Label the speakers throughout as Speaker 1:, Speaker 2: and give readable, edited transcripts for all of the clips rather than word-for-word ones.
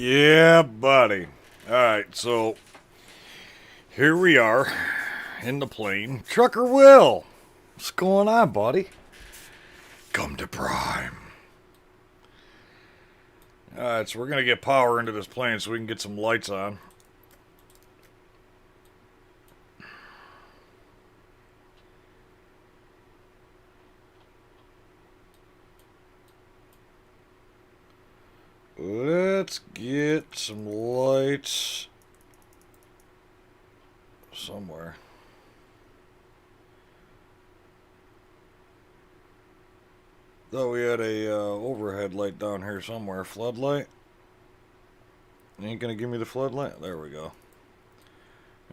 Speaker 1: Yeah, buddy. Alright, so here we are in the plane. Trucker Will, what's going on, buddy? Come to Prime. Alright, so we're going to get power into this plane so we can get some lights on. Let's get some lights somewhere. Thought we had a overhead light down here somewhere. Floodlight. You ain't gonna give me the floodlight? There we go.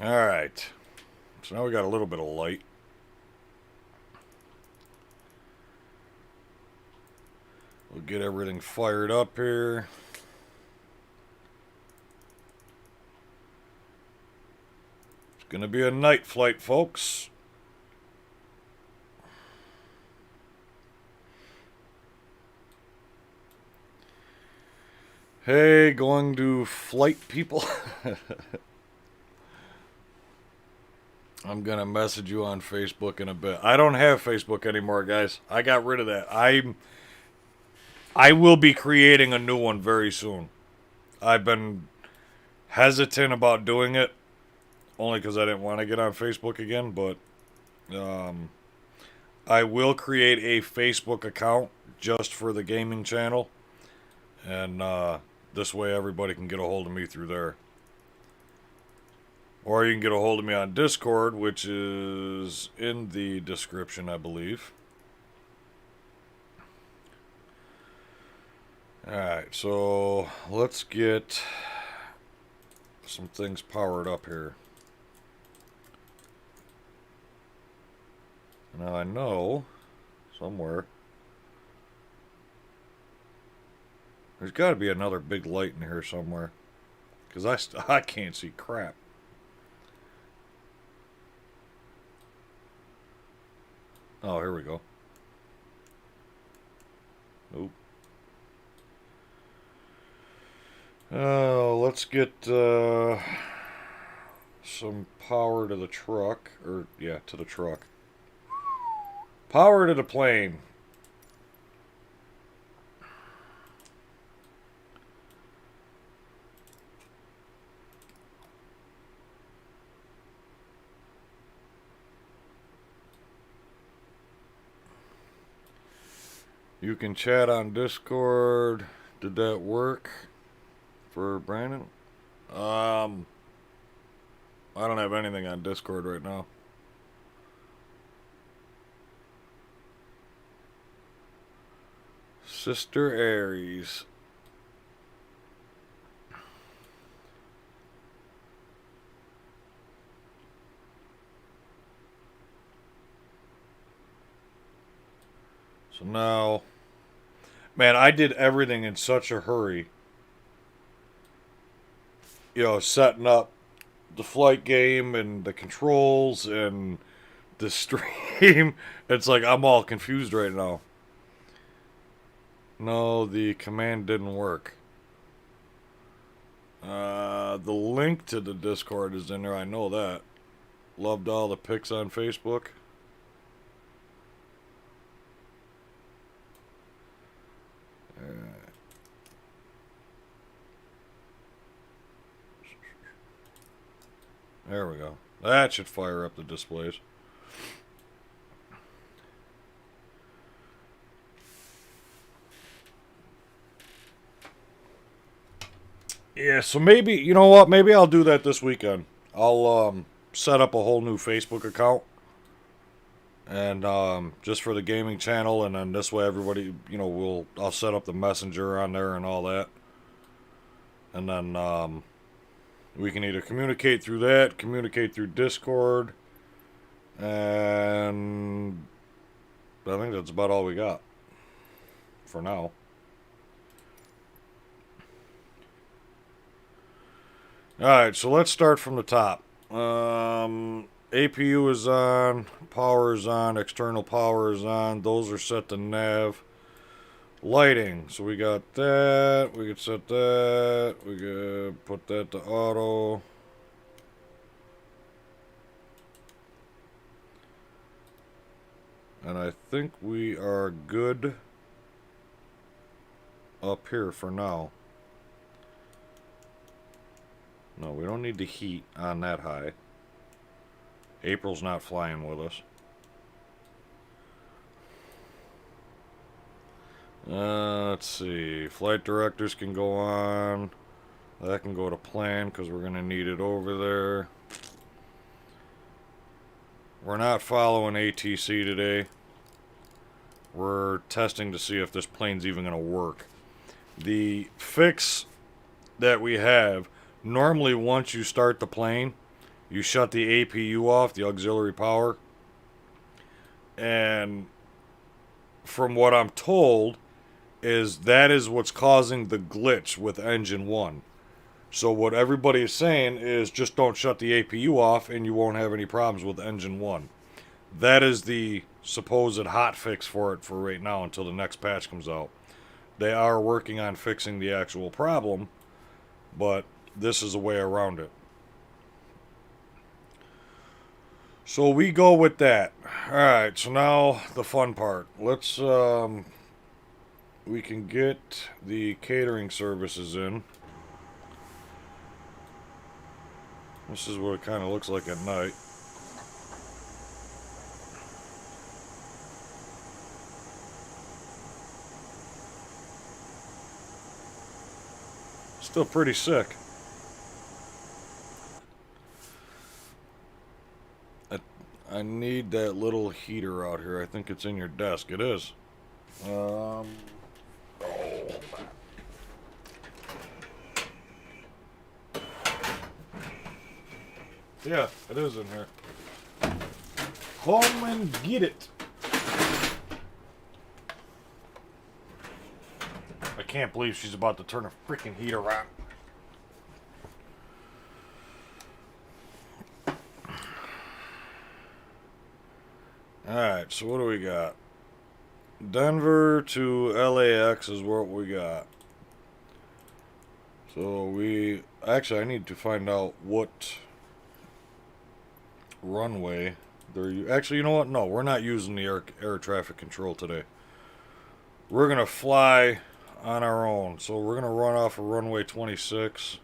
Speaker 1: Alright. So now we got a little bit of light. We'll get everything fired up here. It's gonna be a night flight, folks. Hey, going to flight people? I'm gonna message you on Facebook in a bit. I don't have Facebook anymore, guys. I got rid of that. I will be creating a new one very soon. I've been hesitant about doing it, only because I didn't want to get on Facebook again, but I will create a Facebook account just for the gaming channel, and this way everybody can get a hold of me through there. Or you can get a hold of me on Discord, which is in the description, I believe. Alright, so let's get some things powered up here. Now I know somewhere there's got to be another big light in here somewhere, because I can't see crap. Oh, here we go. Nope. Oh, let's get some power to the truck. Or, yeah, to the truck. Power to the plane. You can chat on Discord. Did that work for Brandon? I don't have anything on Discord right now. Sister Aries. So now, man, I did everything in such a hurry. You know, setting up the flight game and the controls and the stream. It's like I'm all confused right now. No, the command didn't work. The link to the Discord is in there, I know that. Loved all the pics on Facebook. There we go. That should fire up the displays. Yeah, so maybe, you know what? Maybe I'll do that this weekend. I'll set up a whole new Facebook account. And just for the gaming channel, and then this way everybody, you know, I'll set up the messenger on there and all that. And then we can either communicate through that, communicate through Discord, and I think that's about all we got for now. Alright, so let's start from the top. APU is on, power is on, external power is on, those are set to nav. Lighting. So we got that. We could set that. We could put that to auto. And I think we are good up here for now. No, we don't need the heat on that high. April's not flying with us. Let's see. Flight directors can go on. That can go to plan because we're going to need it over there. We're not following ATC today. We're testing to see if this plane's even going to work. The fix that we have, normally once you start the plane, you shut the APU off, the auxiliary power. And from what I'm told, is that is what's causing the glitch with engine 1. So what everybody is saying is just don't shut the APU off and you won't have any problems with engine 1. That is the supposed hot fix for it for right now until the next patch comes out. They are working on fixing the actual problem, but this is a way around it. So we go with that. Alright, so now the fun part. Let's, we can get the catering services in. This is what it kind of looks like at night. Still pretty sick. I need that little heater out here. I think it's in your desk. It is. Oh. Yeah, it is in here. Come and get it. I can't believe she's about to turn a freaking heater on. Alright, so what do we got? Denver to LAX is what we got. So we... Actually, I need to find out what runway they're... Actually, you know what? No, we're not using the air traffic control today. We're going to fly on our own. So we're going to run off of runway 26.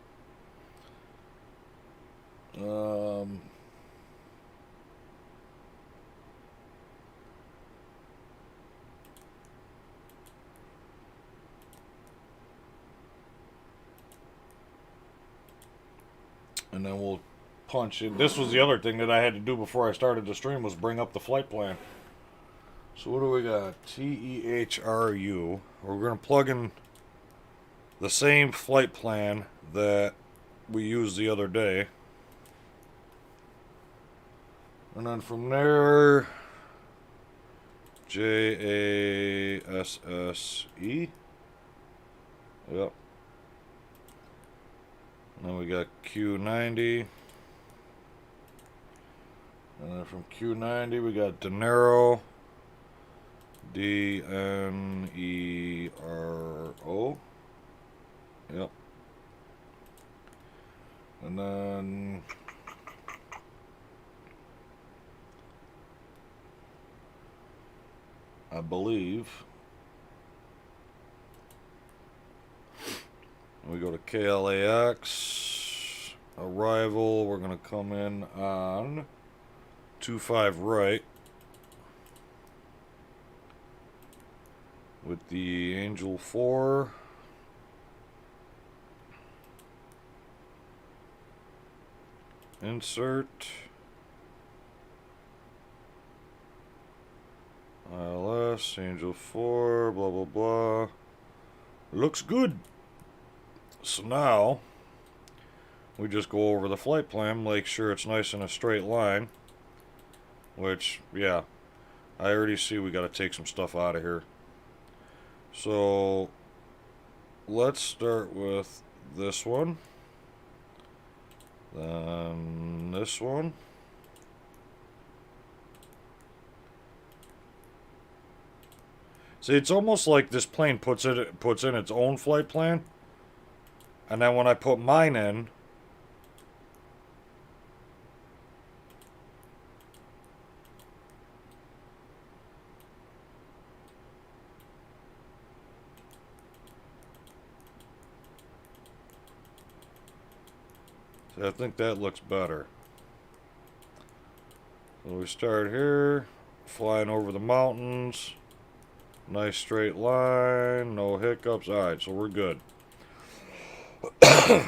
Speaker 1: And then we'll punch in. This was the other thing that I had to do before I started the stream was bring up the flight plan. So what do we got? TEHRU. We're going to plug in the same flight plan that we used the other day. And then from there, JASSE. Yep. Then we got Q90. And then from Q90 we got Dinero. DNERO. Yep. And then I believe we go to KLAX. Arrival, we're going to come in on 25 right with the Angel 4. Insert. ILS, Angel 4, blah, blah, blah. Looks good. So now, we just go over the flight plan, make sure it's nice in a straight line. Which, yeah, I already see we got to take some stuff out of here. So, let's start with this one. Then this one. See, it's almost like this plane puts in its own flight plan, and then when I put mine in, so I think that looks better. So we start here, flying over the mountains. Nice straight line, no hiccups. Alright, so we're good. I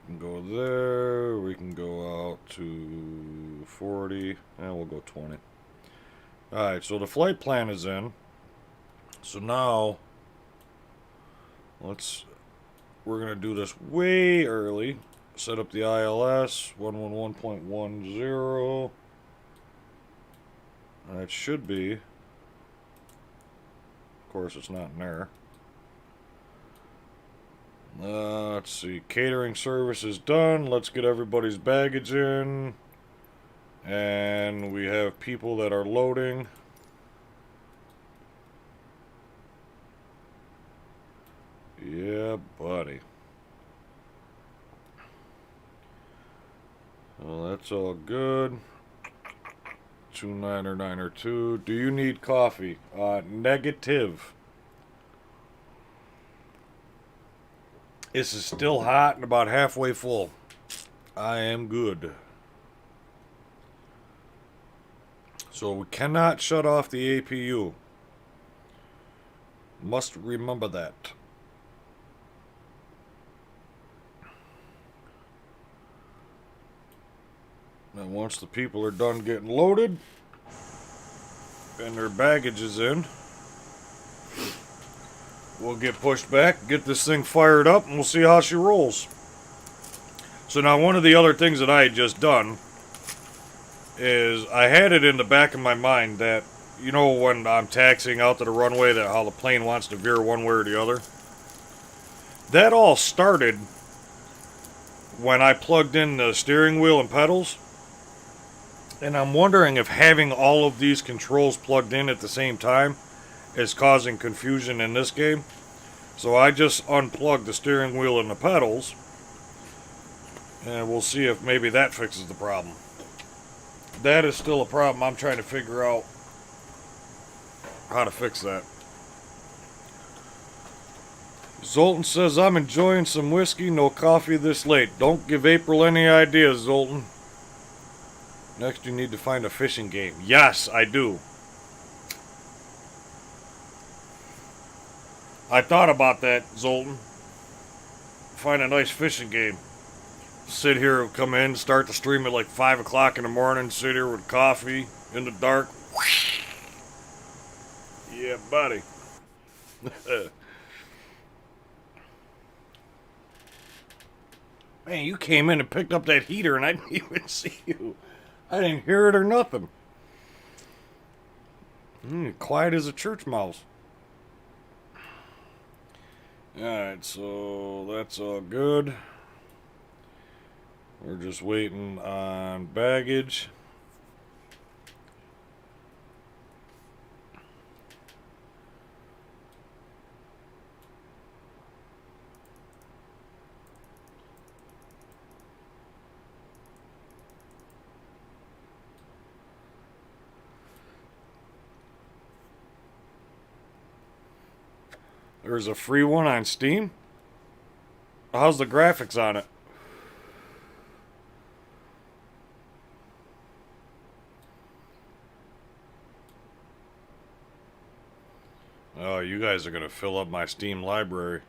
Speaker 1: can go there. We can go out to 40. And we'll go 20. Alright, so the flight plan is in. So now, we're going to do this way early. Set up the ILS 111.10. That should be. Of course, it's not in there. Let's see. Catering service is done. Let's get everybody's baggage in. And we have people that are loading. Yeah, buddy. Well, that's all good. 2992. Do you need coffee? Negative. This is still hot and about halfway full. I am good. So we cannot shut off the APU. Must remember that. Now once the people are done getting loaded and their baggage is in, we'll get pushed back, get this thing fired up, and we'll see how she rolls. So now one of the other things that I had just done is I had it in the back of my mind that, you know, when I'm taxiing out to the runway, that how the plane wants to veer one way or the other. That all started when I plugged in the steering wheel and pedals. And I'm wondering if having all of these controls plugged in at the same time is causing confusion in this game. So I just unplugged the steering wheel and the pedals, and we'll see if maybe that fixes the problem. That is still a problem. I'm trying to figure out how to fix that. Zoltan says, I'm enjoying some whiskey, no coffee this late. Don't give April any ideas, Zoltan. Next, you need to find a fishing game. Yes, I do. I thought about that, Zoltan. Find a nice fishing game. Sit here, come in, start the stream at like 5 o'clock in the morning, sit here with coffee in the dark. Yeah, buddy. Man, you came in and picked up that heater and I didn't even see you. I didn't hear it or nothing. Quiet as a church mouse. Alright, so that's all good. We're just waiting on baggage. There's a free one on Steam? How's the graphics on it? Oh, you guys are going to fill up my Steam library.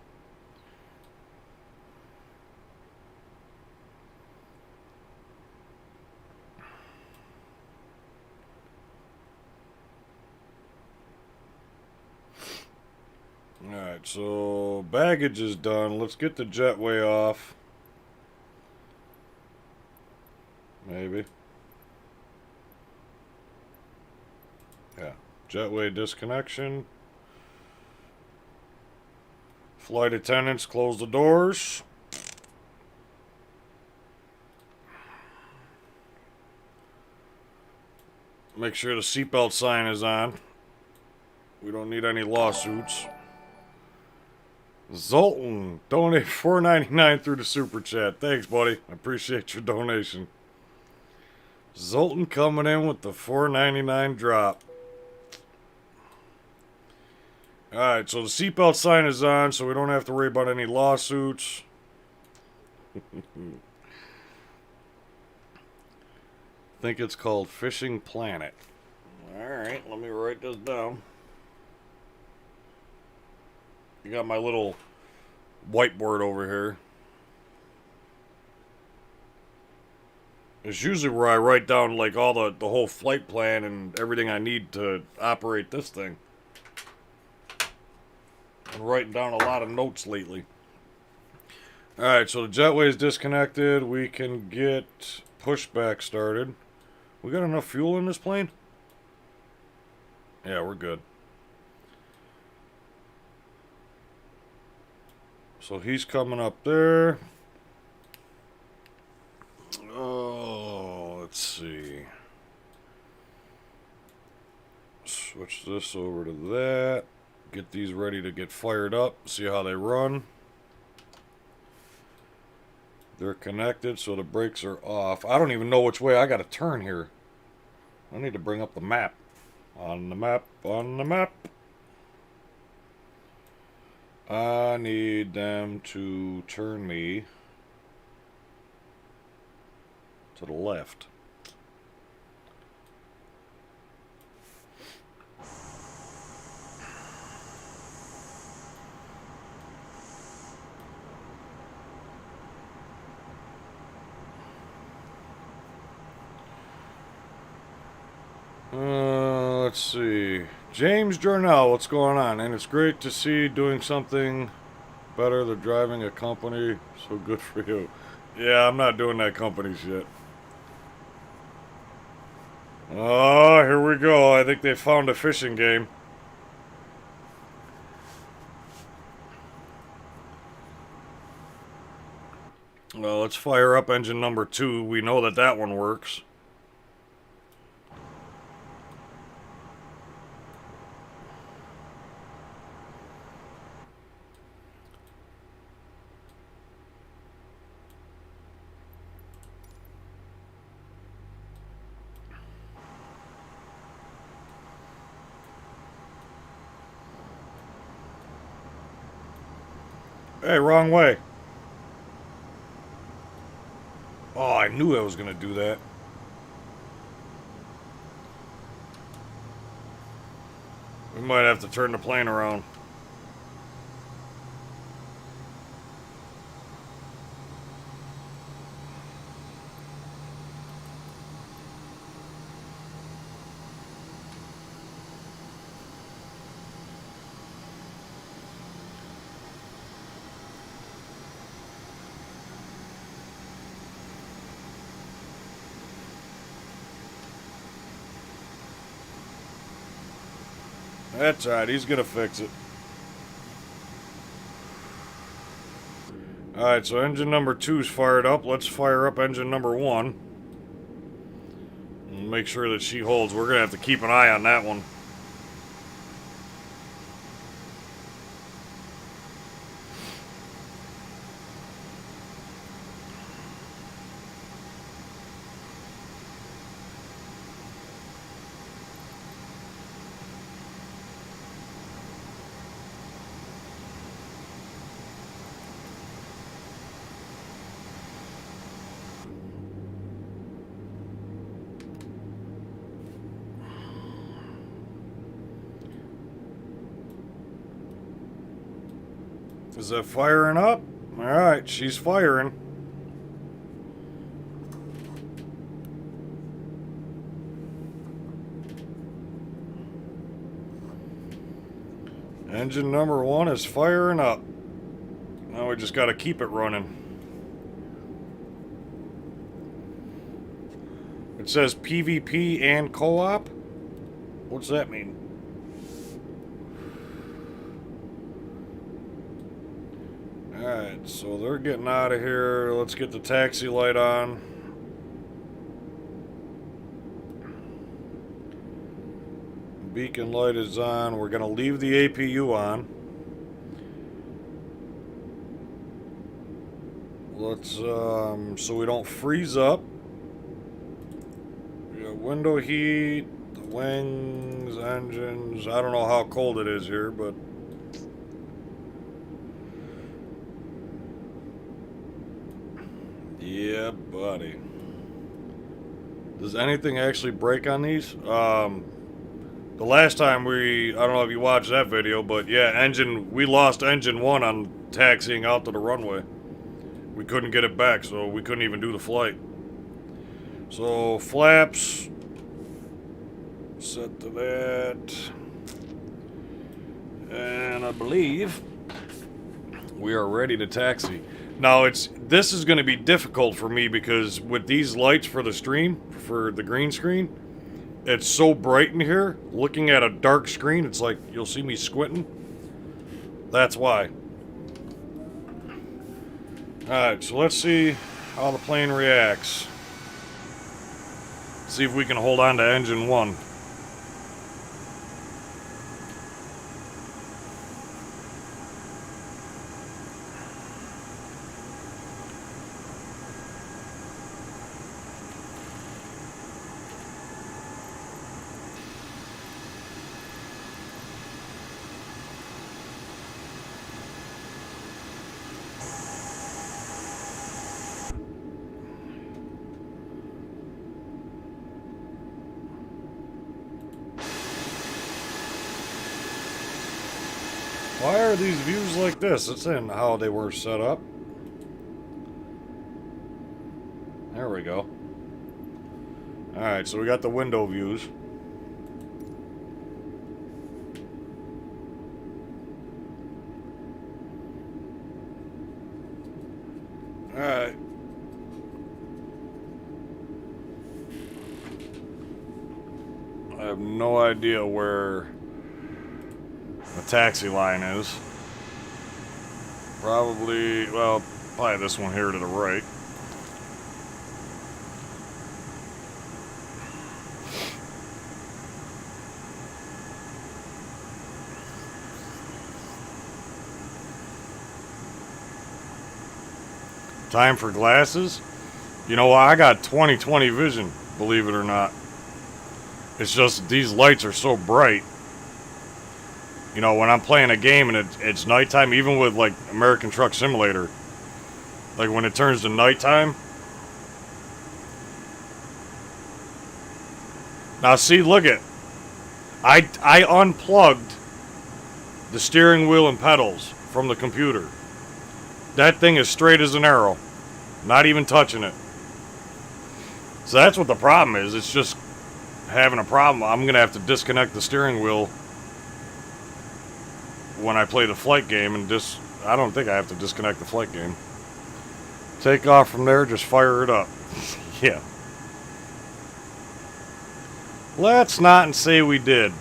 Speaker 1: Alright, so baggage is done. Let's get the jetway off. Maybe. Yeah. Jetway disconnection. Flight attendants, close the doors. Make sure the seatbelt sign is on. We don't need any lawsuits. Zoltan donated $4.99 through the super chat. Thanks, buddy. I appreciate your donation. Zoltan coming in with the $4.99 drop. Alright, so the seatbelt sign is on, so we don't have to worry about any lawsuits. Think it's called Fishing Planet. Alright, let me write this down. You got my little whiteboard over here. It's usually where I write down like all the whole flight plan and everything I need to operate this thing. I'm writing down a lot of notes lately. Alright, so the jetway is disconnected. We can get pushback started. We got enough fuel in this plane? Yeah, we're good. So he's coming up there. Oh, let's see. Switch this over to that. Get these ready to get fired up. See how they run. They're connected, so the brakes are off. I don't even know which way I gotta turn here. I need to bring up the map. On the map, on the map. I need them to turn me to the left. Let's see. James Jornell, what's going on? And it's great to see doing something better than driving a company. So good for you. Yeah, I'm not doing that company shit. Oh, here we go. I think they found a fishing game. Well, let's fire up engine number 2. We know that that one works. Hey, wrong way. Oh, I knew I was going to do that. We might have to turn the plane around. That's alright, he's gonna fix it. Alright, so engine number 2 is fired up. Let's fire up engine number 1. And make sure that she holds. We're gonna have to keep an eye on that one. Is that firing up? Alright, she's firing. Engine number 1 is firing up. Now we just gotta keep it running. It says PvP and co-op? What's that mean? Alright, so they're getting out of here. Let's get the taxi light on. beacon light is on. We're going to leave the APU on. Let's, so we don't freeze up. We got window heat, the wings, engines. I don't know how cold it is here, but... yeah, buddy. Does anything actually break on these? The last time I don't know if you watched that video, but yeah, we lost engine 1 on taxiing out to the runway. We couldn't get it back, so we couldn't even do the flight. So, flaps, set to that. And I believe we are ready to taxi. Now, this is going to be difficult for me because with these lights for the stream, for the green screen, it's so bright in here. Looking at a dark screen, it's like you'll see me squinting. That's why. Alright, so let's see how the plane reacts. See if we can hold on to engine 1. Why are these views like this? It's in how they were set up. There we go. Alright, so we got the window views. Alright. I have no idea where the taxi line is. Probably this one here to the right. Time for glasses? You know, I got 20/20 vision, believe it or not. It's just these lights are so bright. You know, when I'm playing a game and it's nighttime, even with, like, American Truck Simulator, like, when it turns to nighttime. Now, see, look at... I unplugged the steering wheel and pedals from the computer. That thing is straight as an arrow. Not even touching it. So that's what the problem is. It's just having a problem. I'm going to have to disconnect the steering wheel when I play the flight game, and I don't think I have to disconnect the flight game. Take off from there, just fire it up. Yeah. Let's not say we did.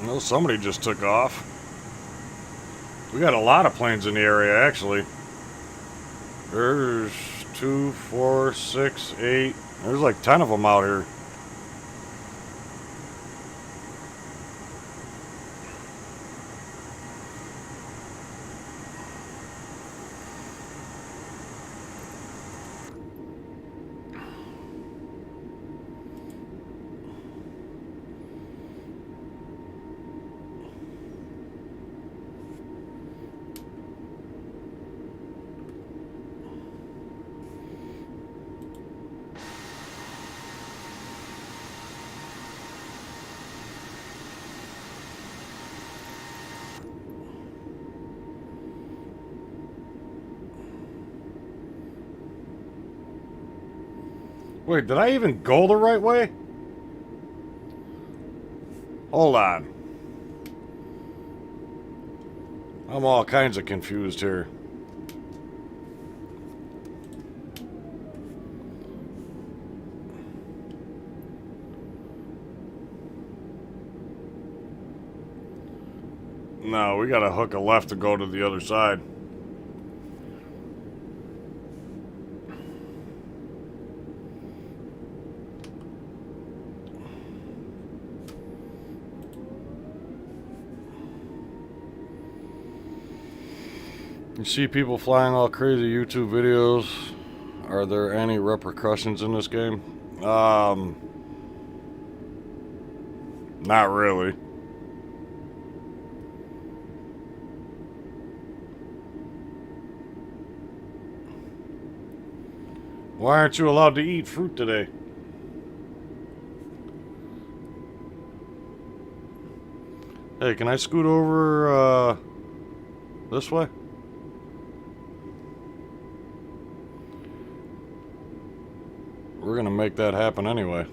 Speaker 1: Well, somebody just took off. We got a lot of planes in the area, actually. There's 2, 4, 6, 8. There's like 10 of them out here. Wait, did I even go the right way? Hold on. I'm all kinds of confused here. No, we gotta hook a left to go to the other side. You see people flying all crazy YouTube videos. Are there any repercussions in this game? Not really. Why aren't you allowed to eat fruit today? Hey, can I scoot over, this way? We're gonna make that happen anyway.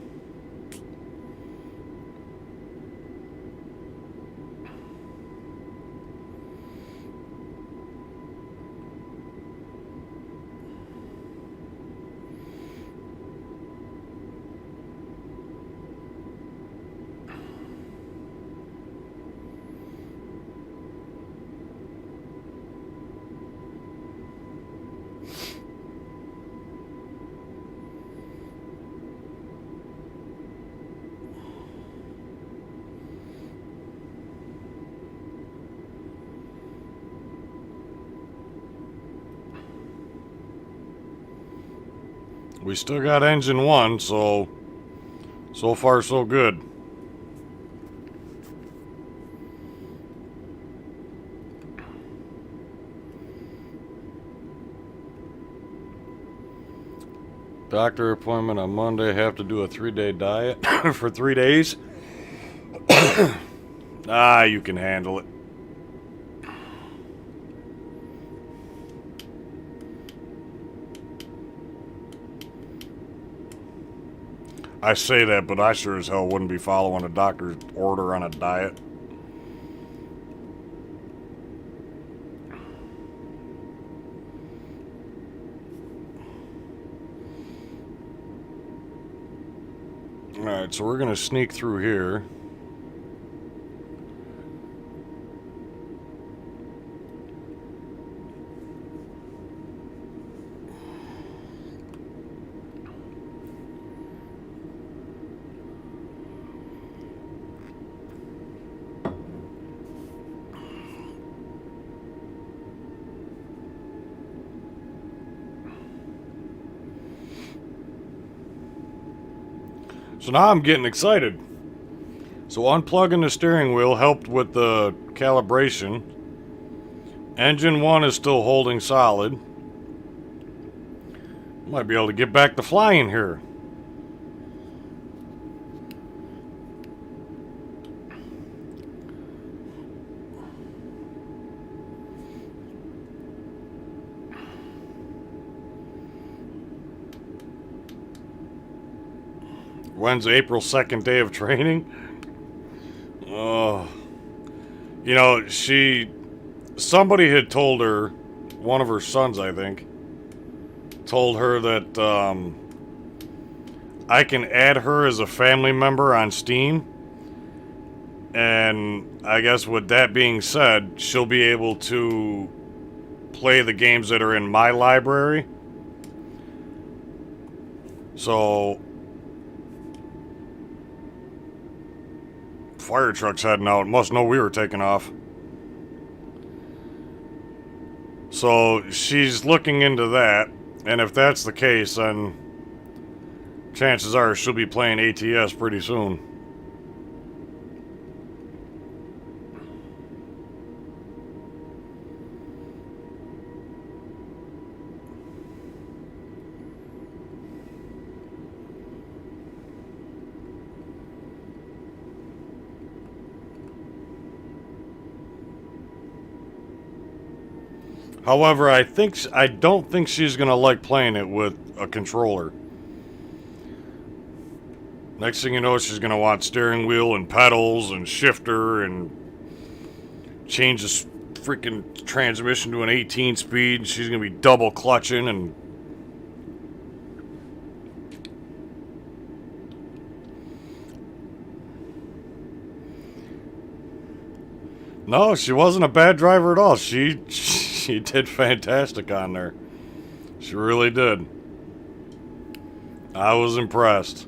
Speaker 1: We still got engine 1, so far so good. Doctor appointment on Monday. Have to do a 3-day diet for 3 days. Ah, you can handle it. I say that, but I sure as hell wouldn't be following a doctor's order on a diet. Alright, so we're gonna sneak through here. So now I'm getting excited. So unplugging the steering wheel helped with the calibration. Engine 1 is still holding solid. Might be able to get back to flying here. When's April 2nd day of training? Oh. You know, somebody had told her, one of her sons, I think, told her that I can add her as a family member on Steam. And I guess with that being said, she'll be able to play the games that are in my library. So fire truck's heading out. Must know we were taking off. So she's looking into that, and if that's the case, then chances are she'll be playing ATS pretty soon. However, I don't think she's gonna like playing it with a controller. Next thing you know, she's going to want steering wheel and pedals and shifter and change the freaking transmission to an 18 speed. She's going to be double clutching and... No, she wasn't a bad driver at all. She did fantastic on there. She really did. I was impressed.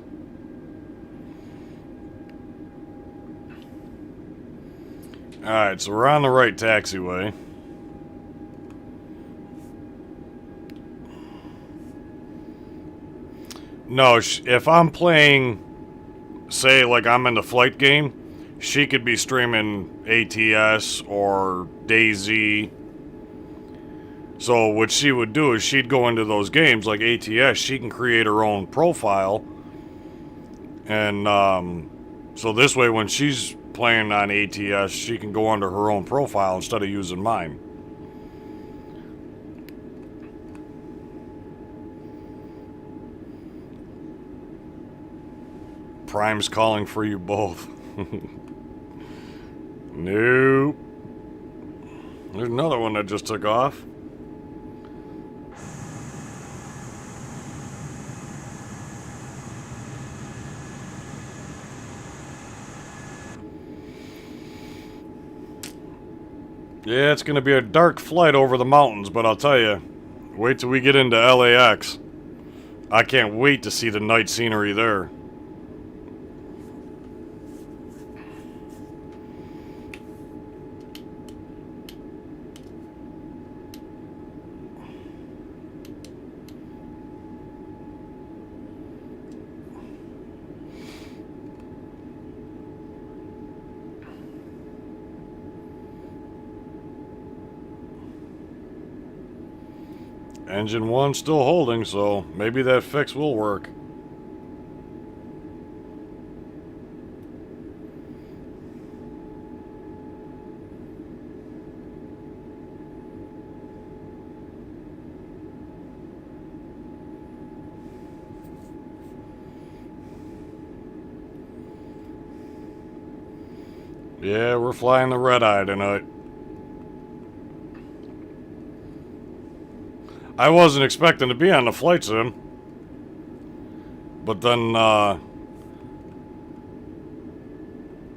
Speaker 1: Alright, so we're on the right taxiway. No, if I'm playing, say, like I'm in the flight game, she could be streaming ATS or DayZ. So what she would do is she'd go into those games like ATS. She can create her own profile. And so this way when she's playing on ATS, she can go under her own profile instead of using mine. Prime's calling for you both. Nope. There's another one that just took off. Yeah, it's gonna be a dark flight over the mountains, but I'll tell you, wait till we get into LAX. I can't wait to see the night scenery there. Engine 1 still holding, so maybe that fix will work. Yeah, we're flying the red-eye tonight. I wasn't expecting to be on the flight sim. But then, I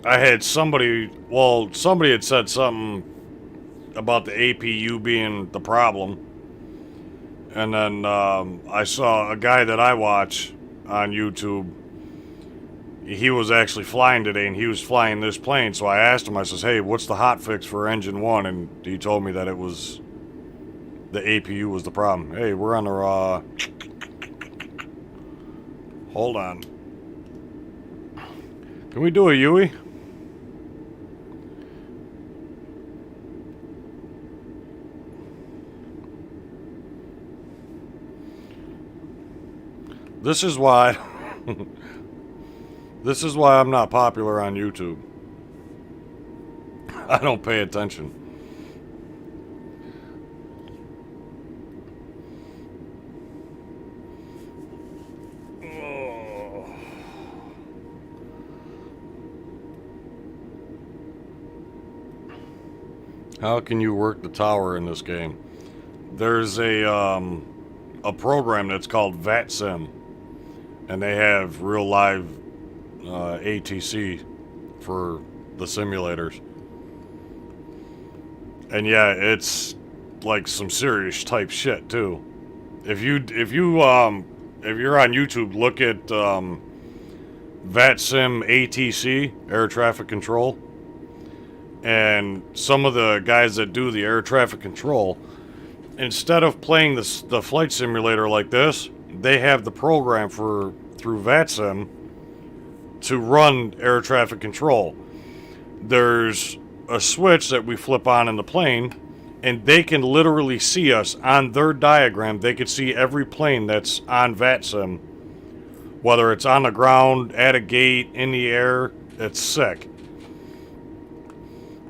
Speaker 1: had somebody had said something about the APU being the problem. And then, I saw a guy that I watch on YouTube. He was actually flying today, and he was flying this plane. So I asked him, I says, hey, what's the hot fix for engine 1? And he told me that it was... the APU was the problem. Hey, we're on the, hold on. Can we do a Yui? This is why... This is why I'm not popular on YouTube. I don't pay attention. How can you work the tower in this game? There's a program that's called VATSIM, and they have real live ATC for the simulators. And yeah, it's like some serious type shit too. If you're on YouTube, look at VATSIM ATC, air traffic control. And some of the guys that do the air traffic control, instead of playing the flight simulator like this, they have the program through VATSIM to run air traffic control. There's a switch that we flip on in the plane, and they can literally see us on their diagram. They can see every plane that's on VATSIM, whether it's on the ground, at a gate, in the air. It's sick.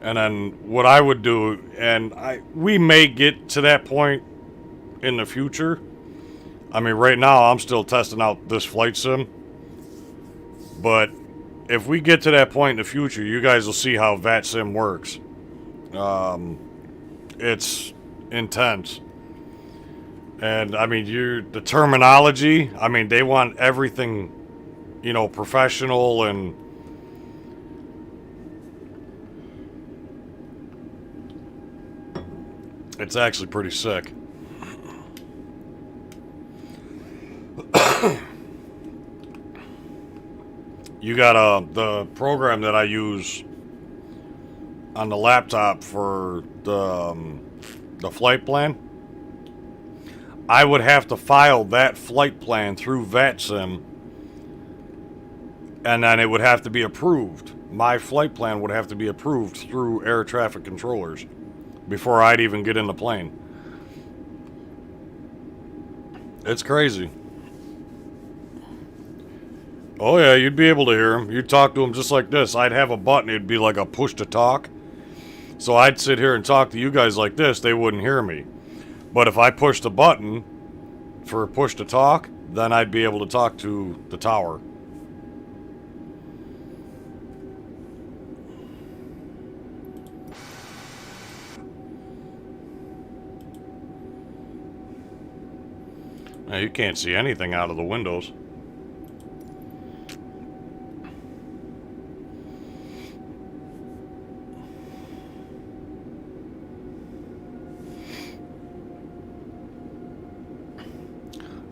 Speaker 1: And then what I would do, and we may get to that point in the future. I mean, right now I'm still testing out this flight sim. But if we get to that point in the future, you guys will see how VATSIM works. It's intense. And, I mean, the terminology, I mean, they want everything, you know, professional and... It's actually pretty sick. You got the program that I use on the laptop for the flight plan. I would have to file that flight plan through VATSIM, and then it would have to be approved. My flight plan would have to be approved through air traffic controllers before I'd even get in the plane. It's crazy. Oh yeah, you'd be able to hear him. You'd talk to him just like this. I'd have a button, it'd be like a push to talk. So I'd sit here and talk to you guys like this, they wouldn't hear me. But if I pushed the button for push to talk, then I'd be able to talk to the tower. Now you can't see anything out of the windows.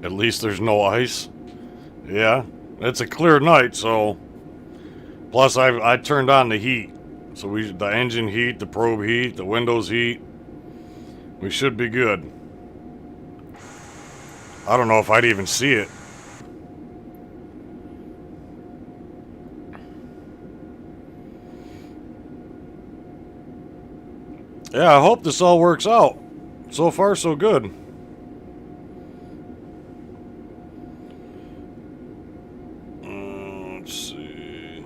Speaker 1: At least there's no ice. Yeah, it's a clear night, so... Plus, I turned on the heat. So the engine heat, the probe heat, the windows heat. We should be good. I don't know if I'd even see it. Yeah, I hope this all works out. So far, so good. Let's see.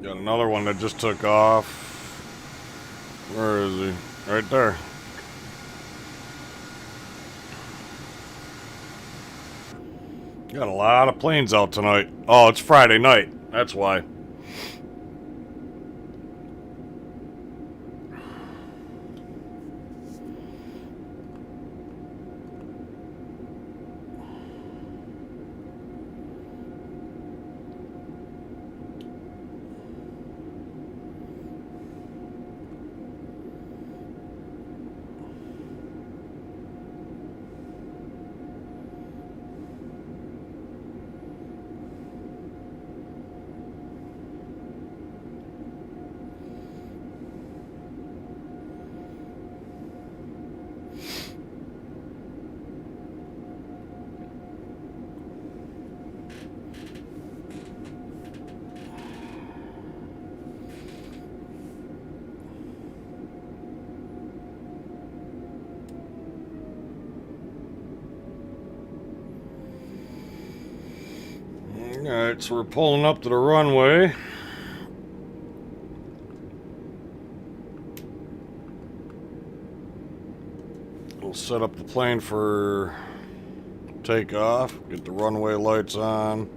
Speaker 1: Got another one that just took off. Where is he? Right there. Got a lot of planes out tonight. Oh, it's Friday night. That's why. Alright, so we're pulling up to the runway. We'll set up the plane for takeoff, get the runway lights on.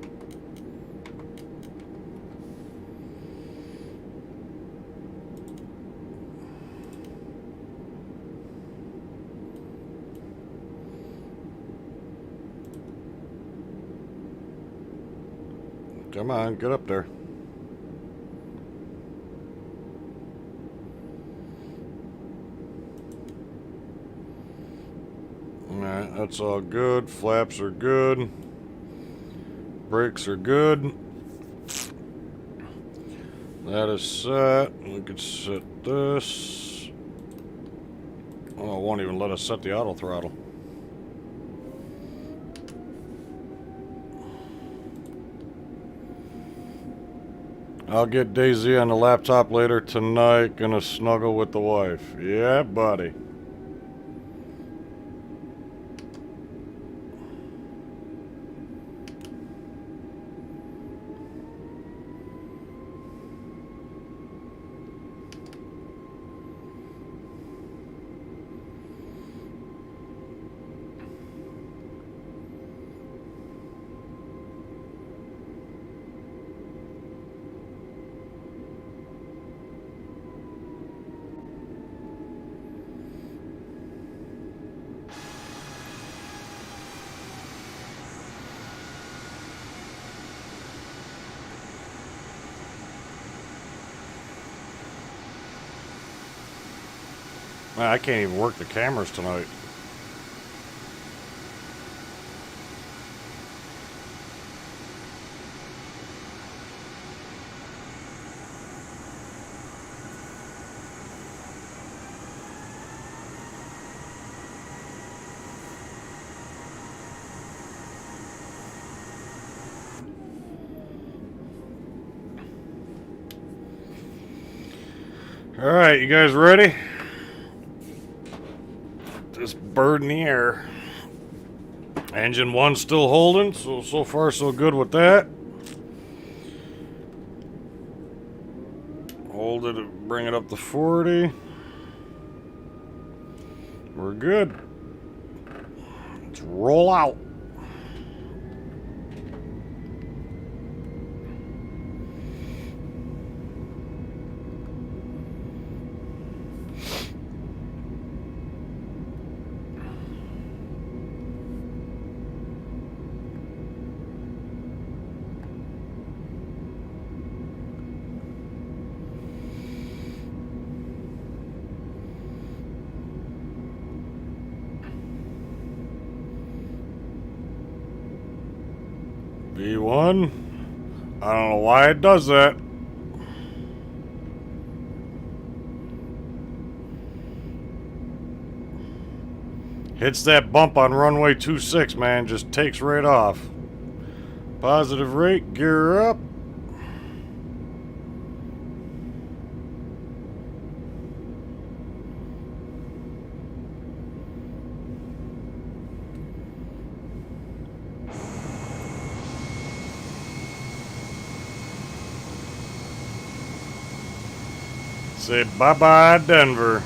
Speaker 1: Come on, get up there. Alright, that's all good. Flaps are good. Brakes are good. That is set. We could set this. Oh, it won't even let us set the auto throttle. I'll get DayZ on the laptop later tonight. Gonna snuggle with the wife. Yeah, buddy. Man, I can't even work the cameras tonight. All right, you guys ready? This bird in the air. Engine 1 still holding, so far so good with that. Hold it, bring it up to 40. We're good. Let's roll out. V1. I don't know why it does that. Hits that bump on runway 26, man. Just takes right off. Positive rate, gear up. Say bye-bye, Denver.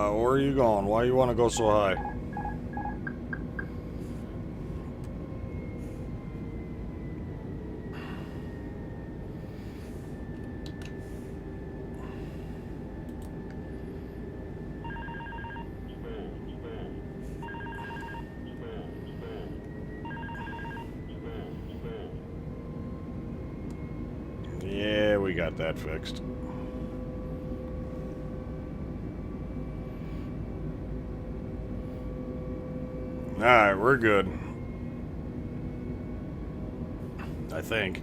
Speaker 1: Where are you going? Why you want to go so high? Yeah, we got that fixed. Alright, we're good. I think.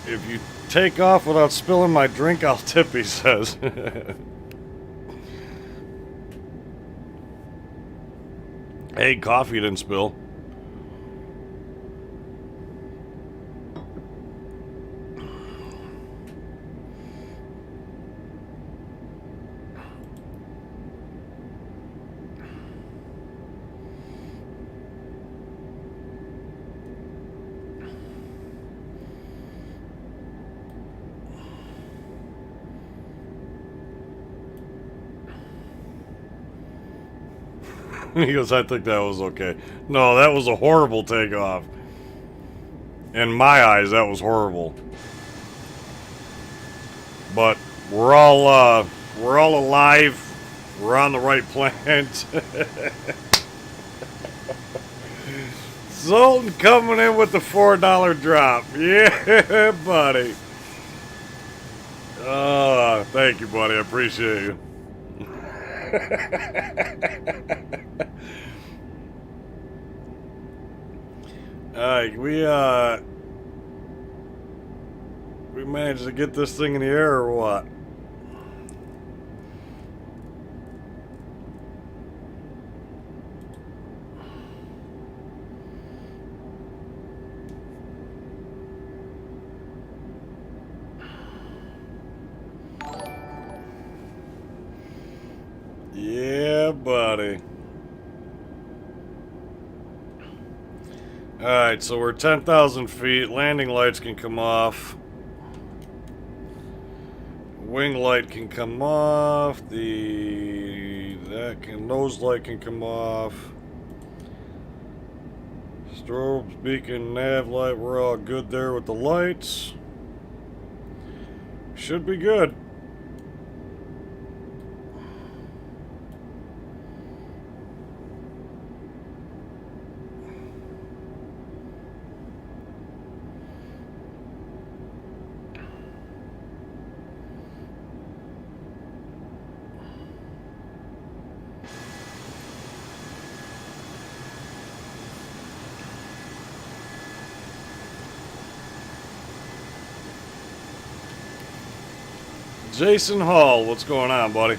Speaker 1: If you take off without spilling my drink, I'll tip, he says. Hey, coffee didn't spill. He goes, I think that was okay. No, that was a horrible takeoff. In my eyes, that was horrible. But we're all We're all alive. We're on the right planet. Zoltan coming in with the $4 drop. Yeah, buddy. Thank you, buddy. I appreciate you. Alright, we managed to get this thing in the air or what? Yeah, buddy. Alright, so we're 10,000 feet. Landing lights can come off. Wing light can come off. Nose light can come off. Strobes, beacon, nav light. We're all good there with the lights. Should be good. Jason Hall, what's going on, buddy?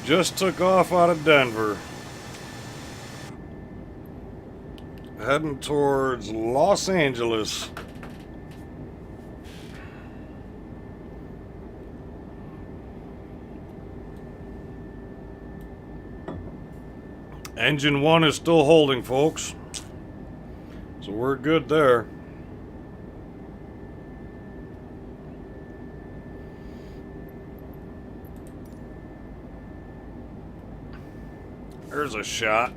Speaker 1: Just took off out of Denver. Heading towards Los Angeles. Engine 1 is still holding, folks. So we're good there. There's a shot.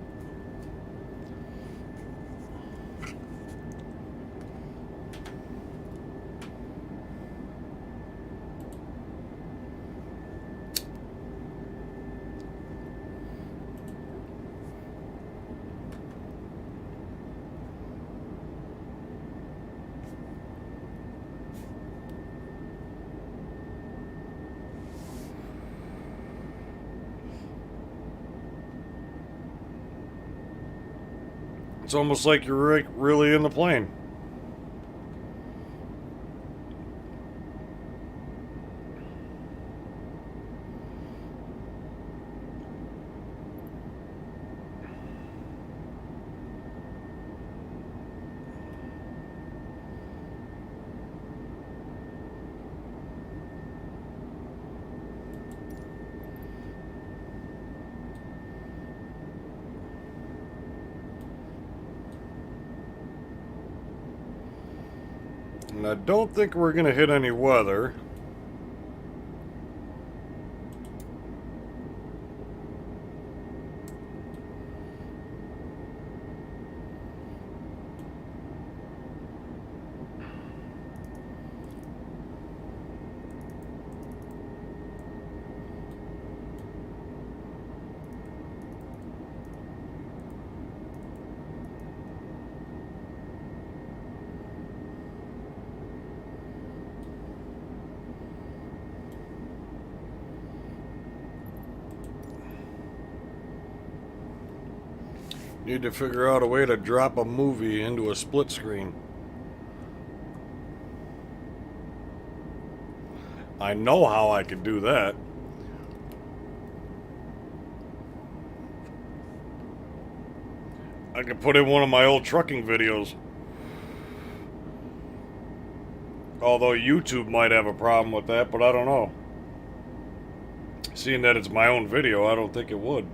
Speaker 1: It's almost like you're really in the plane. And I don't think we're going to hit any weather. Need to figure out a way to drop a movie into a split screen. I know how I could do that. I could put in one of my old trucking videos. Although YouTube might have a problem with that, but I don't know. Seeing that it's my own video, I don't think it would.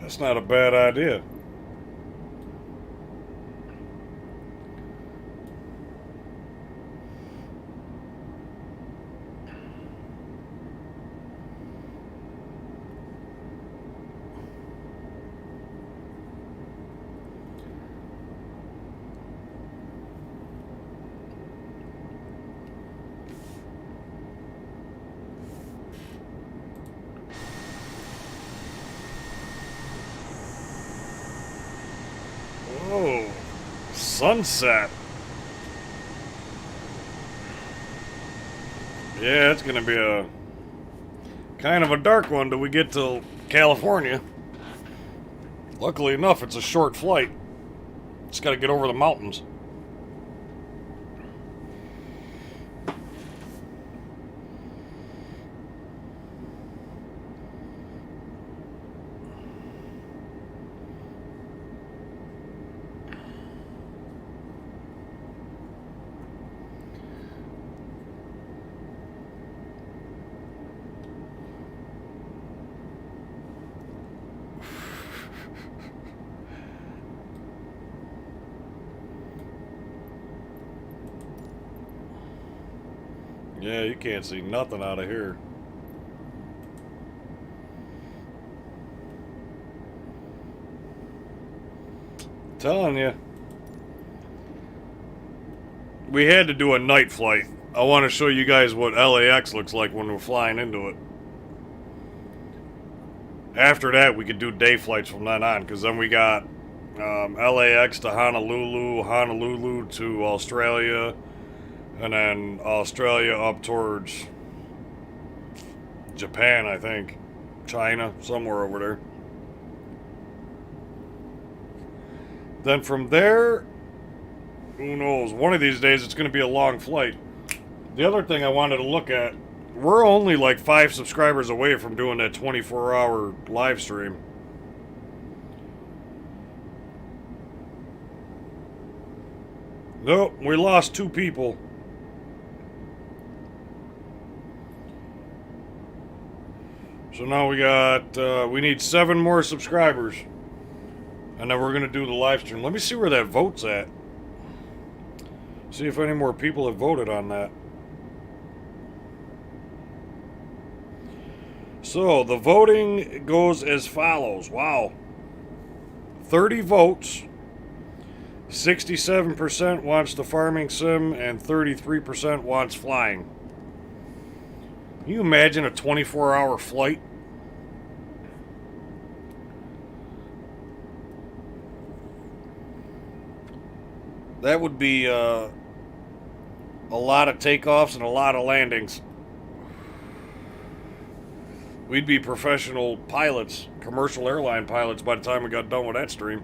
Speaker 1: That's not a bad idea. sunset. Yeah, it's gonna be a kind of a dark one till we get to California. Luckily enough, it's a short flight. Just gotta get over the mountains. Yeah, you can't see nothing out of here. Telling you. We had to do a night flight. I want to show you guys what LAX looks like when we're flying into it. After that, we could do day flights from then on, because then we got LAX to Honolulu, Honolulu to Australia, and then Australia up towards Japan, I think. China, somewhere over there. Then from there, who knows? One of these days it's going to be a long flight. The other thing I wanted to look at, we're only like 5 subscribers away from doing that 24-hour live stream. Nope, we lost 2 people. So now we got, we need 7 more subscribers. And then we're going to do the live stream. Let me see where that vote's at. See if any more people have voted on that. So, the voting goes as follows. Wow. 30 votes. 67% wants the farming sim and 33% wants flying. Can you imagine a 24-hour flight? That would be a lot of takeoffs and a lot of landings. We'd be professional pilots, commercial airline pilots by the time we got done with that stream.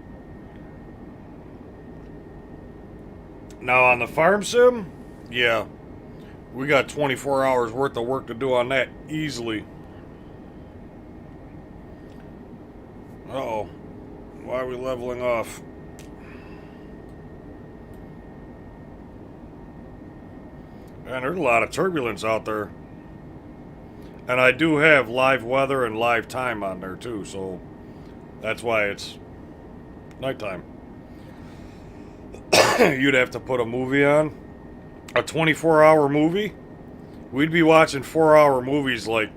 Speaker 1: Now on the farm sim, yeah, we got 24 hours worth of work to do on that easily. Uh-oh. Why are we leveling off? Man, there's a lot of turbulence out there. And I do have live weather and live time on there too, so that's why it's nighttime. You'd have to put a movie on. A 24-hour movie? We'd be watching 4-hour movies like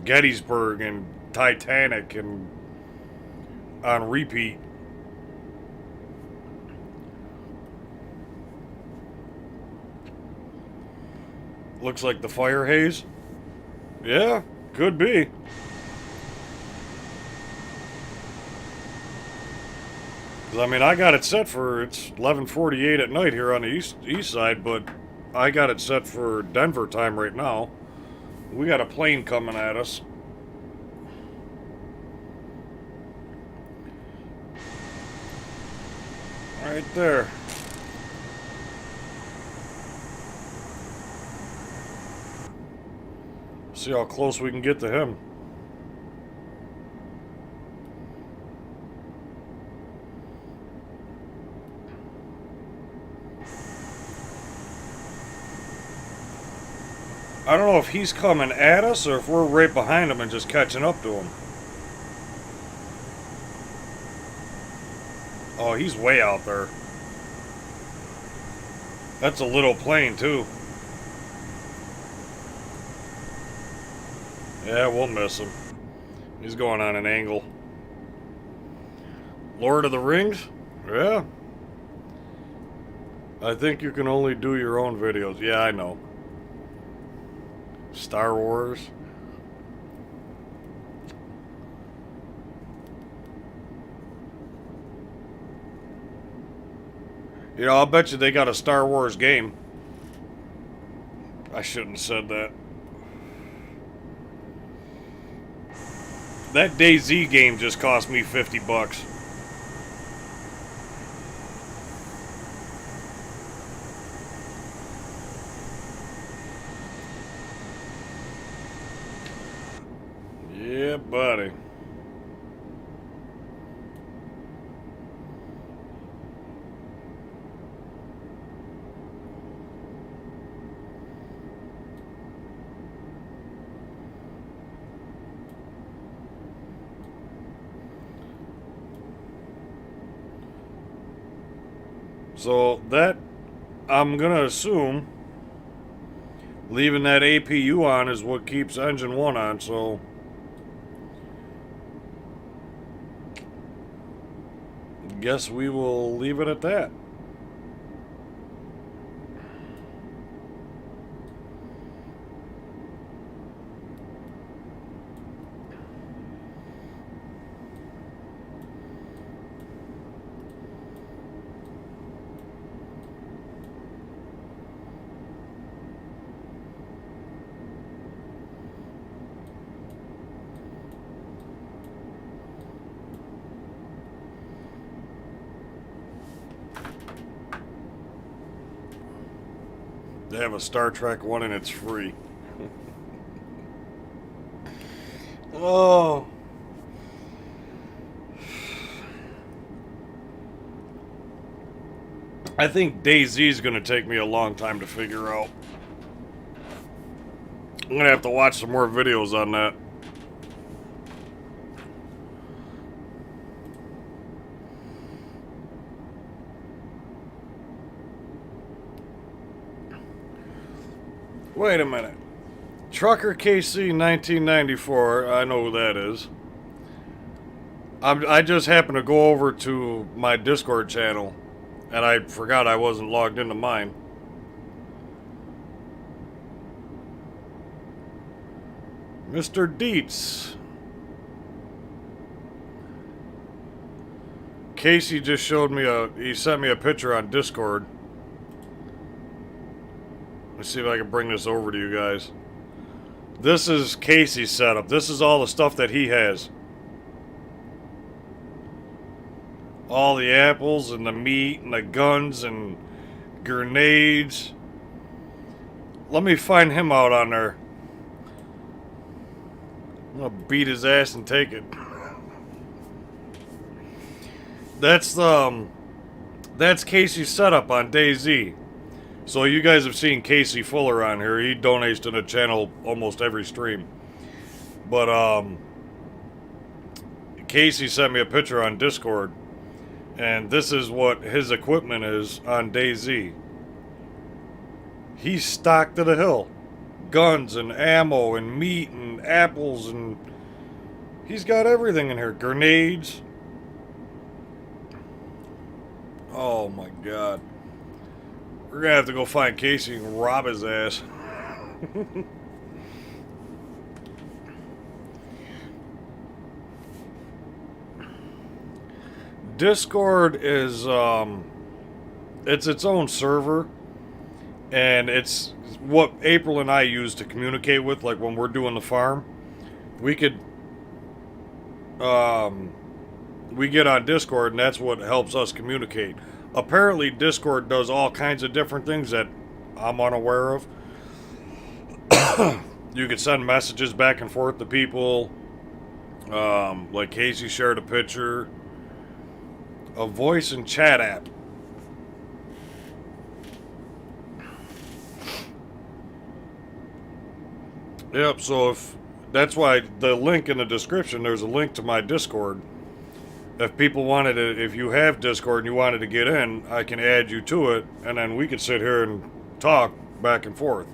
Speaker 1: Gettysburg and Titanic and on repeat. Looks like the fire haze. Yeah, could be. I mean, I got it set for, it's 11:48 at night here on the east side, but I got it set for Denver time right now. We got a plane coming at us. Right there. See how close we can get to him. I don't know if he's coming at us or if we're right behind him and just catching up to him. Oh, he's way out there. That's a little plane, too. Yeah, we'll miss him. He's going on an angle. Lord of the Rings? Yeah. I think you can only do your own videos. Yeah, I know. Star Wars. You know, I'll bet you they got a Star Wars game. I shouldn't have said that. That DayZ game just cost me $50. Yeah, buddy. So that, I'm gonna assume, leaving that APU on is what keeps engine 1 on, so guess we will leave it at that. They have a Star Trek one and it's free. Oh. I think DayZ is going to take me a long time to figure out. I'm going to have to watch some more videos on that. Wait a minute. Trucker KC 1994, I know who that is. I just happened to go over to my Discord channel, and I forgot I wasn't logged into mine. Mr. Dietz. Casey just showed me he sent me a picture on Discord. Let's see if I can bring this over to you guys. This is Casey's setup. This is all the stuff that he has. All the apples and the meat and the guns and grenades. Let me find him out on there. I'm gonna beat his ass and take it. That's Casey's setup on DayZ. So you guys have seen Casey Fuller on here. He donates to the channel almost every stream. But Casey sent me a picture on Discord, and this is what his equipment is on DayZ. He's stocked to the hill. Guns and ammo and meat and apples, and he's got everything in here. Grenades. Oh my god. We're gonna have to go find Casey and rob his ass. Discord is it's its own server, and it's what April and I use to communicate with, like when we're doing the farm. We could we get on Discord, and that's what helps us communicate. Apparently Discord does all kinds of different things that I'm unaware of. You can send messages back and forth to people. Like Casey shared a picture. A voice and chat app. Yep, so if that's why the link in the description, there's a link to my Discord. If people wanted to, if you have Discord and you wanted to get in, I can add you to it, and then we could sit here and talk back and forth.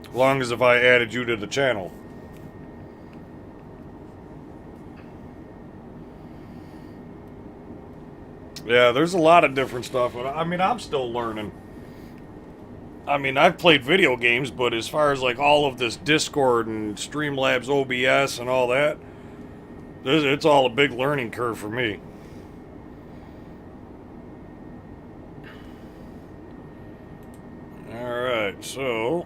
Speaker 1: As long as if I added you to the channel. Yeah, there's a lot of different stuff. I mean, I'm still learning. I mean, I've played video games, but as far as like all of this Discord and Streamlabs OBS and all that, it's all a big learning curve for me. So,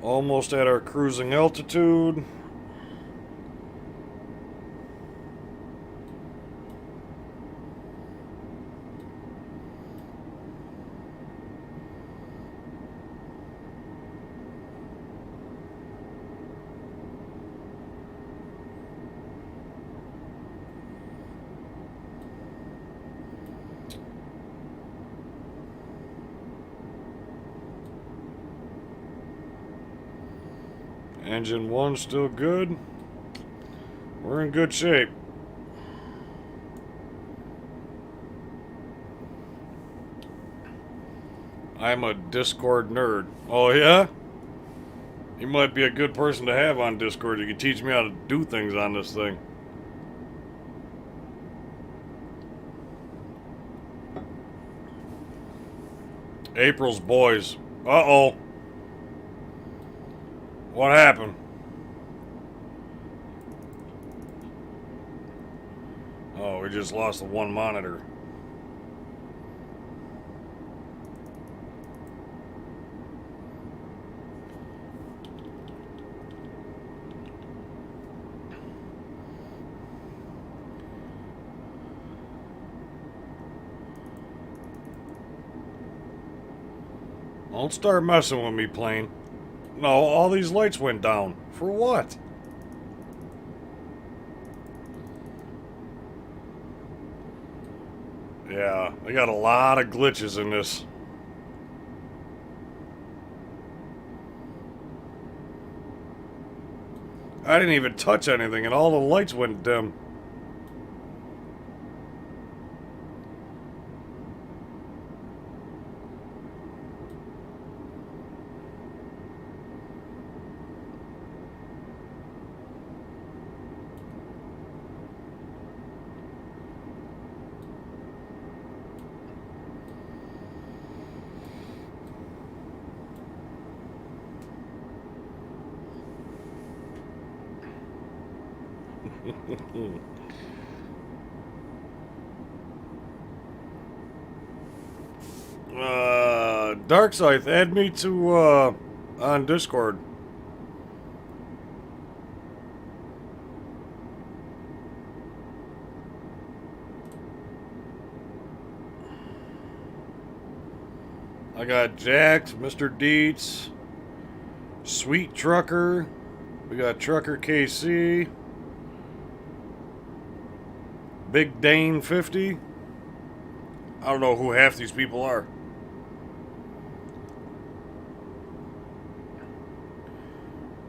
Speaker 1: almost at our cruising altitude. Engine 1 still good. We're in good shape. I'm a Discord nerd. Oh yeah? You might be a good person to have on Discord. You can teach me how to do things on this thing. April's boys. Uh-oh. What happened? Oh, we just lost the one monitor. Don't start messing with me, plane. No, all these lights went down. For what? Yeah, they got a lot of glitches in this. I didn't even touch anything and all the lights went dim. Darkside, add me to on Discord. I got Jacked, Mr. Dietz, Sweet Trucker, we got Trucker KC, Big Dane 50. I don't know who half these people are.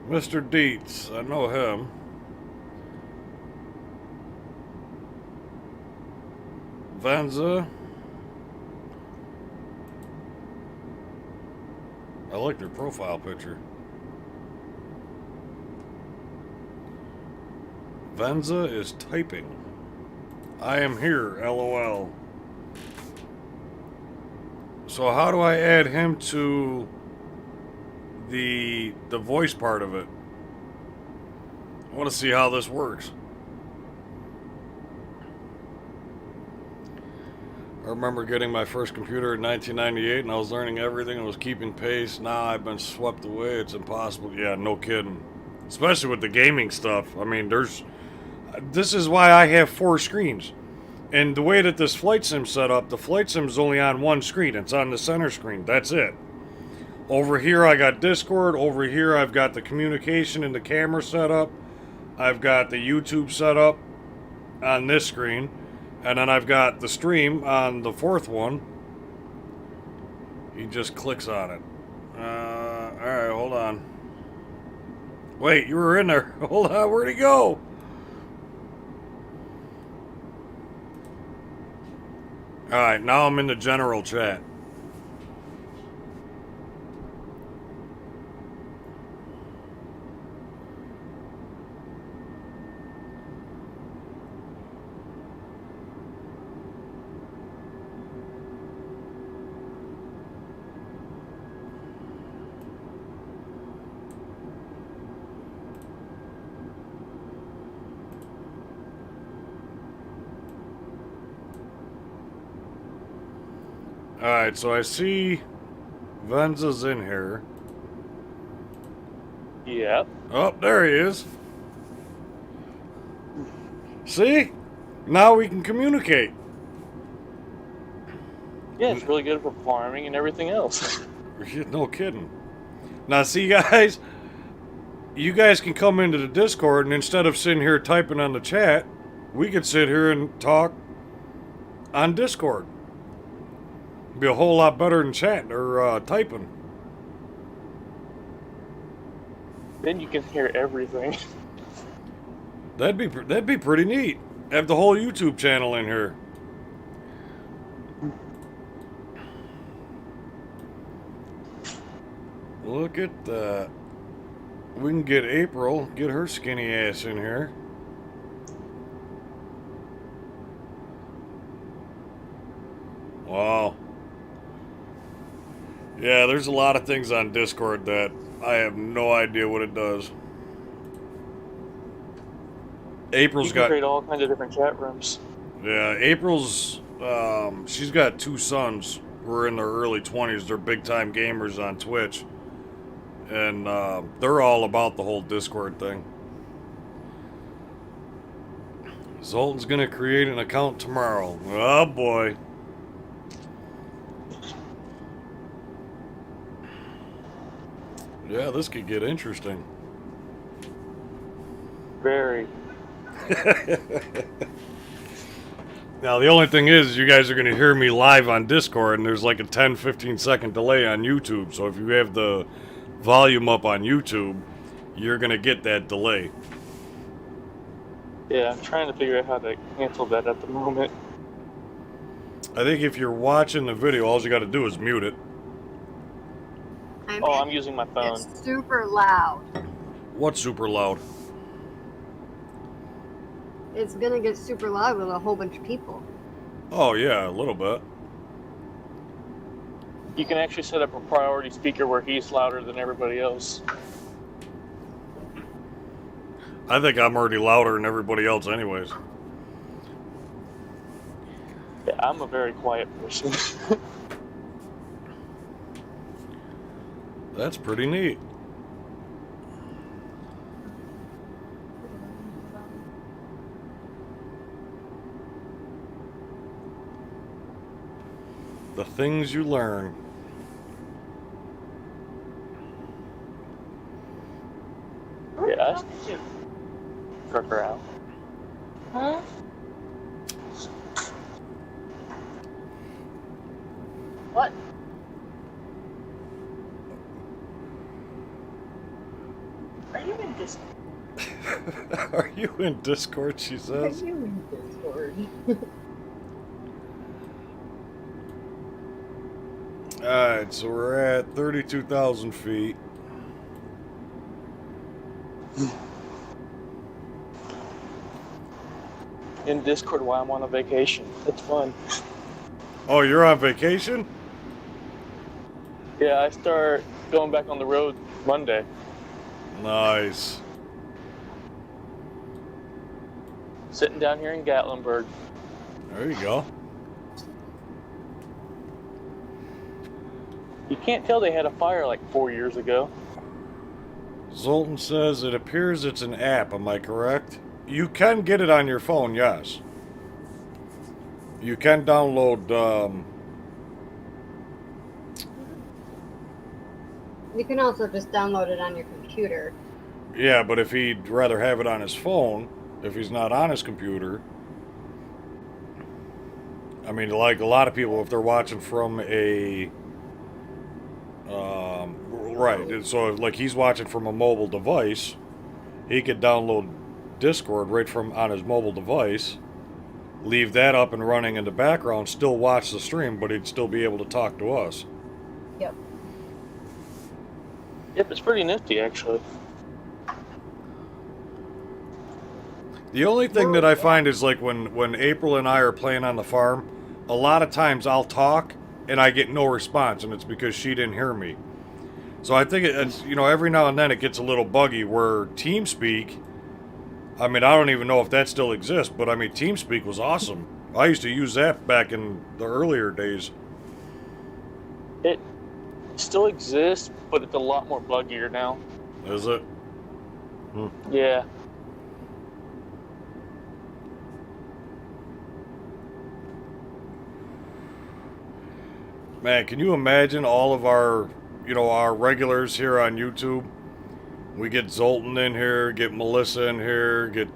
Speaker 1: Mr. Dietz, I know him. Vanza. I like their profile picture. Vanza is typing. I am here, LOL. So how do I add him to the voice part of it? I want to see how this works. I remember getting my first computer in 1998 and I was learning everything and was keeping pace. Now I've been swept away. It's impossible. Yeah, no kidding. Especially with the gaming stuff. I mean, this is why I have 4 screens. And the way that this flight sim's set up, the flight sim's only on one screen. It's on the center screen. That's it. Over here I got Discord. Over here I've got the communication and the camera set up. I've got the YouTube set up on this screen. And then I've got the stream on the 4th one. He just clicks on it. Alright, hold on. Wait, you were in there. Hold on, where'd he go? Alright, now I'm in the general chat. Alright, so I see Venza's in here.
Speaker 2: Yep.
Speaker 1: Oh, there he is. See? Now we can communicate.
Speaker 2: Yeah, it's really good for farming and everything else.
Speaker 1: No kidding. Now, see, guys, you guys can come into the Discord, and instead of sitting here typing on the chat, we could sit here and talk on Discord. Be a whole lot better than chatting or typing.
Speaker 2: Then you can hear everything.
Speaker 1: That'd be pretty neat. Have the whole YouTube channel in here. Look at that. We can get April, get her skinny ass in here. Wow. Yeah, there's a lot of things on Discord that I have no idea what it does. April's
Speaker 2: You can
Speaker 1: got...
Speaker 2: create all kinds of different chat rooms.
Speaker 1: Yeah, April's... she's got 2 sons who are in their early 20s. They're big-time gamers on Twitch. And they're all about the whole Discord thing. Zoltan's gonna create an account tomorrow. Oh, boy. Yeah, this could get interesting.
Speaker 2: Very.
Speaker 1: Now, the only thing is, you guys are going to hear me live on Discord, and there's like a 10-15 second delay on YouTube. So if you have the volume up on YouTube, you're going to get that delay.
Speaker 2: Yeah, I'm trying to figure out how to cancel that at the moment.
Speaker 1: I think if you're watching the video, all you got to do is mute it.
Speaker 2: I'm using my phone.
Speaker 3: It's super loud.
Speaker 1: What's super loud?
Speaker 3: It's gonna get super loud with a whole bunch of people.
Speaker 1: Oh, yeah, a little bit.
Speaker 2: You can actually set up a priority speaker where he's louder than everybody else.
Speaker 1: I think I'm already louder than everybody else anyways.
Speaker 2: Yeah, I'm a very quiet person.
Speaker 1: That's pretty neat. The things you learn.
Speaker 2: Yeah. Kirk her out.
Speaker 4: Huh?
Speaker 3: What?
Speaker 4: Are you in Discord?
Speaker 1: Are you in Discord, she says?
Speaker 3: Are you in Discord?
Speaker 1: Alright, so we're at 32,000 feet.
Speaker 2: In Discord while I'm on a vacation. It's fun.
Speaker 1: Oh, you're on vacation?
Speaker 2: Yeah, I start going back on the road Monday.
Speaker 1: Nice.
Speaker 2: Sitting down here in Gatlinburg.
Speaker 1: There you go.
Speaker 2: You can't tell they had a fire like 4 years ago.
Speaker 1: Zoltan says it appears it's an app, am I correct? You can get it on your phone, yes. You can download,
Speaker 3: You can also just download it on your computer.
Speaker 1: yeah, but if he'd rather have it on his phone, if he's not on his computer, I mean, like a lot of people, if they're watching from a, right, so like he's watching from a mobile device, he could download Discord right from on his mobile device, leave that up and running in the background, still watch the stream, but he'd still be able to talk to us.
Speaker 3: Yep.
Speaker 2: Yep, it's pretty nifty actually.
Speaker 1: The only thing that I find is like when April and I are playing on the farm, a lot of times I'll talk and I get no response, and it's because she didn't hear me. So I think it's, you know, every now and then it gets a little buggy where TeamSpeak, I mean, I don't even know if that still exists, but I mean, TeamSpeak was awesome. I used to use that back in the earlier days.
Speaker 2: It still exists, but it's a lot more buggier now.
Speaker 1: Is it?
Speaker 2: Yeah.
Speaker 1: Man, can you imagine all of our, our regulars here on YouTube? We get Zoltan in here, get Melissa in here, get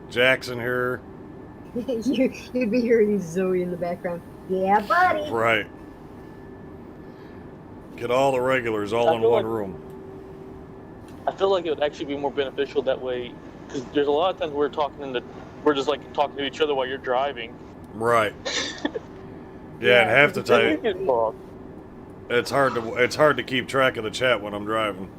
Speaker 1: Jackson here.
Speaker 3: You'd be hearing Zoe in the background. Yeah, buddy.
Speaker 1: Right. Get all the regulars all in one room.
Speaker 2: I feel like it would actually be more beneficial that way, because there's a lot of times we're just like talking to each other while you're driving.
Speaker 1: Right. Yeah, and half the time it's hard to keep track of the chat when I'm driving.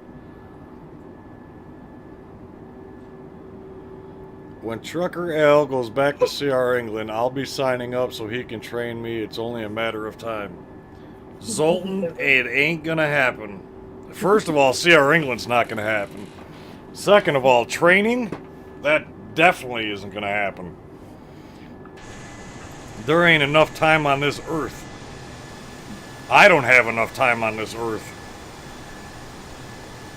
Speaker 1: When Trucker Al goes back to CR England, I'll be signing up so he can train me. It's only a matter of time. Zoltan, it ain't gonna happen. First of all, CR England's not gonna happen. Second of all, training, that definitely isn't gonna happen. There ain't enough time on this earth. I don't have enough time on this earth.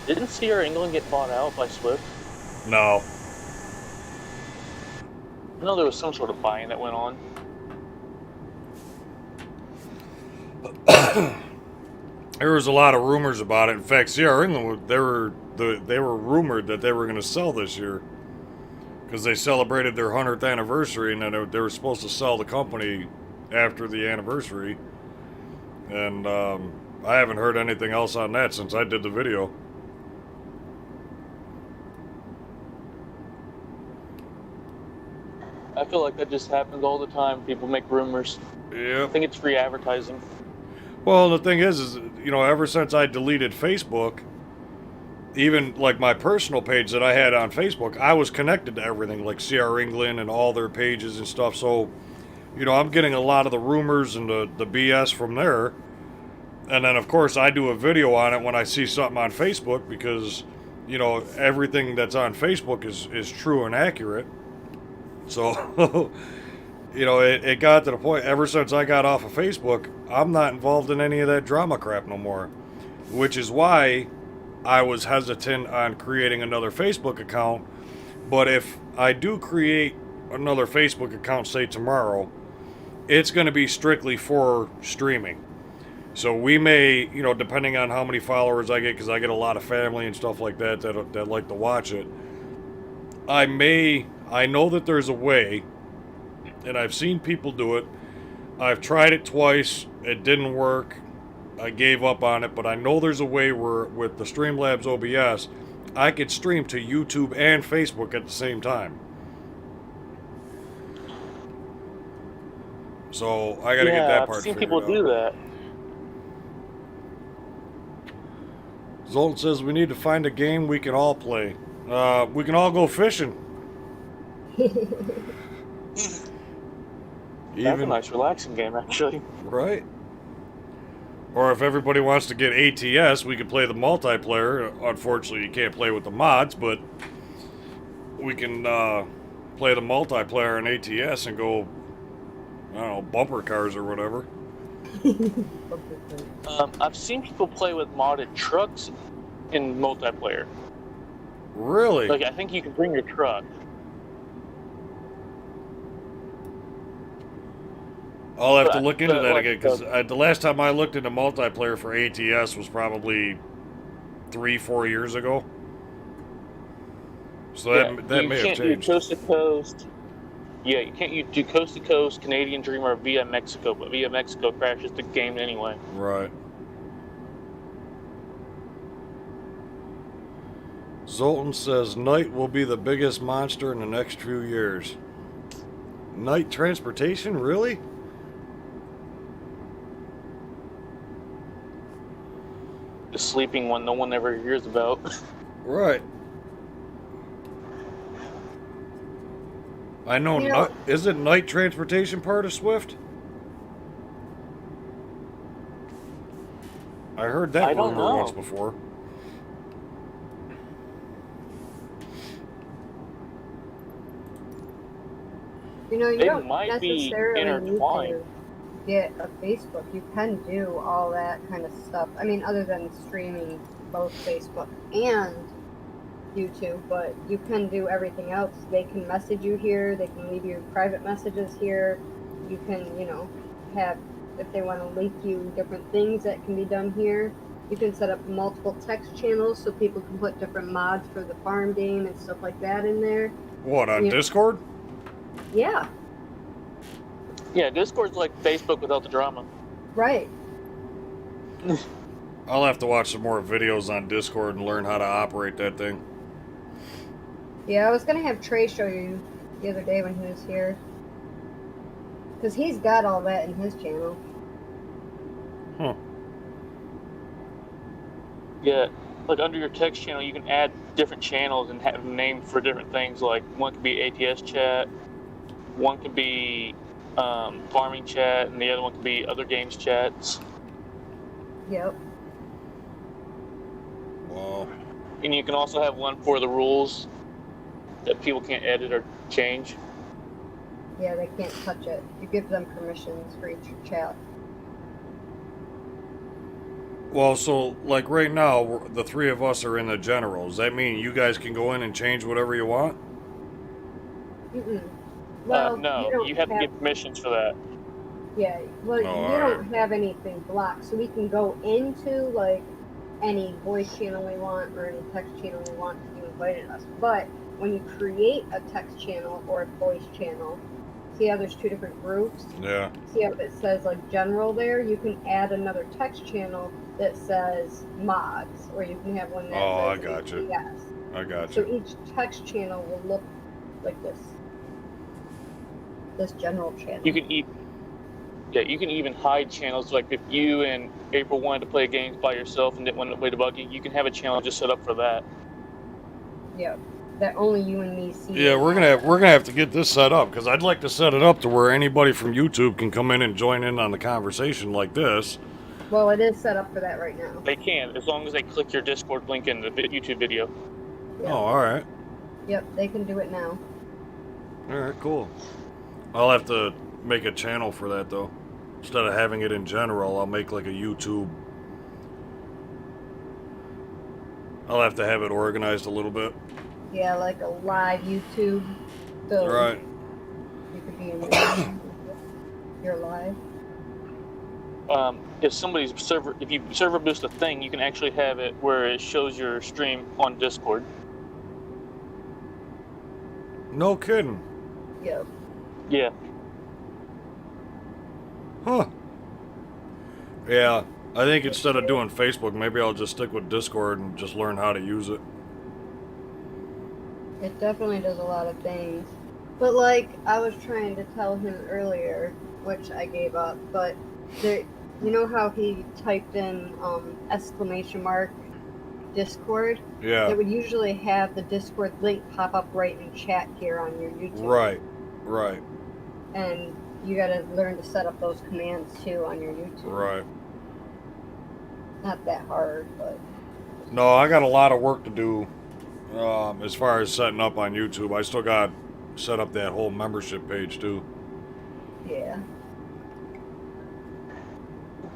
Speaker 2: Didn't CR England get bought out by Swift?
Speaker 1: No.
Speaker 2: I know there was some sort of buying that went on.
Speaker 1: There was a lot of rumors about it. In fact, CR England, they were rumored that they were going to sell this year because they celebrated their 100th anniversary, and then they were supposed to sell the company after the anniversary. And I haven't heard anything else on that since I did the video.
Speaker 2: I feel like that just happens all the time. People make rumors.
Speaker 1: Yeah.
Speaker 2: I think it's free advertising.
Speaker 1: Well, the thing is, ever since I deleted Facebook, even like my personal page that I had on Facebook, I was connected to everything, like CR England and all their pages and stuff. So, I'm getting a lot of the rumors and the BS from there. And then, of course, I do a video on it when I see something on Facebook because, everything that's on Facebook is true and accurate. So, it got to the point, ever since I got off of Facebook, I'm not involved in any of that drama crap no more. Which is why I was hesitant on creating another Facebook account. But if I do create another Facebook account, say tomorrow, it's going to be strictly for streaming. So we may, depending on how many followers I get, because I get a lot of family and stuff like that that like to watch it, I know that there's a way, and I've seen people do it. I've tried it twice. It didn't work. I gave up on it, but I know there's a way where, with the Streamlabs OBS, I could stream to YouTube and Facebook at the same time. So I gotta get that part figured out.
Speaker 2: I've seen people do that.
Speaker 1: Zoltan says we need to find a game we can all play. We can all go fishing.
Speaker 2: That's a nice relaxing game, actually.
Speaker 1: Right? Or if everybody wants to get ATS, we can play the multiplayer. Unfortunately, you can't play with the mods, but we can play the multiplayer in ATS and go, I don't know, bumper cars or whatever.
Speaker 2: I've seen people play with modded trucks in multiplayer.
Speaker 1: Really?
Speaker 2: Like, I think you can bring your truck.
Speaker 1: I'll have to look into that again, because the last time I looked into multiplayer for ATS was probably 3-4 years ago. So that may have changed.
Speaker 2: You can't do coast to coast. Yeah, you can't do coast to coast, Canadian Dreamer via Mexico, but via Mexico crashes the game anyway.
Speaker 1: Right. Zoltan says night will be the biggest monster in the next few years. Night transportation, really?
Speaker 2: The sleeping one no one ever hears about.
Speaker 1: Right. I know, isn't night transportation part of Swift? I heard that rumor once before.
Speaker 3: You
Speaker 2: They
Speaker 3: don't
Speaker 2: might be
Speaker 3: necessarily need
Speaker 2: intertwined.
Speaker 3: to get a Facebook, you can do all that kind of stuff. I mean, other than streaming both Facebook and YouTube, but you can do everything else. They can message you here, they can leave you private messages here. You can, have, if they want to link you different things that can be done here. You can set up multiple text channels so people can put different mods for the farm game and stuff like that in there.
Speaker 1: What, on Discord?
Speaker 3: Yeah.
Speaker 2: Yeah, Discord's like Facebook without the drama.
Speaker 3: Right.
Speaker 1: I'll have to watch some more videos on Discord and learn how to operate that thing.
Speaker 3: Yeah, I was going to have Trey show you the other day when he was here. Because he's got all that in his channel.
Speaker 1: Huh.
Speaker 2: Yeah, like under your text channel, you can add different channels and have them named for different things. Like one could be ATS chat, one could be farming chat, and the other one could be other games chats.
Speaker 3: Yep.
Speaker 1: Wow.
Speaker 2: And you can also have one for the rules that people can't edit or change.
Speaker 3: Yeah, they can't touch it. You give them permissions for each chat.
Speaker 1: Well, so, like, right now, the three of us are in the general. Does that mean you guys can go in and change whatever you want?
Speaker 3: Mm-mm. Well,
Speaker 2: no, you have to get permissions for that.
Speaker 3: Yeah, well,
Speaker 1: Oh,
Speaker 3: you don't have anything blocked, so we can go into, like, any voice channel we want or any text channel we want if you invited us. But when you create a text channel or a voice channel, see how there's two different groups?
Speaker 1: Yeah.
Speaker 3: See how it says, like, general there? You can add another text channel that says mods, or you can have one that
Speaker 1: I
Speaker 3: says
Speaker 1: gotcha.
Speaker 3: HDS.
Speaker 1: I got
Speaker 3: So
Speaker 1: you.
Speaker 3: each text channel will look like this. This general channel.
Speaker 2: You can even hide channels. Like if you and April wanted to play games by yourself and didn't want to play the buggy, you can have a channel just set up for that.
Speaker 3: Yeah, that only you and me see.
Speaker 1: Yeah, we're gonna have to get this set up, because I'd like to set it up to where anybody from YouTube can come in and join in on the conversation like this.
Speaker 3: Well, it is set up for that right now.
Speaker 2: They can, as long as they click your Discord link in the YouTube video.
Speaker 3: Yeah.
Speaker 1: Oh, alright.
Speaker 3: Yep, they can do it now.
Speaker 1: Alright, cool. I'll have to make a channel for that, though. Instead of having it in general, I'll make like a YouTube. I'll have to have it organized a little bit.
Speaker 3: Yeah, like a live YouTube. So
Speaker 1: Right.
Speaker 3: you could be in your live.
Speaker 2: If you server boost a thing, you can actually have it where it shows your stream on Discord.
Speaker 1: No kidding.
Speaker 3: Yep.
Speaker 2: Yeah.
Speaker 1: Huh. Yeah, I think instead of doing Facebook, maybe I'll just stick with Discord and just learn how to use it.
Speaker 3: It definitely does a lot of things. But like I was trying to tell him earlier, which I gave up, but there, you know how he typed in exclamation mark Discord?
Speaker 1: Yeah.
Speaker 3: It would usually have the Discord link pop up right in chat here on your YouTube.
Speaker 1: Right. Right.
Speaker 3: And you gotta learn to set up those commands too on your YouTube.
Speaker 1: Right.
Speaker 3: Not that hard, but
Speaker 1: No, I got a lot of work to do as far as setting up on YouTube. I still got to set up that whole membership page too.
Speaker 3: yeah.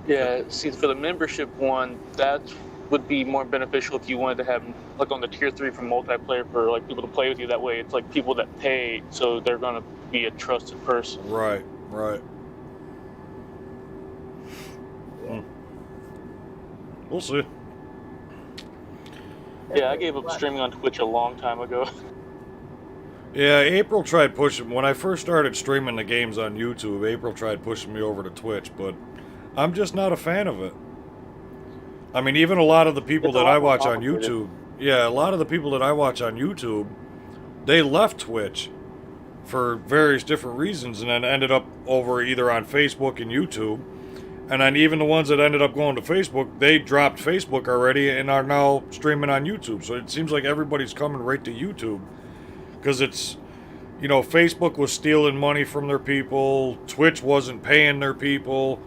Speaker 2: Yeah, see, for the membership one, that would be more beneficial if you wanted to have, like on the tier 3 for multiplayer, for like people to play with you. That way it's like people that pay, so they're going to be a trusted person.
Speaker 1: Right, right. We'll see.
Speaker 2: Yeah, I gave up streaming on Twitch a long time ago.
Speaker 1: Yeah, April tried pushing, when I first started streaming the games on YouTube, April tried pushing me over to Twitch, but I'm just not a fan of it. I mean, even a lot of the people that I watch on YouTube, yeah, a lot of the people that I watch on YouTube, they left Twitch for various different reasons and then ended up over either on Facebook and YouTube. And then even the ones that ended up going to Facebook, they dropped Facebook already and are now streaming on YouTube. So it seems like everybody's coming right to YouTube. Because it's, you know, Facebook was stealing money from their people. Twitch wasn't paying their people.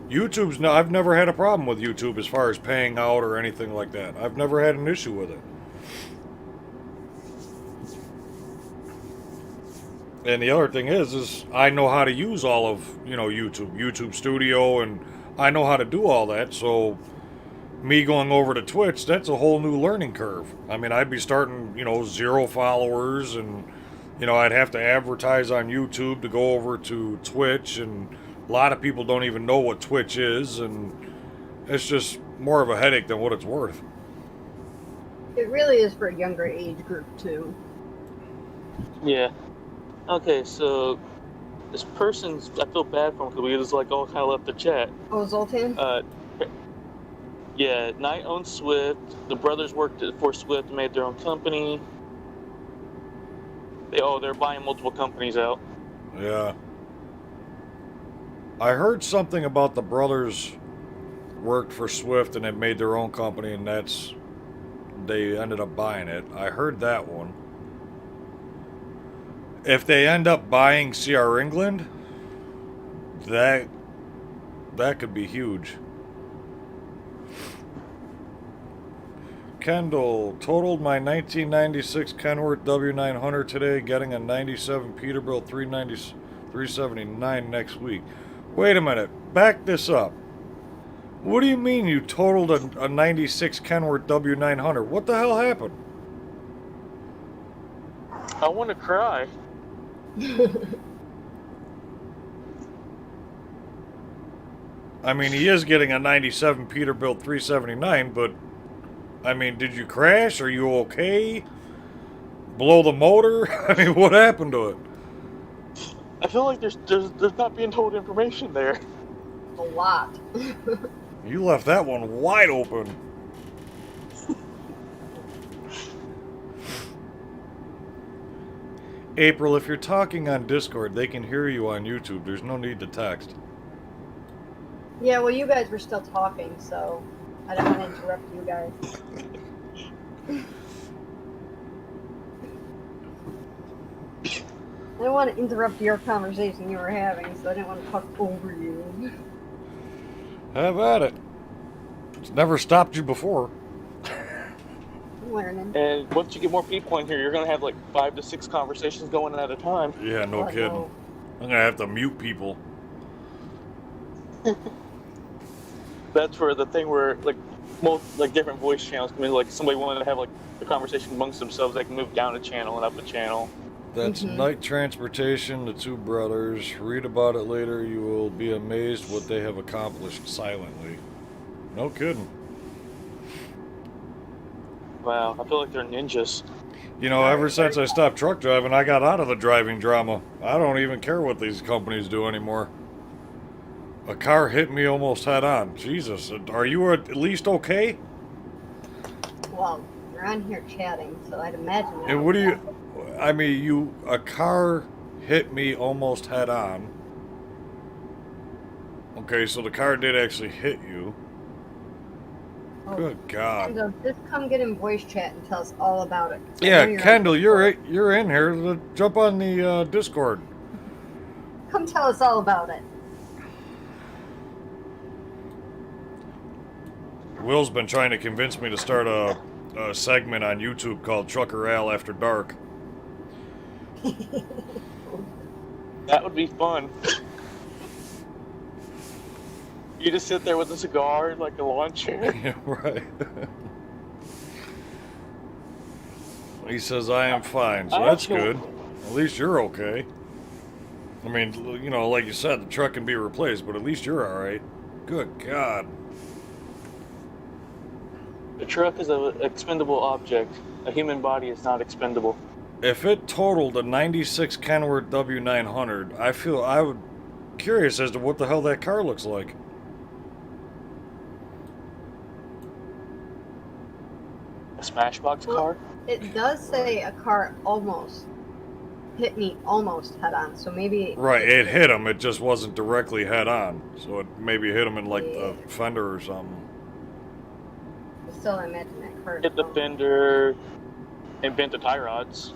Speaker 1: YouTube's no, I've never had a problem with YouTube as far as paying out or anything like that. I've never had an issue with it. And the other thing is I know how to use all of, YouTube Studio, and I know how to do all that. So me going over to Twitch, that's a whole new learning curve. I mean, I'd be starting, 0 followers, and I'd have to advertise on YouTube to go over to Twitch, and a lot of people don't even know what Twitch is, and it's just more of a headache than what it's worth.
Speaker 3: It really is for a younger age group too.
Speaker 2: Yeah. Okay, so this person's, I feel bad for him because we just like all kind of left the chat.
Speaker 3: Oh, Zoltan?
Speaker 2: Yeah, Knight owns Swift. The brothers worked for Swift and made their own company. They're buying multiple companies out.
Speaker 1: Yeah. I heard something about the brothers worked for Swift and they made their own company, and they ended up buying it. I heard that one. If they end up buying CR England, that could be huge. Kendall totaled my 1996 Kenworth W900 today, getting a 97 Peterbilt 379 next week. Wait a minute, back this up. What do you mean you totaled a 96 Kenworth W900? What the hell happened?
Speaker 2: I want to cry.
Speaker 1: I mean, he is getting a 97 Peterbilt 379, but I mean, did you crash? Are you okay? Blow the motor? I mean, what happened to it?
Speaker 2: I feel like there's not being told information there.
Speaker 3: A lot.
Speaker 1: You left that one wide open. April, if you're talking on Discord, they can hear you on YouTube. There's no need to text.
Speaker 3: Yeah, well, you guys were still talking, so I don't want to interrupt you guys. I didn't want to interrupt your conversation you were having, so I didn't want to talk over you.
Speaker 1: Have at it. It's never stopped you before.
Speaker 3: I'm learning.
Speaker 2: And once you get more people in here, you're gonna have like 5 to 6 conversations going at a time.
Speaker 1: Yeah, no
Speaker 3: Oh,
Speaker 1: kidding.
Speaker 3: no.
Speaker 1: I'm gonna have to mute people.
Speaker 2: That's where the thing where like different voice channels come in. Like somebody wanted to have like a conversation amongst themselves, they can move down a channel and up a channel.
Speaker 1: That's Night Transportation, the two brothers. Read about it later. You will be amazed what they have accomplished silently. No kidding.
Speaker 2: Wow, I feel like they're ninjas.
Speaker 1: You know, ever since I stopped truck driving, I got out of the driving drama. I don't even care what these companies do anymore. A car hit me almost head on. Jesus, are you at least okay?
Speaker 3: Well, we're on here chatting, so I'd imagine.
Speaker 1: And what do you... I mean, a car hit me almost head on. Okay, so the car did actually hit you.
Speaker 3: Oh,
Speaker 1: Good God.
Speaker 3: Kendall, just come get in voice chat and tell us all about it.
Speaker 1: Yeah, Kendall, you're in here. Jump on the Discord.
Speaker 3: Come tell us all about it.
Speaker 1: Will's been trying to convince me to start a segment on YouTube called Trucker Al After Dark.
Speaker 2: That would be fun. You just sit there with a cigar, like a lawn chair.
Speaker 1: Yeah, right. He says, I am fine, so that's good. At least you're okay. I mean, you know, like you said, the truck can be replaced, but at least you're alright. Good God.
Speaker 2: A truck is an expendable object. A human body is not expendable.
Speaker 1: If it totaled a 96 Kenworth W900, I would curious as to what the hell that car looks like.
Speaker 2: A Smashbox car?
Speaker 3: It does say a car almost hit me almost head on, so maybe...
Speaker 1: Right, it hit him, it just wasn't directly head on. So it maybe hit him in like the fender or something.
Speaker 3: Still, I imagine that car...
Speaker 2: Hit the fender and bent the tie rods.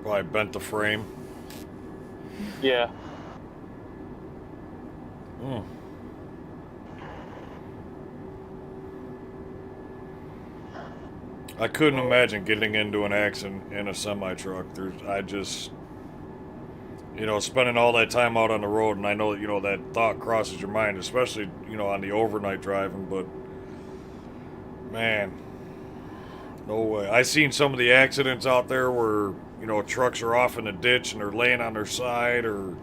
Speaker 1: Probably bent the frame.
Speaker 2: Yeah.
Speaker 1: Hmm. I couldn't imagine getting into an accident in a semi-truck. You know, spending all that time out on the road, and I know that, you know, that thought crosses your mind, especially, you know, on the overnight driving, but, man, no way. I seen some of the accidents out there where, you know, trucks are off in a ditch and they're laying on their side, or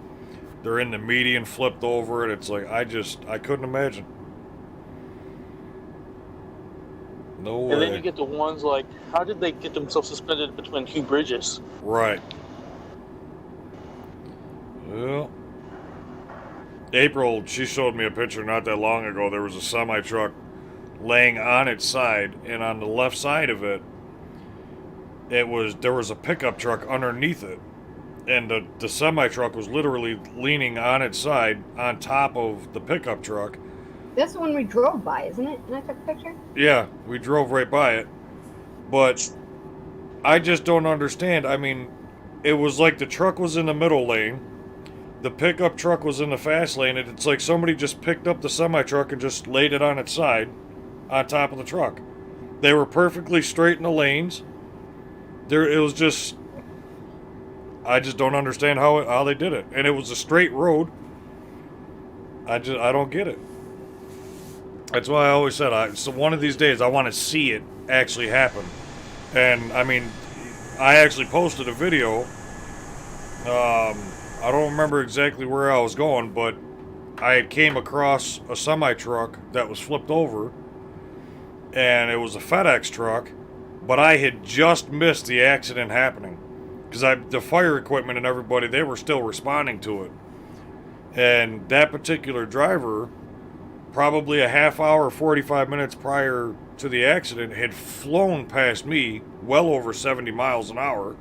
Speaker 1: they're in the median flipped over, and it's like, I couldn't imagine. No way.
Speaker 2: And then you get the ones like, how did they get themselves suspended between two bridges?
Speaker 1: Right. Well, April, she showed me a picture not that long ago. There was a semi-truck laying on its side, and on the left side of it, there was a pickup truck underneath it, and the semi-truck was literally leaning on its side on top of the pickup truck.
Speaker 3: That's the one we drove by, isn't it? And I took a picture?
Speaker 1: Yeah, we drove right by it, but I just don't understand. I mean, it was like the truck was in the middle lane, the pickup truck was in the fast lane, and it's like somebody just picked up the semi-truck and just laid it on its side on top of the truck. They were perfectly straight in the lanes. It was just, I just don't understand how they did it. And it was a straight road. I don't get it. That's why I always said, so one of these days I want to see it actually happen. And I mean, I actually posted a video. I don't remember exactly where I was going, but I came across a semi-truck that was flipped over, and it was a FedEx truck, but I had just missed the accident happening, because the fire equipment and everybody, they were still responding to it. And that particular driver, probably a half hour, 45 minutes prior to the accident, had flown past me well over 70 miles an hour.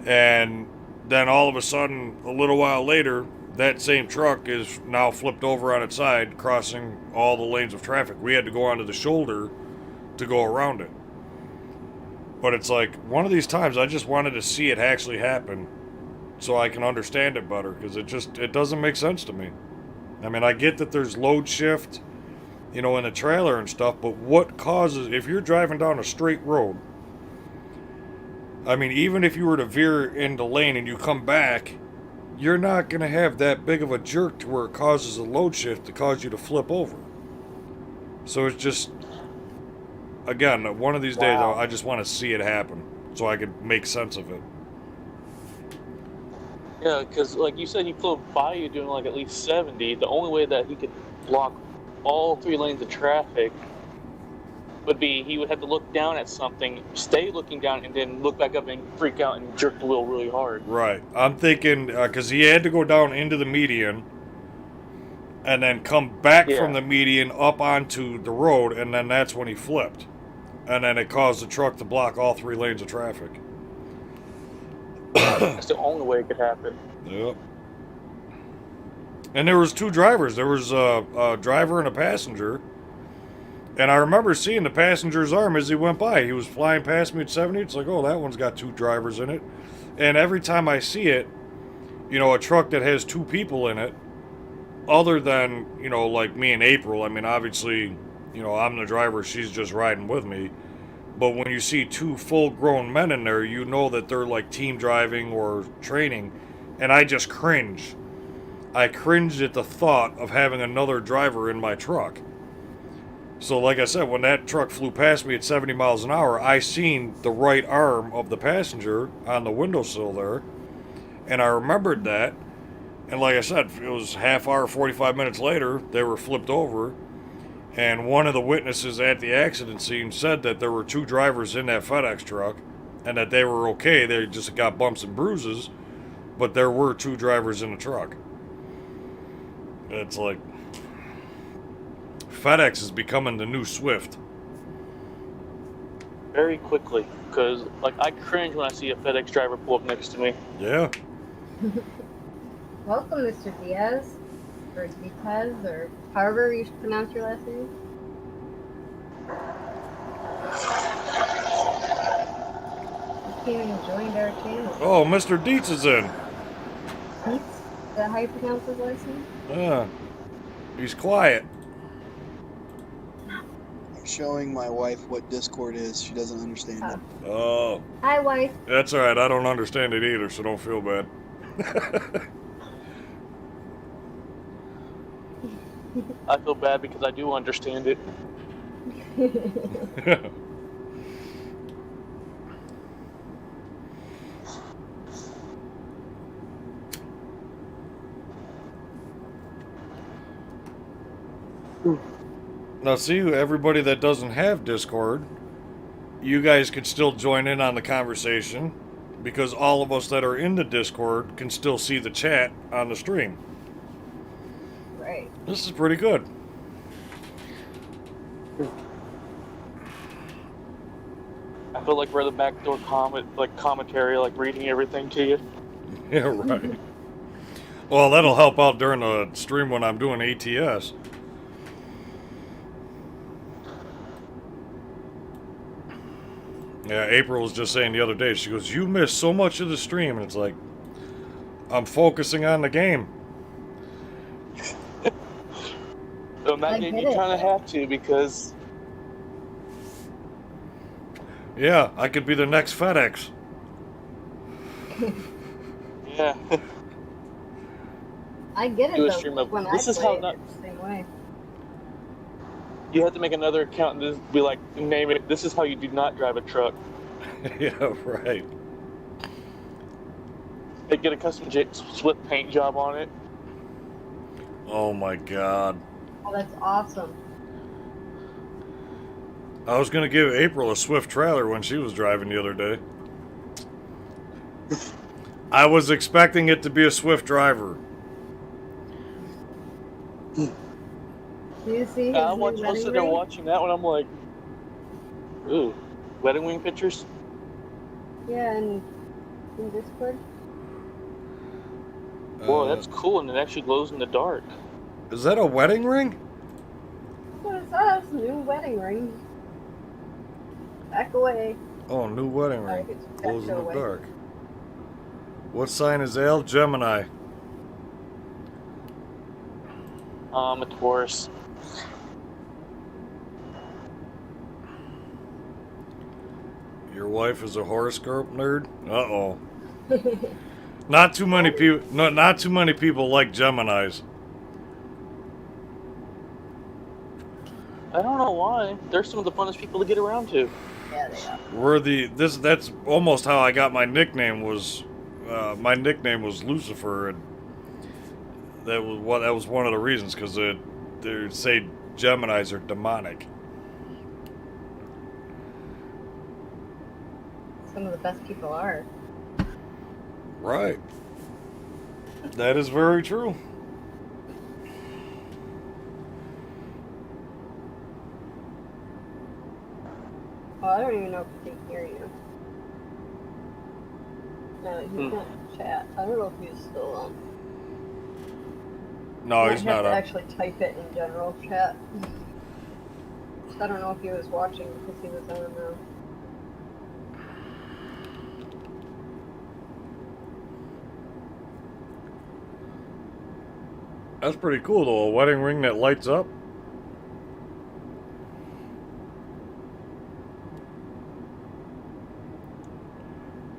Speaker 1: And then all of a sudden, a little while later, that same truck is now flipped over on its side, crossing all the lanes of traffic. We had to go onto the shoulder to go around it. But it's like, one of these times I just wanted to see it actually happen so I can understand it better, because it doesn't make sense to me. I mean, I get that there's load shift, you know, in the trailer and stuff, but what causes, if you're driving down a straight road, I mean, even if you were to veer into lane and you come back, you're not going to have that big of a jerk to where it causes a load shift to cause you to flip over. So it's just, again, one of these days I just want to see it happen so I can make sense of it.
Speaker 2: Yeah, because like you said, he flew by you doing like at least 70. The only way that he could block all three lanes of traffic would be he would have to look down at something, stay looking down, and then look back up and freak out and jerk the wheel really hard.
Speaker 1: Right. I'm thinking, because he had to go down into the median and then come back from the median up onto the road, and then that's when he flipped. And then it caused the truck to block all three lanes of traffic.
Speaker 2: That's the only way it could happen.
Speaker 1: Yep. And there was two drivers. There was a driver and a passenger. And I remember seeing the passenger's arm as he went by. He was flying past me at 70. It's like, oh, that one's got two drivers in it. And every time I see it, you know, a truck that has two people in it, other than, you know, like me and April, I mean, obviously, you know, I'm the driver, she's just riding with me. But when you see two full-grown men in there, you know that they're like team driving or training. And I just cringe. I cringed at the thought of having another driver in my truck. So like I said, when that truck flew past me at 70 miles an hour, I seen the right arm of the passenger on the windowsill there. And I remembered that. And like I said, it was half hour, 45 minutes later, they were flipped over. And one of the witnesses at the accident scene said that there were two drivers in that FedEx truck and that they were okay. They just got bumps and bruises, but there were two drivers in the truck. It's like, FedEx is becoming the new Swift.
Speaker 2: Very quickly, because like I cringe when I see a FedEx driver pull up next to me.
Speaker 1: Yeah.
Speaker 3: Welcome, Mr. Diaz, or Diaz, or however you should pronounce your last name. You came and joined our channel.
Speaker 1: Oh, Mr. Dietz is in.
Speaker 3: Dietz? Is that how you pronounce his last name?
Speaker 1: Yeah. He's quiet.
Speaker 5: I'm showing my wife what Discord is. She doesn't understand it.
Speaker 1: Oh.
Speaker 3: Hi, wife.
Speaker 1: That's alright. I don't understand it either, so don't feel bad.
Speaker 2: I feel bad because I do understand it.
Speaker 1: Now, see, everybody that doesn't have Discord, you guys can still join in on the conversation because all of us that are in the Discord can still see the chat on the stream.
Speaker 3: Right.
Speaker 1: This is pretty good.
Speaker 2: I feel like we're the backdoor commentary, like reading everything to you.
Speaker 1: Yeah, right. Well, that'll help out during the stream when I'm doing ATS. Yeah, April was just saying the other day, she goes, you missed so much of the stream. And it's like, I'm focusing on the game.
Speaker 2: So imagine you kind of have to because...
Speaker 1: Yeah, I could be the next FedEx.
Speaker 2: Yeah.
Speaker 3: I get it
Speaker 2: Do a
Speaker 3: though.
Speaker 2: stream of,
Speaker 3: When
Speaker 2: this
Speaker 3: I
Speaker 2: is
Speaker 3: play
Speaker 2: how
Speaker 3: it,
Speaker 2: not...
Speaker 3: it's the same way.
Speaker 2: You have to make another account and just be like, name it, this is how you do not drive a truck.
Speaker 1: Yeah, right.
Speaker 2: They get a custom split paint job on it.
Speaker 1: Oh my god.
Speaker 3: Oh, that's awesome.
Speaker 1: I was gonna give April a Swift trailer when she was driving the other day. I was expecting it to be a Swift driver.
Speaker 3: Do you see his
Speaker 2: I'm
Speaker 3: new wedding
Speaker 2: sitting there
Speaker 3: ring?
Speaker 2: watching that one, I'm like, ooh, wedding wing pictures?
Speaker 3: Yeah, and in Discord.
Speaker 2: Whoa, that's cool, and it actually glows in the dark.
Speaker 1: Is that a wedding ring?
Speaker 3: That's what it says. New wedding ring. Back away.
Speaker 1: Oh, new wedding
Speaker 3: Sorry,
Speaker 1: ring.
Speaker 3: it's back
Speaker 1: Glows in the
Speaker 3: away.
Speaker 1: dark. What sign is Ale? Gemini.
Speaker 2: A Taurus.
Speaker 1: Your wife is a horoscope nerd? Uh-oh. Not too many people. No, not too many people like Geminis.
Speaker 2: I don't know why. They're some of the funnest people to get around to.
Speaker 3: Yeah, they are.
Speaker 1: That's almost how I got my nickname was. My nickname was Lucifer, and that was one of the reasons because they say Geminis are demonic.
Speaker 3: Some of the best people are.
Speaker 1: Right. That is very true.
Speaker 3: Oh, I don't even know if he can hear you. No, he's not in chat. I don't know if he's still on.
Speaker 1: No,
Speaker 3: You
Speaker 1: he's
Speaker 3: might have
Speaker 1: not
Speaker 3: to
Speaker 1: up.
Speaker 3: actually type it in general chat. I don't know if he was watching because he was on
Speaker 1: That's pretty cool though. A wedding ring that lights up.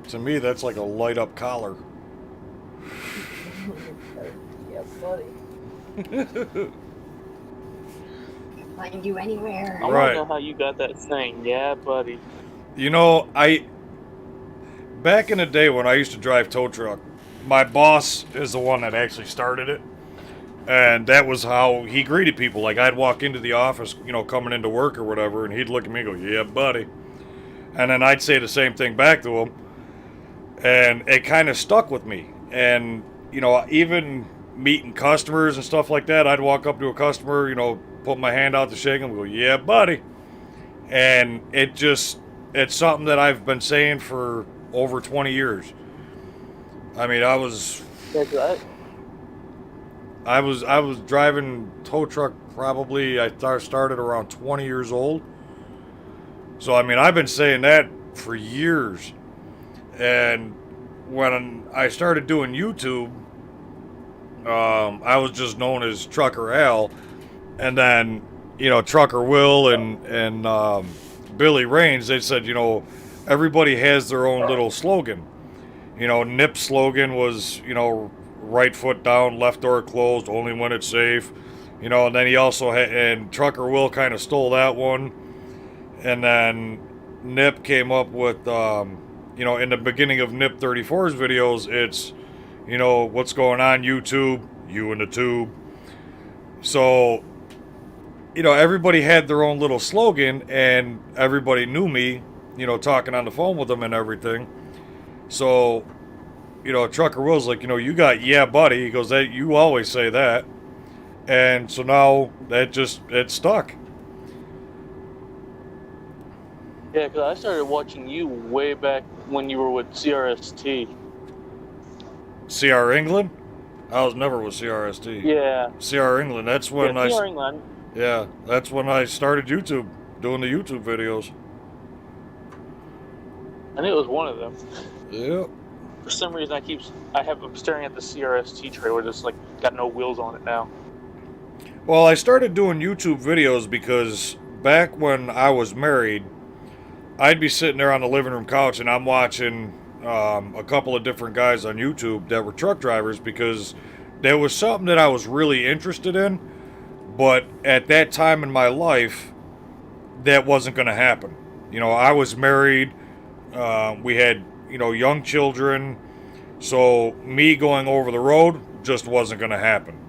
Speaker 1: To me, that's like a light up collar.
Speaker 3: Yeah, buddy. Find you anywhere.
Speaker 2: I want
Speaker 1: Right.
Speaker 2: to know how you got that thing. Yeah, buddy.
Speaker 1: You know, back in the day when I used to drive tow truck, my boss is the one that actually started it. And that was how he greeted people. Like, I'd walk into the office, you know, coming into work or whatever, and he'd look at me and go, yeah, buddy. And then I'd say the same thing back to him. And it kind of stuck with me. And, you know, even meeting customers and stuff like that, I'd walk up to a customer, you know, put my hand out to shake him and go, yeah, buddy. And it's something that I've been saying for over 20 years. I mean, I was driving tow truck probably, I started around 20 years old. So, I mean, I've been saying that for years. And when I started doing YouTube, I was just known as Trucker Al. And then, you know, Trucker Will and Billy Rains, they said, you know, everybody has their own little slogan. You You know, NIP's slogan was, you know, right foot down, left door closed, only when it's safe. You know, and then he also had, and Trucker Will kind of stole that one. And then NIP came up with, you know, in the beginning of NIP 34's videos, it's, you know, what's going on YouTube, you in the tube. So, you know, everybody had their own little slogan, and everybody knew me, you know, talking on the phone with them and everything. So, you know, Trucker Will's like, you know, you got yeah, buddy. He goes, that you always say that. And so now that just, it stuck.
Speaker 2: Yeah, because I started watching you way back when you were with CRST.
Speaker 1: CR England? I was never with CRST.
Speaker 2: Yeah.
Speaker 1: CR England, that's when
Speaker 2: Yeah, CR England.
Speaker 1: yeah, that's when I started YouTube, doing the YouTube videos.
Speaker 2: I knew it was one of them.
Speaker 1: Yep.
Speaker 2: For some reason, I'm staring at the CRST trailer, just like got no wheels on it now.
Speaker 1: Well, I started doing YouTube videos because back when I was married, I'd be sitting there on the living room couch and I'm watching a couple of different guys on YouTube that were truck drivers because there was something that I was really interested in, but at that time in my life, that wasn't going to happen. You know, I was married, we had, you know, young children, so me going over the road just wasn't going to happen.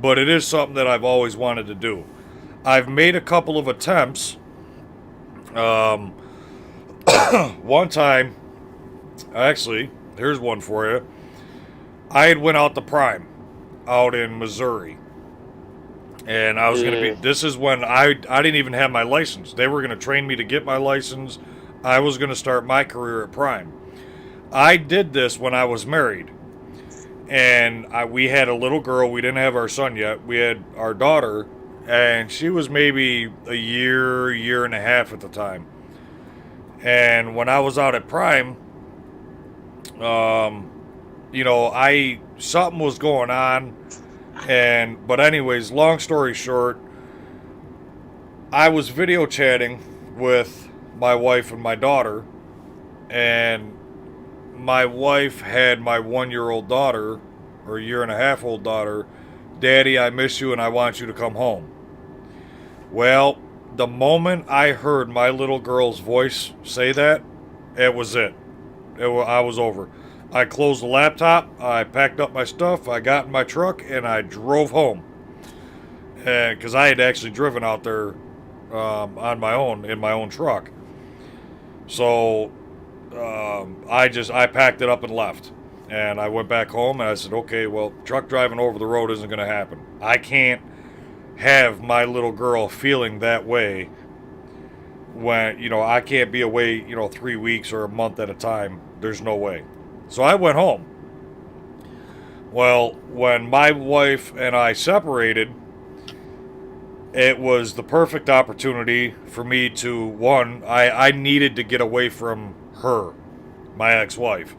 Speaker 1: But it is something that I've always wanted to do. I've made a couple of attempts. One time, actually, here's one for you. I had went out to Prime, out in Missouri. And I was going to be, this is when I didn't even have my license. They were going to train me to get my license. I was going to start my career at Prime. I did this when I was married. And we had a little girl. We didn't have our son yet. We had our daughter. And she was maybe a year and a half at the time. And when I was out at Prime, you know, something was going on. But anyways, long story short, I was video chatting with my wife and my daughter, and my wife had my 1-year-old daughter, or a year and a half old daughter, Daddy, I miss you and I want you to come home. Well, the moment I heard my little girl's voice say that, it was it. I was over. I closed the laptop, I packed up my stuff, I got in my truck, and I drove home. Because I had actually driven out there on my own, in my own truck. So I packed it up and left. And I went back home and I said, okay, well, truck driving over the road isn't going to happen. I can't have my little girl feeling that way when, you know, I can't be away, you know, 3 weeks or a month at a time. There's no way. So I went home. Well, when my wife and I separated, it was the perfect opportunity for me to, one, I needed to get away from her, my ex-wife.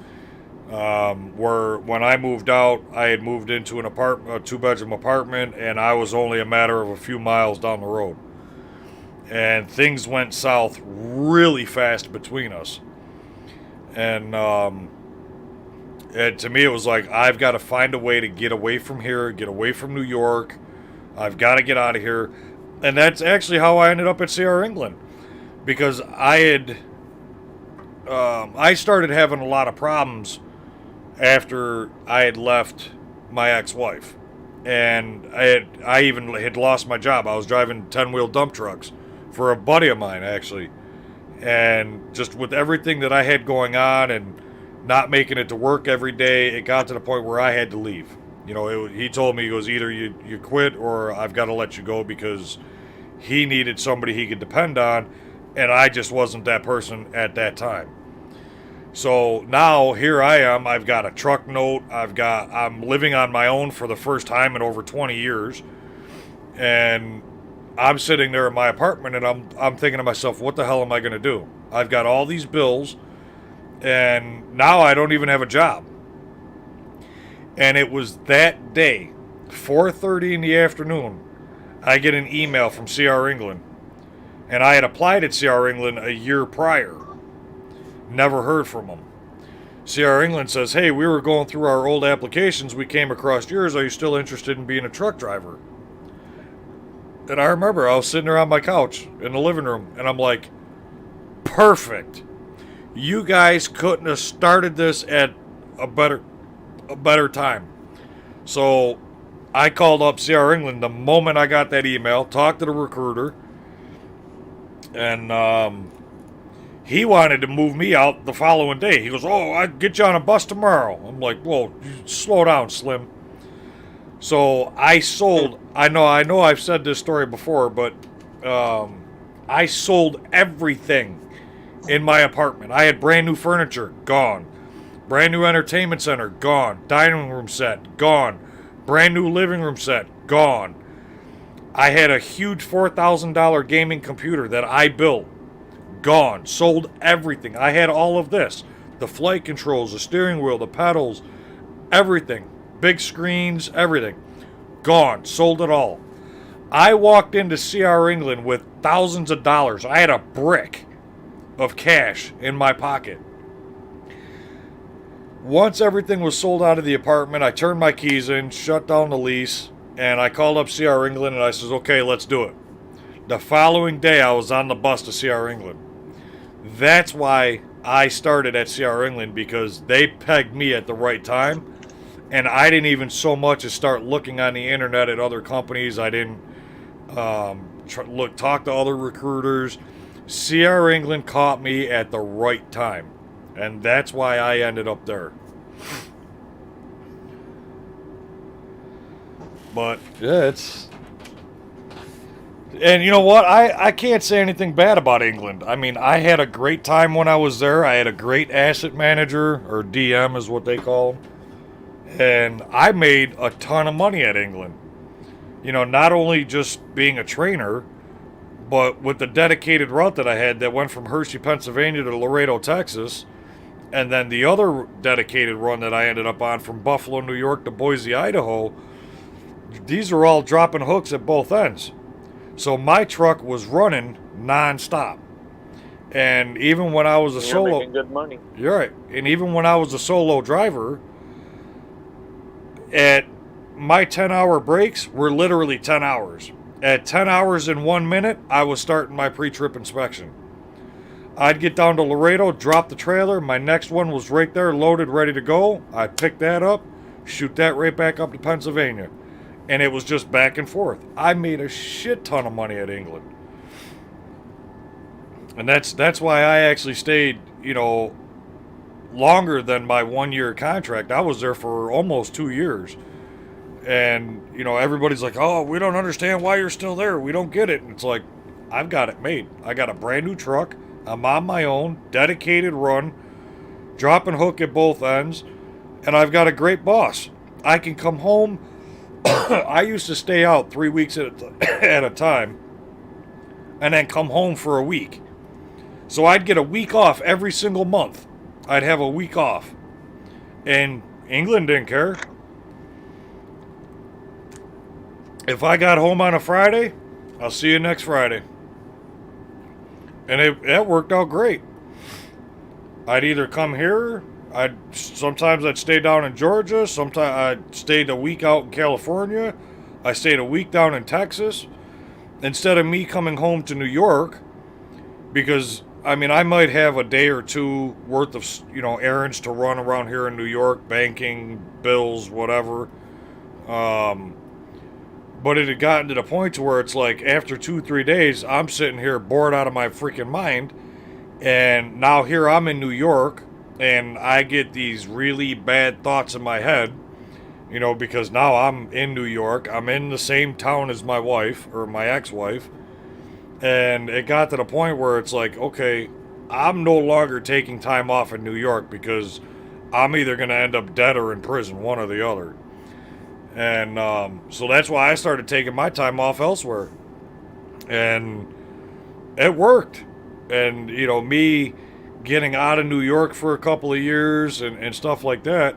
Speaker 1: Where when I moved out, I had moved into a 2-bedroom apartment, and I was only a matter of a few miles down the road. And things went south really fast between us. And to me, it was like, I've got to find a way to get away from here, get away from New York. I've got to get out of here. And that's actually how I ended up at CR England. Because I started having a lot of problems after I had left my ex-wife. And I even had lost my job. I was driving 10-wheel dump trucks for a buddy of mine, actually. And just with everything that I had going on and not making it to work every day, it got to the point where I had to leave. You know, he told me, he goes, either you quit or I've got to let you go, because he needed somebody he could depend on, and I just wasn't that person at that time. So now here I am. I've got a truck note. I'm living on my own for the first time in over 20 years. And I'm sitting there in my apartment and I'm thinking to myself, what the hell am I going to do? I've got all these bills and now I don't even have a job. And it was that day, 4:30 in the afternoon, I get an email from CR England. And I had applied at CR England a year prior. Never heard from them. CR England says, hey, we were going through our old applications. We came across yours. Are you still interested in being a truck driver? And I remember I was sitting there on my couch in the living room, and I'm like, perfect. You guys couldn't have started this at a better time. So I called up CR England the moment I got that email, talked to the recruiter, and he wanted to move me out the following day. He goes, oh, I'd get you on a bus tomorrow. I'm like, whoa, slow down, Slim. So I sold, I know I've said this story before, but I sold everything in my apartment. I had brand new furniture, gone. Brand new entertainment center, gone. Dining room set, gone. Brand new living room set, gone. I had a huge $4,000 gaming computer that I built, gone. Sold everything. I had all of this. The flight controls, the steering wheel, the pedals, everything. Big screens, everything. Gone. Sold it all. I walked into CR England with thousands of dollars. I had a brick of cash in my pocket. Once everything was sold out of the apartment, I turned my keys in, shut down the lease, and I called up CR England and I says, okay, let's do it. The following day, I was on the bus to CR England. That's why I started at CR England, because they pegged me at the right time. And I didn't even so much as start looking on the internet at other companies. I didn't talk to other recruiters. CR England caught me at the right time. And that's why I ended up there. But, yeah, it's... And you know what? I can't say anything bad about England. I mean, I had a great time when I was there. I had a great asset manager, or DM is what they call them. And I made a ton of money at England. You know, not only just being a trainer, but with the dedicated route that I had that went from Hershey, Pennsylvania to Laredo, Texas. And then the other dedicated run that I ended up on from Buffalo, New York to Boise, Idaho. These are all dropping hooks at both ends. So my truck was running non-stop. And even when I was a solo...
Speaker 2: You're making good money.
Speaker 1: You're right. And even when I was a solo driver, at my 10-hour breaks were literally 10 hours. At 10 hours and 1 minute, I was starting my pre-trip inspection. I'd get down to Laredo, drop the trailer. My next one was right there, loaded, ready to go. I'd pick that up, shoot that right back up to Pennsylvania. And it was just back and forth. I made a shit ton of money at England. And that's why I actually stayed, you know, longer than my 1 year contract. I was there for almost 2 years. And, you know, everybody's like, oh, we don't understand why you're still there. We don't get it. And it's like, I've got it made. I got a brand new truck. I'm on my own, dedicated run, drop and hook at both ends. And I've got a great boss. I can come home. I used to stay out 3 weeks at a time and then come home for a week. So I'd get a week off every single month. I'd have a week off. And England didn't care. If I got home on a Friday, I'll see you next Friday. And that worked out great. I'd either come here, sometimes I'd stay down in Georgia, sometimes I'd stayed a week out in California, I stayed a week down in Texas. Instead of me coming home to New York, because I mean, I might have a day or two worth of, you know, errands to run around here in New York, banking, bills, whatever. But it had gotten to the point to where it's like after 2-3 days, I'm sitting here bored out of my freaking mind. And now here I'm in New York, and I get these really bad thoughts in my head, you know, because now I'm in New York. I'm in the same town as my wife, or my ex-wife. And it got to the point where it's like, okay, I'm no longer taking time off in New York because I'm either going to end up dead or in prison, one or the other. And so that's why I started taking my time off elsewhere. And it worked. And, you know, me getting out of New York for a couple of years and stuff like that,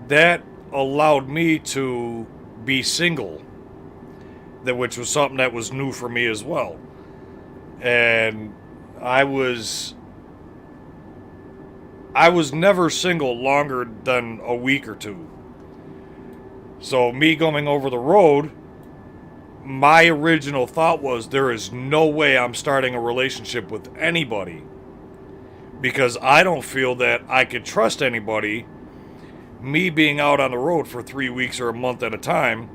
Speaker 1: that allowed me to be single. Which was something that was new for me as well. And I was I was never single longer than a week or two. So me going over the road, my original thought was there is no way I'm starting a relationship with anybody, because I don't feel that I could trust anybody, me being out on the road for 3 weeks or a month at a time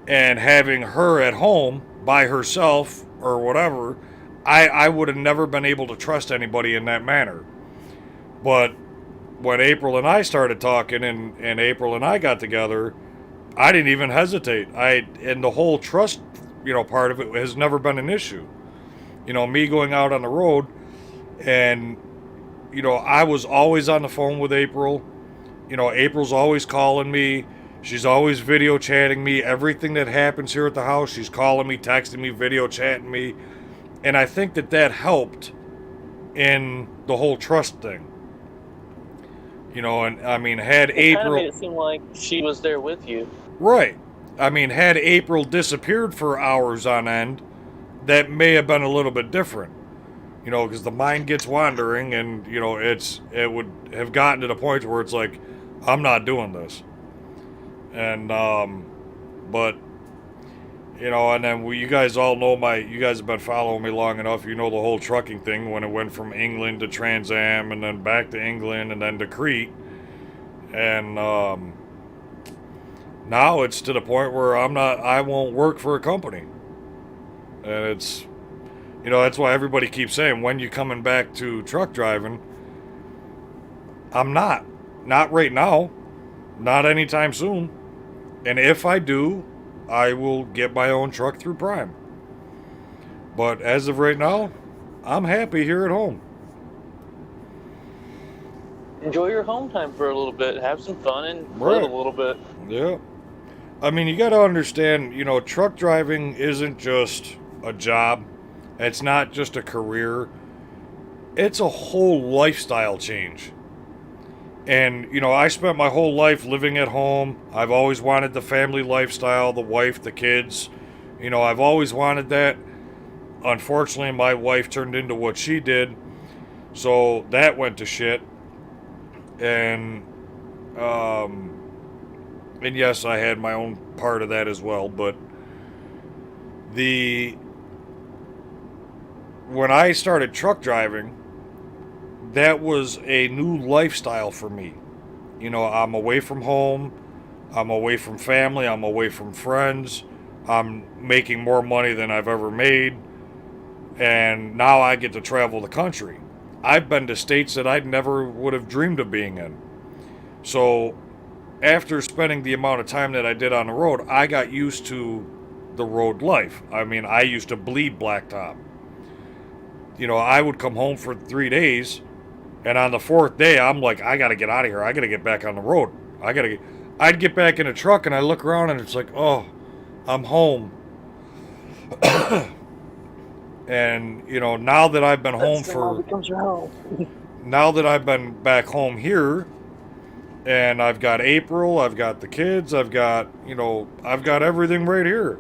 Speaker 1: and having her at home by herself or whatever. I would have never been able to trust anybody in that manner. But when April and I started talking and April and I got together, I didn't even hesitate. And the whole trust, part of it has never been an issue. Me going out on the road, and I was always on the phone with April. April's always calling me. She's always video chatting me. Everything that happens here at the house, she's calling me, texting me, video chatting me. And I think that helped in the whole trust thing. And I mean, had April...
Speaker 2: It kind of made it seem like she was there with you.
Speaker 1: Right. I mean, had April disappeared for hours on end, that may have been a little bit different. Because the mind gets wandering, and, it would have gotten to the point where it's like, I'm not doing this. And, but, and then you guys all know you guys have been following me long enough. You know the whole trucking thing when it went from England to Trans Am and then back to England and then to Crete. And, now it's to the point where I won't work for a company. And it's, that's why everybody keeps saying, when you coming back to truck driving? I'm not. Not right now. Not anytime soon. And if I do, I will get my own truck through Prime. But as of right now, I'm happy here at home.
Speaker 2: Enjoy your home time for a little bit. Have some fun and live a little bit.
Speaker 1: Yeah. I mean, you got to understand, truck driving isn't just a job. It's not just a career. It's a whole lifestyle change. And, I spent my whole life living at home. I've always wanted the family lifestyle, the wife, the kids. I've always wanted that. Unfortunately, my wife turned into what she did. So that went to shit. And yes, I had my own part of that as well. But when I started truck driving, that was a new lifestyle for me. I'm away from home. I'm away from family. I'm away from friends. I'm making more money than I've ever made. And now I get to travel the country. I've been to states that I never would have dreamed of being in. So after spending the amount of time that I did on the road, I got used to the road life. I mean, I used to bleed blacktop. I would come home for 3 days, and on the 4th day, I'm like, I gotta get out of here. I gotta get back on the road. I'd get back in the truck, and I look around, and it's like, oh, I'm home. And, now that I've been home now that I've been back home here, and I've got April, I've got the kids, I've got everything right here.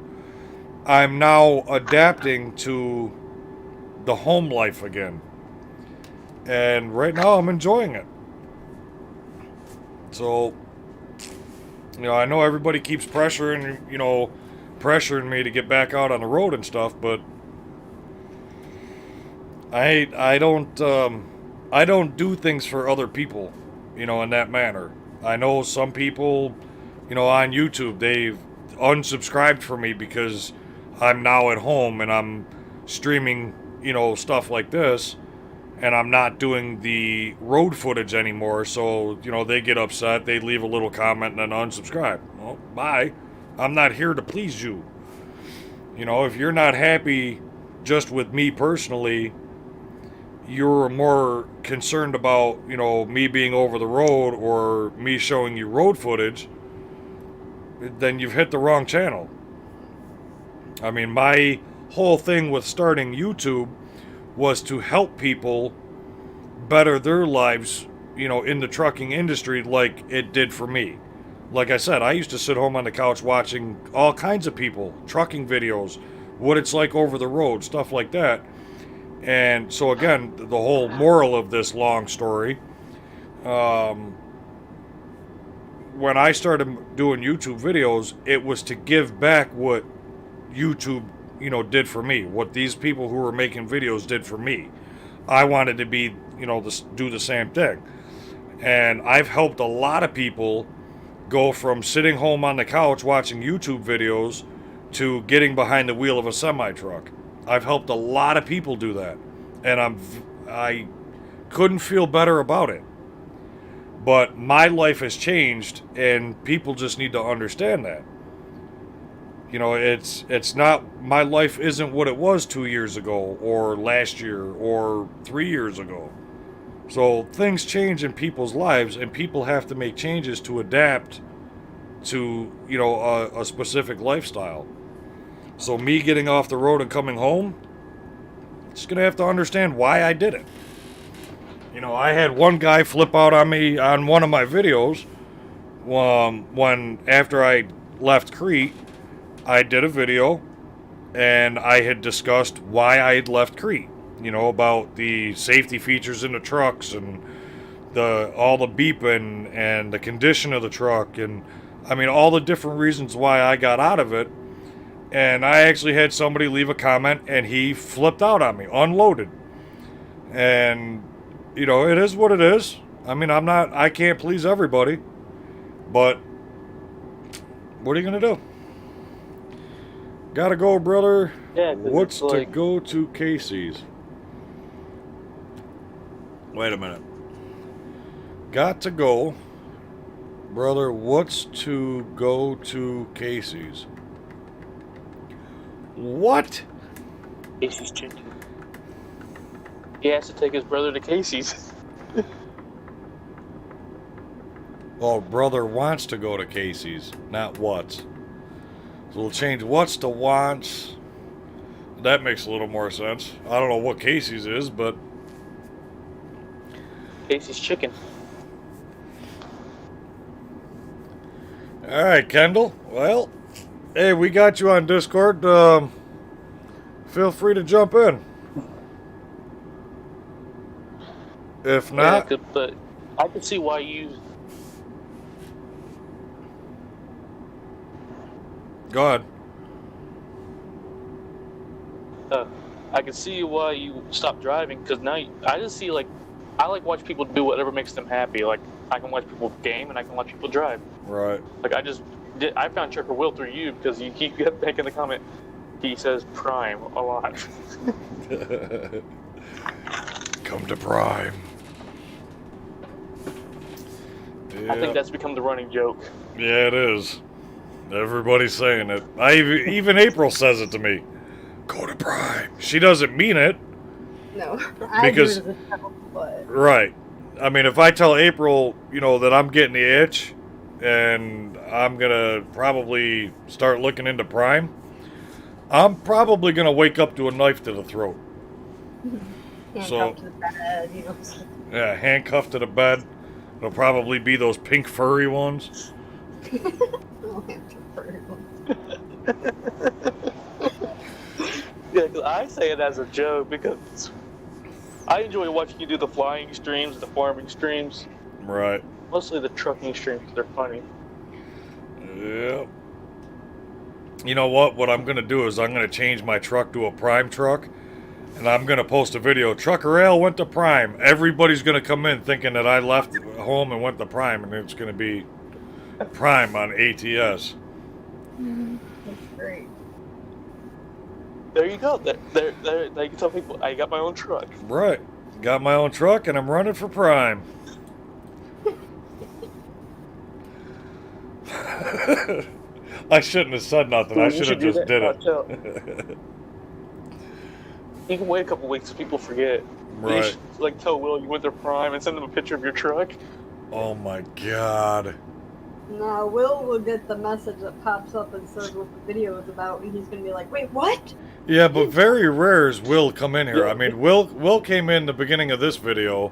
Speaker 1: I'm now adapting to the home life again. And right now I'm enjoying it. So, I know everybody keeps pressuring me to get back out on the road and stuff, but I don't do things for other people, in that manner. I know some people, on YouTube, they've unsubscribed from me because I'm now at home and I'm streaming, stuff like this, and I'm not doing the road footage anymore. So, they get upset, they leave a little comment and then unsubscribe. Well, bye. I'm not here to please you. If you're not happy just with me personally, you're more concerned about, me being over the road or me showing you road footage, then you've hit the wrong channel. I mean, my whole thing with starting YouTube was to help people better their lives, in the trucking industry like it did for me. Like I said, I used to sit home on the couch watching all kinds of people, trucking videos, what it's like over the road, stuff like that. And so again, the whole moral of this long story when I started doing YouTube videos, it was to give back what YouTube, did for me. What these people who were making videos did for me. I wanted to be, do the same thing. And I've helped a lot of people go from sitting home on the couch watching YouTube videos to getting behind the wheel of a semi-truck. I've helped a lot of people do that. And I couldn't feel better about it. But my life has changed, and people just need to understand that. It's not, my life isn't what it was 2 years ago, or last year, or 3 years ago. So things change in people's lives, and people have to make changes to adapt to, a specific lifestyle. So me getting off the road and coming home, just gonna have to understand why I did it. I had one guy flip out on me on one of my videos when after I left Crete, I did a video and I had discussed why I had left Crete. About the safety features in the trucks and all the beeping and the condition of the truck and all the different reasons why I got out of it. And I actually had somebody leave a comment and he flipped out on me, unloaded. And it is what it is. I can't please everybody, but what are you gonna do? Gotta go, brother.
Speaker 2: Yeah, 'cause
Speaker 1: What's
Speaker 2: it's
Speaker 1: to
Speaker 2: like-
Speaker 1: go to Casey's? Wait a minute. Got to go, brother. What's to go to Casey's? What?
Speaker 2: Casey's chicken. He has to take his brother to Casey's.
Speaker 1: Oh, brother wants to go to Casey's, not what's. So we'll change what's to wants. That makes a little more sense. I don't know what Casey's is, but
Speaker 2: Casey's chicken.
Speaker 1: all right, Kendall. Well, hey, we got you on Discord. Feel free to jump in. If not,
Speaker 2: But I can see why you.
Speaker 1: go ahead.
Speaker 2: I can see why you stopped driving because now I just see I like watch people do whatever makes them happy. Like I can watch people game and I can watch people drive.
Speaker 1: Right.
Speaker 2: Like I found Trucker Will through you because he kept making the comment. He says Prime a lot.
Speaker 1: Come to Prime.
Speaker 2: I think that's become the running joke.
Speaker 1: Yeah, it is. Everybody's saying it. Even April says it to me. Go to Prime. She doesn't mean it.
Speaker 3: No, I
Speaker 1: Because-
Speaker 3: do it as a joke, but
Speaker 1: Right. If I tell April, that I'm getting the itch and I'm going to probably start looking into Prime, I'm probably going to wake up to a knife to the throat.
Speaker 3: handcuffed to the bed,
Speaker 1: Yeah, handcuffed to the bed. It'll probably be those pink furry ones.
Speaker 3: I'll have to furry one.
Speaker 2: Yeah, 'cause I say it as a joke because I enjoy watching you do the flying streams, the farming streams,
Speaker 1: Right.
Speaker 2: mostly the trucking streams. They're funny.
Speaker 1: Yep. You know what? What I'm going to do is I'm going to change my truck to a Prime truck. And I'm going to post a video. Trucker Al went to Prime. Everybody's going to come in thinking that I left home and went to Prime. And it's going to be Prime on ATS.
Speaker 3: That's great.
Speaker 2: There you go. There, you can tell people I got my own truck.
Speaker 1: Right. Got my own truck and I'm running for Prime. I shouldn't have said nothing. I should have just did it.
Speaker 2: You can wait a couple weeks so people forget. You
Speaker 1: Right.
Speaker 2: should, tell Will you went to Prime and send them a picture of your truck.
Speaker 1: Oh my god.
Speaker 3: No, Will get the message that pops up and says what the video is about, and he's gonna be like, "Wait, what?"
Speaker 1: Yeah, but very rare is Will come in here. Will came in the beginning of this video,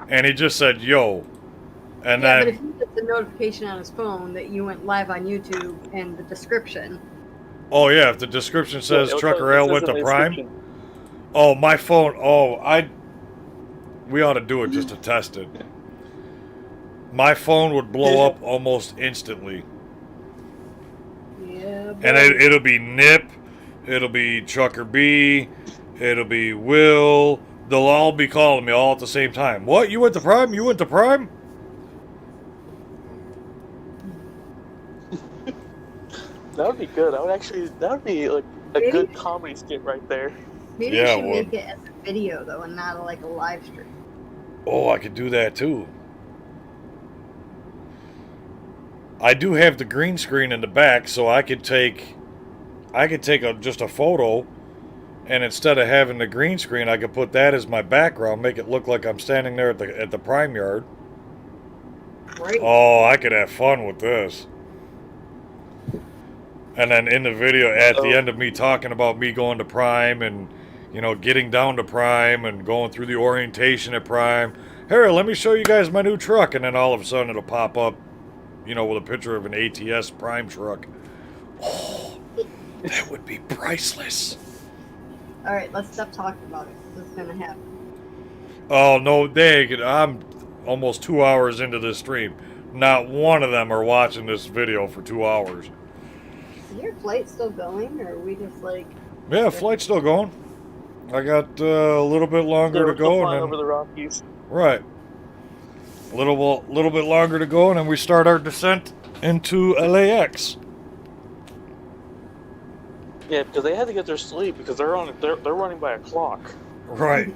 Speaker 1: and he just said, yo. And
Speaker 3: Yeah, but
Speaker 1: then,
Speaker 3: if he gets a notification on his phone that you went live on YouTube and the description,
Speaker 1: oh yeah, if the description says
Speaker 2: it'll
Speaker 1: Trucker
Speaker 2: tell- it
Speaker 1: L
Speaker 2: says
Speaker 1: went
Speaker 2: in
Speaker 1: to
Speaker 2: the
Speaker 1: Prime,
Speaker 2: description.
Speaker 1: oh, my phone, we ought to do it just to test it. my phone would blow up almost instantly.
Speaker 3: Yeah,
Speaker 1: And it'll be Nip, it'll be Trucker B, it'll be Will. They'll all be calling me all at the same time. What? You went to Prime? You went to Prime?
Speaker 2: That would be good. That would be like a
Speaker 3: Maybe-
Speaker 2: good comedy skit right there.
Speaker 3: maybe
Speaker 1: Yeah,
Speaker 3: we should
Speaker 1: well-
Speaker 3: make it as a video though, and not like a live stream.
Speaker 1: Oh, I could do that too. I do have the green screen in the back, so I could take just a photo, and instead of having the green screen, I could put that as my background, make it look like I'm standing there at the Prime Yard.
Speaker 3: Right?
Speaker 1: Oh, I could have fun with this. And then in the video, at the end of me talking about me going to Prime and, you know, getting down to Prime and going through the orientation at Prime. Here, let me show you guys my new truck. And then all of a sudden it'll pop up, you know, with a picture of an ATS Prime truck. Oh, that would be priceless.
Speaker 3: All right, let's stop talking about it. This is gonna happen.
Speaker 1: Oh, no, I'm almost 2 hours into this stream. Not one of them are watching this video for 2 hours.
Speaker 3: Is your flight still going, or are we just like?
Speaker 1: Yeah, flight's still going. I got a little bit longer to go, and then
Speaker 2: over the Rockies.
Speaker 1: right, a little bit longer to go, and then we start our descent into LAX.
Speaker 2: Yeah, because they had to get their sleep because they're running by a clock.
Speaker 1: Right.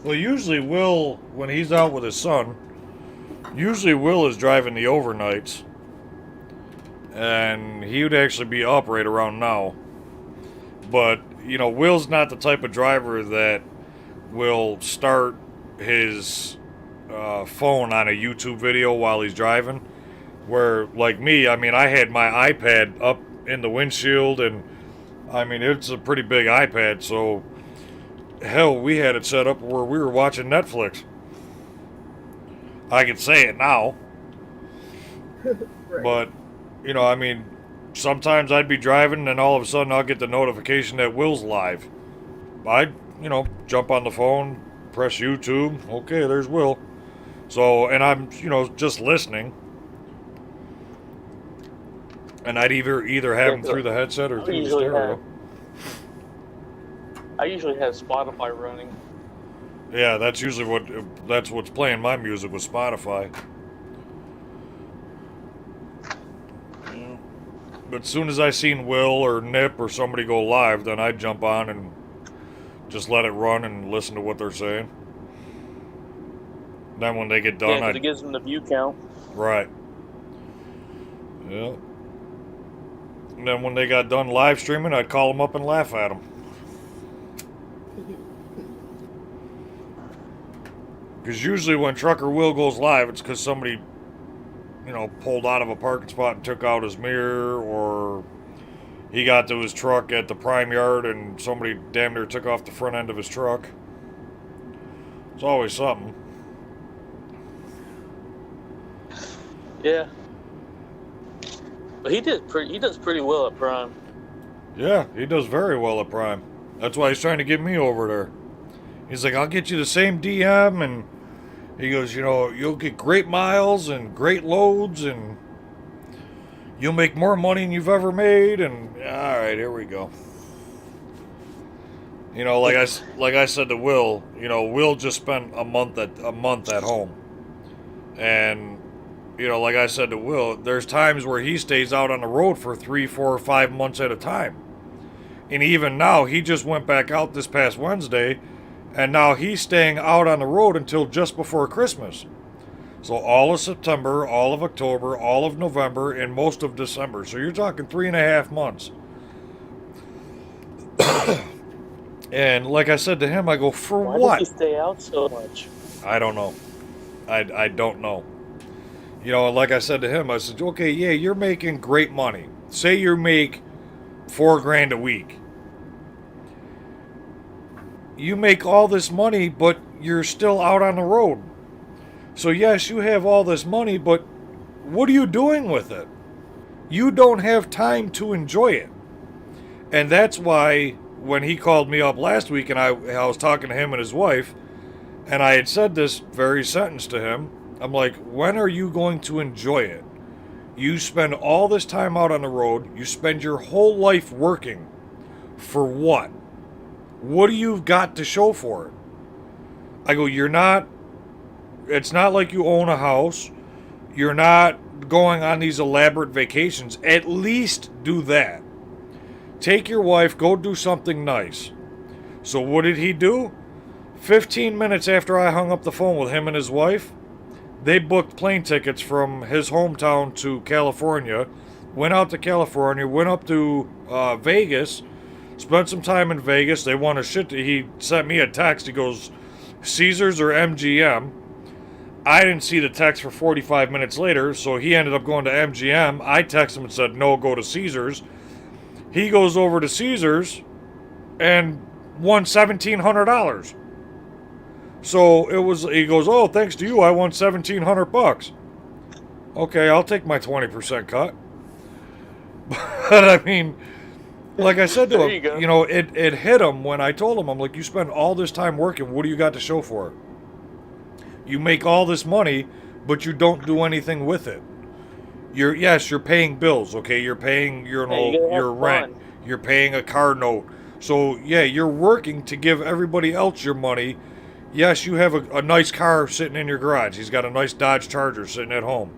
Speaker 1: Well, usually Will, when he's out with his son, usually Will is driving the overnights, and he would actually be up right around now. But, you know, Will's not the type of driver that will start his phone on a YouTube video while he's driving. Where, like me, I mean, I had my iPad up in the windshield, and, I mean, it's a pretty big iPad, so, hell, we had it set up where we were watching Netflix. I can say it now.
Speaker 3: Right.
Speaker 1: But, you know, I mean, sometimes I'd be driving and all of a sudden I'll get the notification that Will's live. I'd, you know, jump on the phone, press YouTube. Okay, there's Will. So, and I'm, you know, just listening. And I'd either have him through the headset or through the stereo.
Speaker 2: I usually have Spotify running.
Speaker 1: Yeah, that's usually that's what's playing my music with Spotify. But as soon as I seen Will or Nip or somebody go live, then I'd jump on and just let it run and listen to what they're saying. Then when they get done,
Speaker 2: Yeah, 'cause it gives them the view count.
Speaker 1: right. Yeah. And then when they got done live streaming, I'd call them up and laugh at them. Because usually when Trucker Will goes live, it's because somebody, you know, pulled out of a parking spot and took out his mirror, or he got to his truck at the Prime Yard and somebody damn near took off the front end of his truck. It's always something.
Speaker 2: Yeah. But he does pretty well at Prime.
Speaker 1: Yeah, he does very well at Prime. That's why he's trying to get me over there. He's like, I'll get you the same DM, and he goes, you know, you'll get great miles and great loads, and you'll make more money than you've ever made, and all right, here we go. You know, like I said to Will, you know, Will just spent a month at home, and you know, like I said to Will, there's times where he stays out on the road for 3, 4, 5 months at a time, and even now, he just went back out this past Wednesday. And now he's staying out on the road until just before Christmas. So all of September, all of October, all of November, and most of December. So you're talking 3.5 months. And like I said to him, I go, for
Speaker 2: Why
Speaker 1: what?
Speaker 2: does he stay out so much?
Speaker 1: I don't know. I don't know. You know, like I said to him, I said, okay, yeah, you're making great money. Say you make $4,000 a week. You make all this money, but you're still out on the road. So yes, you have all this money, but what are you doing with it? You don't have time to enjoy it. And that's why when he called me up last week and I was talking to him and his wife, and I had said this very sentence to him, I'm like, when are you going to enjoy it? You spend all this time out on the road. You spend your whole life working. For what? What do you got to show for it? I go, it's not like you own a house. You're not going on these elaborate vacations. At least do that. Take your wife, go do something nice. So what did he do? 15 minutes after I hung up the phone with him and his wife, they booked plane tickets from his hometown to California, went out to California, went up to Vegas, spent some time in Vegas. They won a shit. He sent me a text. He goes, Caesars or MGM? I didn't see the text for 45 minutes later, so he ended up going to MGM. I texted him and said, no, go to Caesars. He goes over to Caesars and won $1,700. So it was, he goes, oh, thanks to you, I won $1,700. Okay, I'll take my 20% cut. But I mean, like I said to him, you know, it hit him when I told him, I'm like, you spend all this time working, what do you got to show for it? You make all this money, but you don't do anything with it. You're paying bills, okay? You're paying your rent. You're paying a car note. So, yeah, you're working to give everybody else your money. Yes, you have a nice car sitting in your garage. He's got a nice Dodge Charger sitting at home.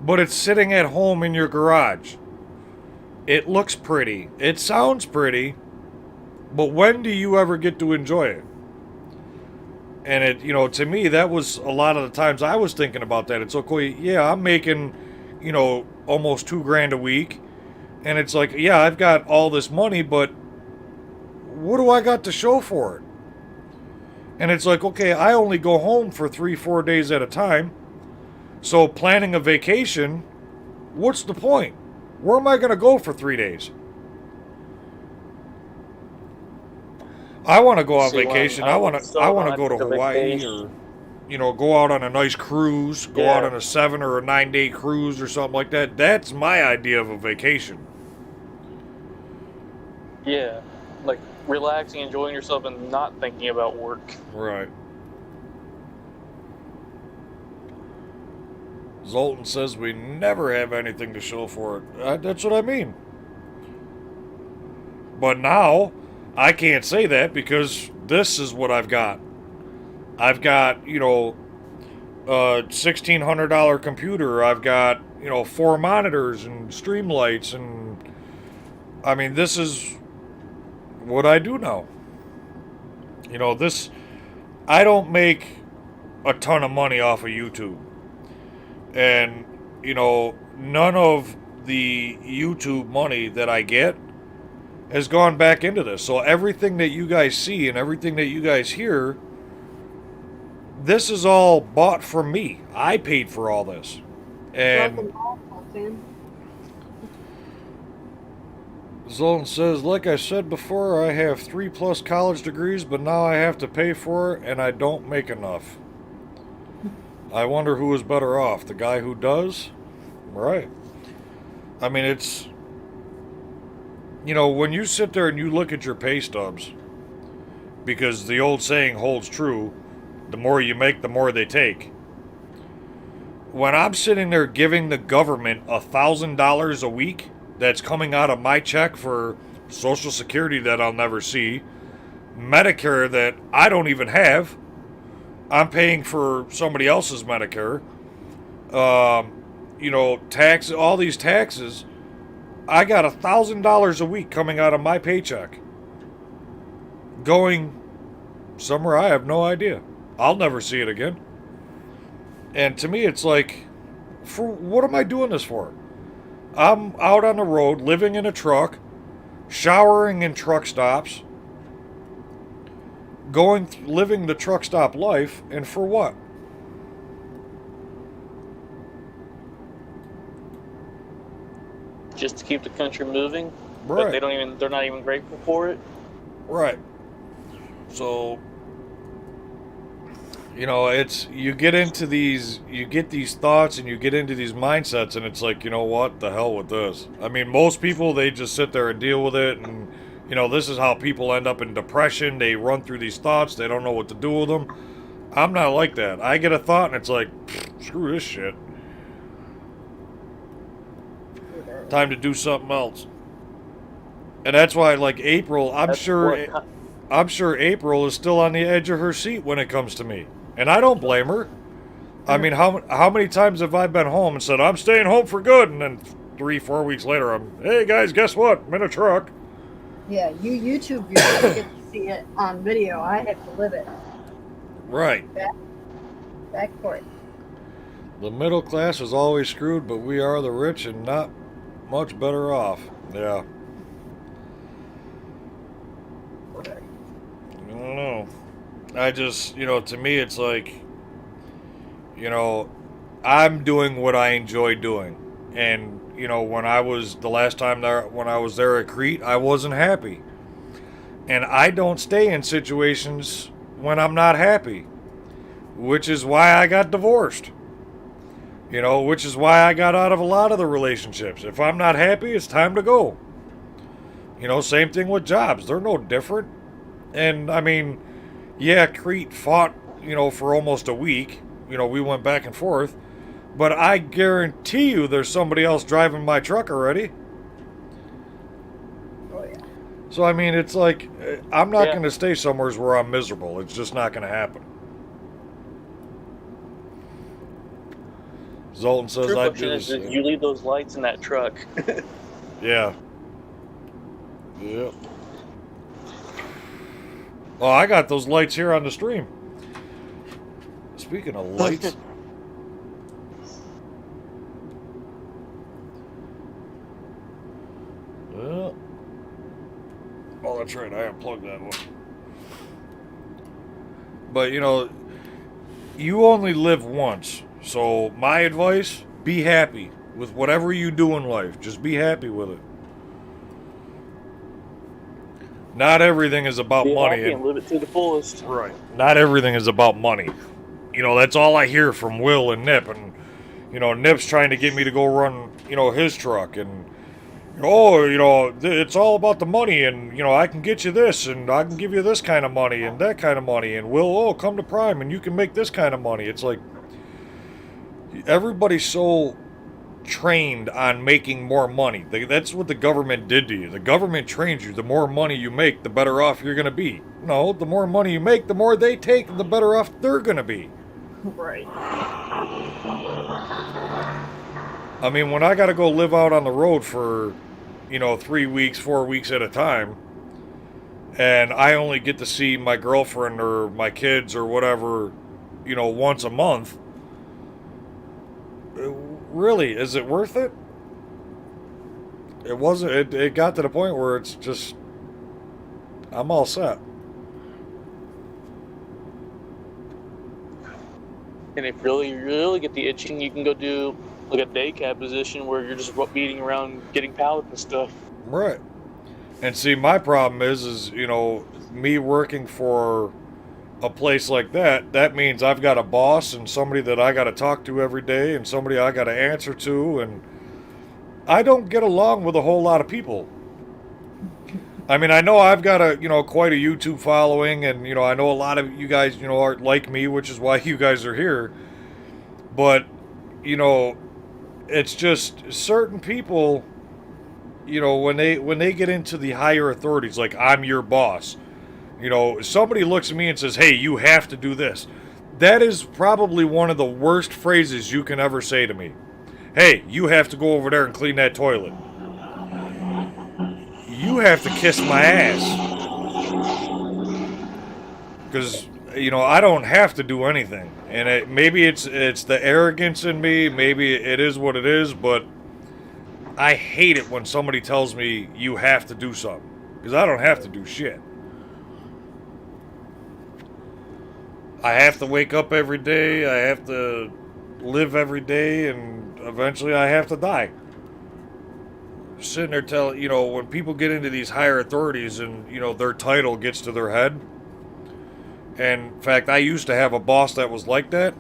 Speaker 1: But it's sitting at home in your garage. It looks pretty. It sounds pretty. But when do you ever get to enjoy it? And it, you know, to me, that was a lot of the times I was thinking about that. It's okay, yeah, I'm making, you know, almost $2,000 a week. And it's like, yeah, I've got all this money, but what do I got to show for it? And it's like, okay, I only go home for 3-4 days at a time. So planning a vacation, what's the point? Where am I going to go for 3 days? I want to go on vacation. I want to go to Hawaii or, you know, go out on a nice cruise, go out on a 7 or a 9 day cruise or something like that. That's my idea of a vacation.
Speaker 2: Yeah, like relaxing, enjoying yourself, and not thinking about work.
Speaker 1: Right. Zoltan says we never have anything to show for it. That's what I mean. But now, I can't say that because this is what I've got. I've got, you know, a $1,600 computer. I've got, you know, 4 monitors and stream lights. And, I mean, this is what I do now. You know, I don't make a ton of money off of YouTube. And, you know, none of the YouTube money that I get has gone back into this. So everything that you guys see and everything that you guys hear, this is all bought from me. I paid for all this. And Zoltan says, like I said before, I have 3+ college degrees, but now I have to pay for it and I don't make enough. I wonder who is better off, the guy who does? Right. I mean, it's, you know, when you sit there and you look at your pay stubs, because the old saying holds true, the more you make, the more they take. When I'm sitting there giving the government $1,000 a week that's coming out of my check for Social Security that I'll never see, Medicare that I don't even have, I'm paying for somebody else's Medicare, you know, tax, all these taxes, I got $1,000 a week coming out of my paycheck, going somewhere I have no idea. I'll never see it again. And to me, it's like, for what am I doing this for? I'm out on the road, living in a truck, showering in truck stops, living the truck stop life, and for what?
Speaker 2: Just to keep the country moving,
Speaker 1: right?
Speaker 2: But they're not even grateful for it.
Speaker 1: Right. So, you know, you get these thoughts and you get into these mindsets, and it's like, you know what, the hell with this. I mean, most people, they just sit there and deal with it, and, you know, this is how people end up in depression. They run through these thoughts, they don't know what to do with them. I'm not like that. I get a thought and it's like, screw this shit. Time to do something else. And that's why, like, April, I'm sure April is still on the edge of her seat when it comes to me. And I don't blame her. I mean, how many times have I been home and said, I'm staying home for good, and then 3-4 weeks later, hey guys, guess what? I'm in a truck.
Speaker 3: Yeah, YouTube viewers get to see it on video. I have to live it.
Speaker 1: Right.
Speaker 3: Back for it.
Speaker 1: The middle class is always screwed, but we are the rich and not much better off. Yeah. I don't know. I just, to me, it's like, I'm doing what I enjoy doing. And, when I was, the last time there, when I was there at Crete, I wasn't happy. And I don't stay in situations when I'm not happy. Which is why I got divorced. Which is why I got out of a lot of the relationships. If I'm not happy, it's time to go. Same thing with jobs. They're no different. And, I mean, yeah, Crete fought, for almost a week. We went back and forth. But I guarantee you there's somebody else driving my truck already.
Speaker 3: Oh, yeah.
Speaker 1: So, I mean, it's like, I'm not going to stay somewhere where I'm miserable. It's just not going to happen. Zoltan says I do this.
Speaker 2: You leave those lights in that truck.
Speaker 1: Yeah. Yep. Oh, I got those lights here on the stream. Speaking of lights. Well. Oh, that's right. I unplugged that one. But, you only live once. So, my advice, be happy with whatever you do in life. Just be happy with it. Not everything is about money.
Speaker 2: And live it to the fullest.
Speaker 1: Right. Not everything is about money. That's all I hear from Will and Nip. And, Nip's trying to get me to go run, his truck. And, it's all about the money. And, I can get you this. And I can give you this kind of money and that kind of money. And Will, come to Prime and you can make this kind of money. It's like, everybody's so trained on making more money. That's what the government did to you. The government trains you. The more money you make, the better off you're going to be. No, the more money you make, the more they take, and the better off they're going to be.
Speaker 3: Right.
Speaker 1: I mean, when I got to go live out on the road for, 3 weeks, 4 weeks at a time, and I only get to see my girlfriend or my kids or whatever, once a month, really, is it worth it? It wasn't. It got to the point where it's just, I'm all set.
Speaker 2: And if you really get the itching, you can go do like a day cab position where you're just beating around getting pallets and stuff.
Speaker 1: Right. And see, my problem is me working for a place like that means I've got a boss and somebody that I got to talk to every day and somebody I got to answer to, and I don't get along with a whole lot of people. I mean, I know I've got quite a YouTube following, and I know a lot of you guys are like me, which is why you guys are here. But it's just certain people, when they get into the higher authorities, like I'm your boss. Somebody looks at me and says, hey, you have to do this. That is probably one of the worst phrases you can ever say to me. Hey, you have to go over there and clean that toilet. You have to kiss my ass. Because, I don't have to do anything. And maybe it's the arrogance in me. Maybe it is what it is. But I hate it when somebody tells me you have to do something. Because I don't have to do shit. I have to wake up every day, I have to live every day, and eventually I have to die. Sitting there telling, when people get into these higher authorities and, their title gets to their head. And, in fact, I used to have a boss that was like that.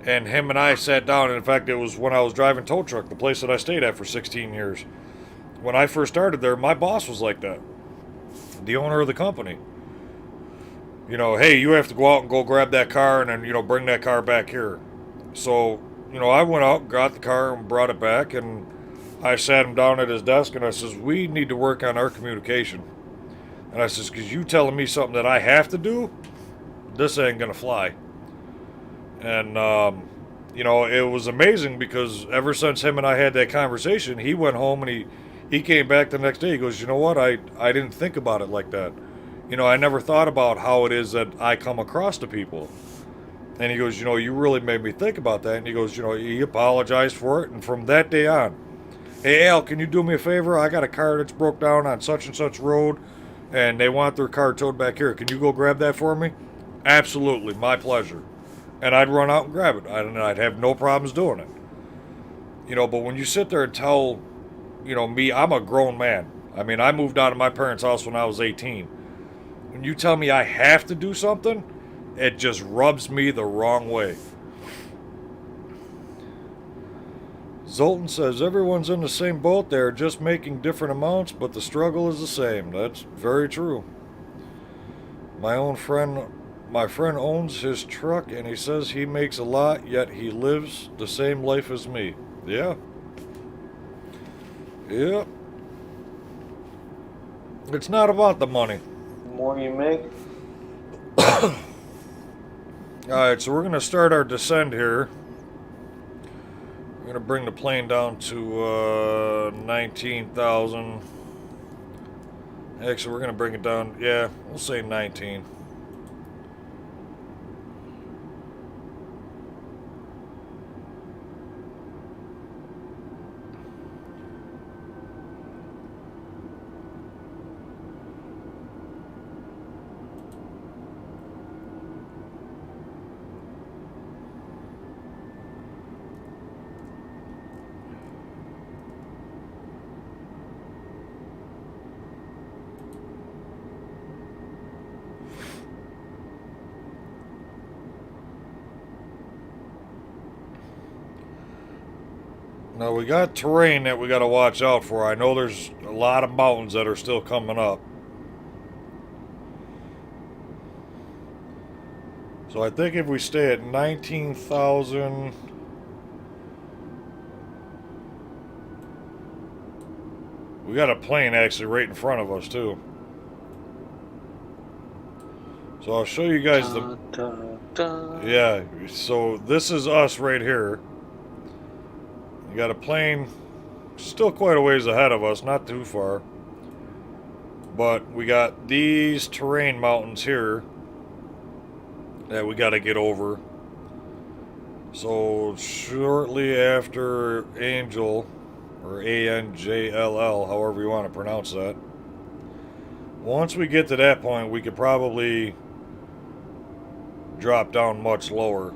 Speaker 1: And him and I sat down, and in fact, it was when I was driving tow truck, the place that I stayed at for 16 years. When I first started there, my boss was like that. The owner of the company. you know, hey, you have to go out and go grab that car and then, you know, bring that car back here. So, you know, I went out, got the car and brought it back, and I sat him down at his desk and I says, we need to work on our communication. And I says, because you telling me something that I have to do, this ain't gonna fly. And, you know, it was amazing because ever since him and I had that conversation, he went home and he came back the next day. He goes, you know what? I didn't think about it like that. You know, I never thought about how it is that I come across to people. And he goes, you know, you really made me think about that. And he goes, you know, he apologized for it. And from that day on, hey, Al, can you do me a favor? I got a car that's broke down on such and such road, and they want their car towed back here. Can you go grab that for me? Absolutely, my pleasure. And I'd run out and grab it. And I'd have no problems doing it. You know, but when you sit there and tell, you know, me, I'm a grown man. I mean, I moved out of my parents' house when I was 18. When you tell me I have to do something, it just rubs me the wrong way. Zoltan says everyone's in the same boat there, just making different amounts, but the struggle is the same. That's very true. My friend owns his truck and he says he makes a lot, yet he lives the same life as me. Yeah. Yep. It's not about the money.
Speaker 6: The more you make.
Speaker 1: Alright, so we're going to start our descent here. We're going to bring the plane down to 19,000. Actually, we're going to bring it down, yeah, we'll say 19. Now we got terrain that we got to watch out for. I know there's a lot of mountains that are still coming up. So I think if we stay at 19,000... We got a plane actually right in front of us too. So I'll show you guys the... Yeah, so this is us right here. We got a plane still quite a ways ahead of us, not too far. But we got these terrain mountains here that we got to get over. So shortly after Angel, or A-N-J-L-L, however you want to pronounce that. Once we get to that point, we could probably drop down much lower.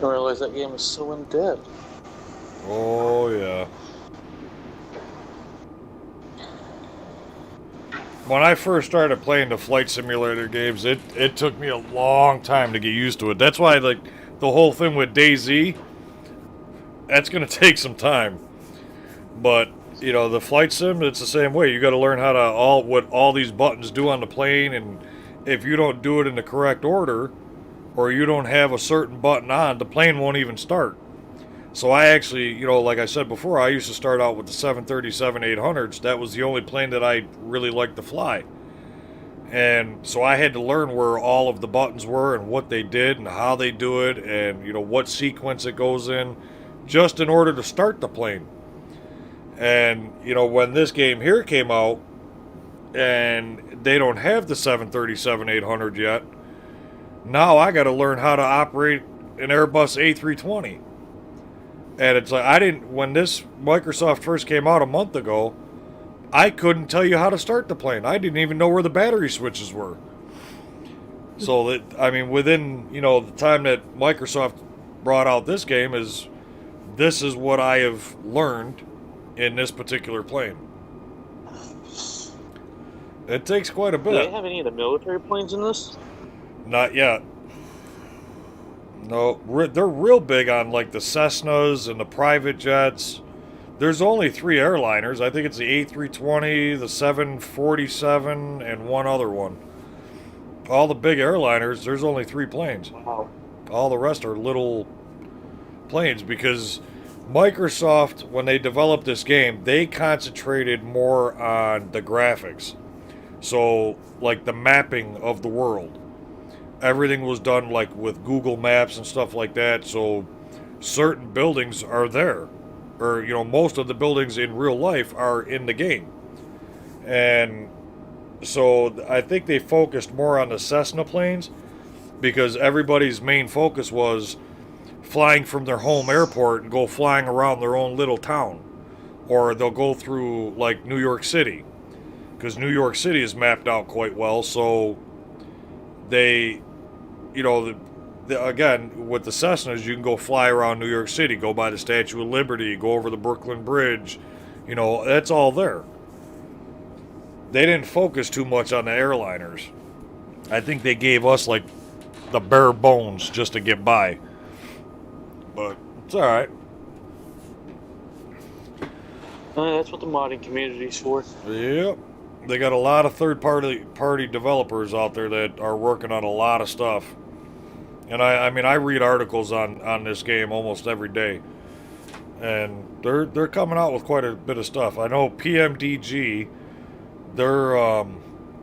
Speaker 2: I realized that game is so in depth.
Speaker 1: Oh, yeah. When I first started playing the flight simulator games, it took me a long time to get used to it. That's why, like, the whole thing with DayZ, that's going to take some time. But, you know, the flight sim, it's the same way. You got to learn how to, what all these buttons do on the plane, and if you don't do it in the correct order, or you don't have a certain button on, the plane won't even start. So I actually, you know, like I said before, I used to start out with the 737-800s. That was the only plane that I really liked to fly. And so I had to learn where all of the buttons were and what they did and how they do it and, you know, what sequence it goes in, just in order to start the plane. And, you know, when this game here came out, and they don't have the 737-800 yet, now I got to learn how to operate an Airbus A320. And it's like, when this Microsoft first came out a month ago, I couldn't tell you how to start the plane. I didn't even know where the battery switches were. So that, I mean, within, you know, the time that Microsoft brought out this game, this is what I have learned in this particular plane. It takes quite a bit.
Speaker 2: Do they have any of the military planes in this?
Speaker 1: Not yet. No, they're real big on like the Cessnas and the private jets. There's only 3 airliners. I think it's the A320, the 747, and one other one. All the big airliners, there's only 3 planes.
Speaker 2: Wow.
Speaker 1: All the rest are little planes because Microsoft, when they developed this game, they concentrated more on the graphics. So, like the mapping of the world. Everything was done like with Google Maps and stuff like that, so certain buildings are there. Or, you know, most of the buildings in real life are in the game. And so I think they focused more on the Cessna planes because everybody's main focus was flying from their home airport and go flying around their own little town. Or they'll go through, like, New York City. Because New York City is mapped out quite well, so they, you know, again, with the Cessnas, you can go fly around New York City, go by the Statue of Liberty, go over the Brooklyn Bridge, you know, that's all there. They didn't focus too much on the airliners. I think they gave us, like, the bare bones just to get by. But it's alright.
Speaker 2: That's what the modding community's for.
Speaker 1: Yep. They got a lot of third-party developers out there that are working on a lot of stuff. And I mean, I read articles on this game almost every day. And they're coming out with quite a bit of stuff. I know PMDG,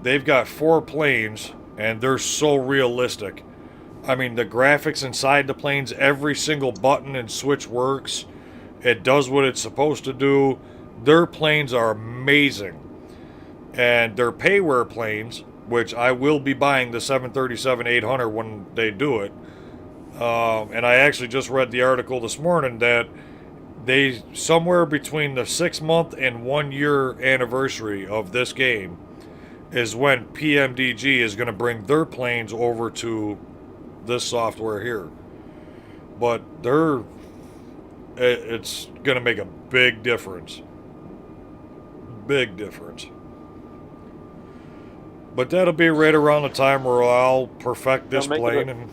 Speaker 1: they've got 4 planes, and they're so realistic. I mean, the graphics inside the planes, every single button and switch works. It does what it's supposed to do. Their planes are amazing. And they're payware planes, which I will be buying the 737-800 when they do it. And I actually just read the article this morning that they, somewhere between the 6-month and 1-year anniversary of this game is when PMDG is going to bring their planes over to this software here. But it's going to make a big difference. Big difference. But that'll be right around the time where I'll perfect this plane and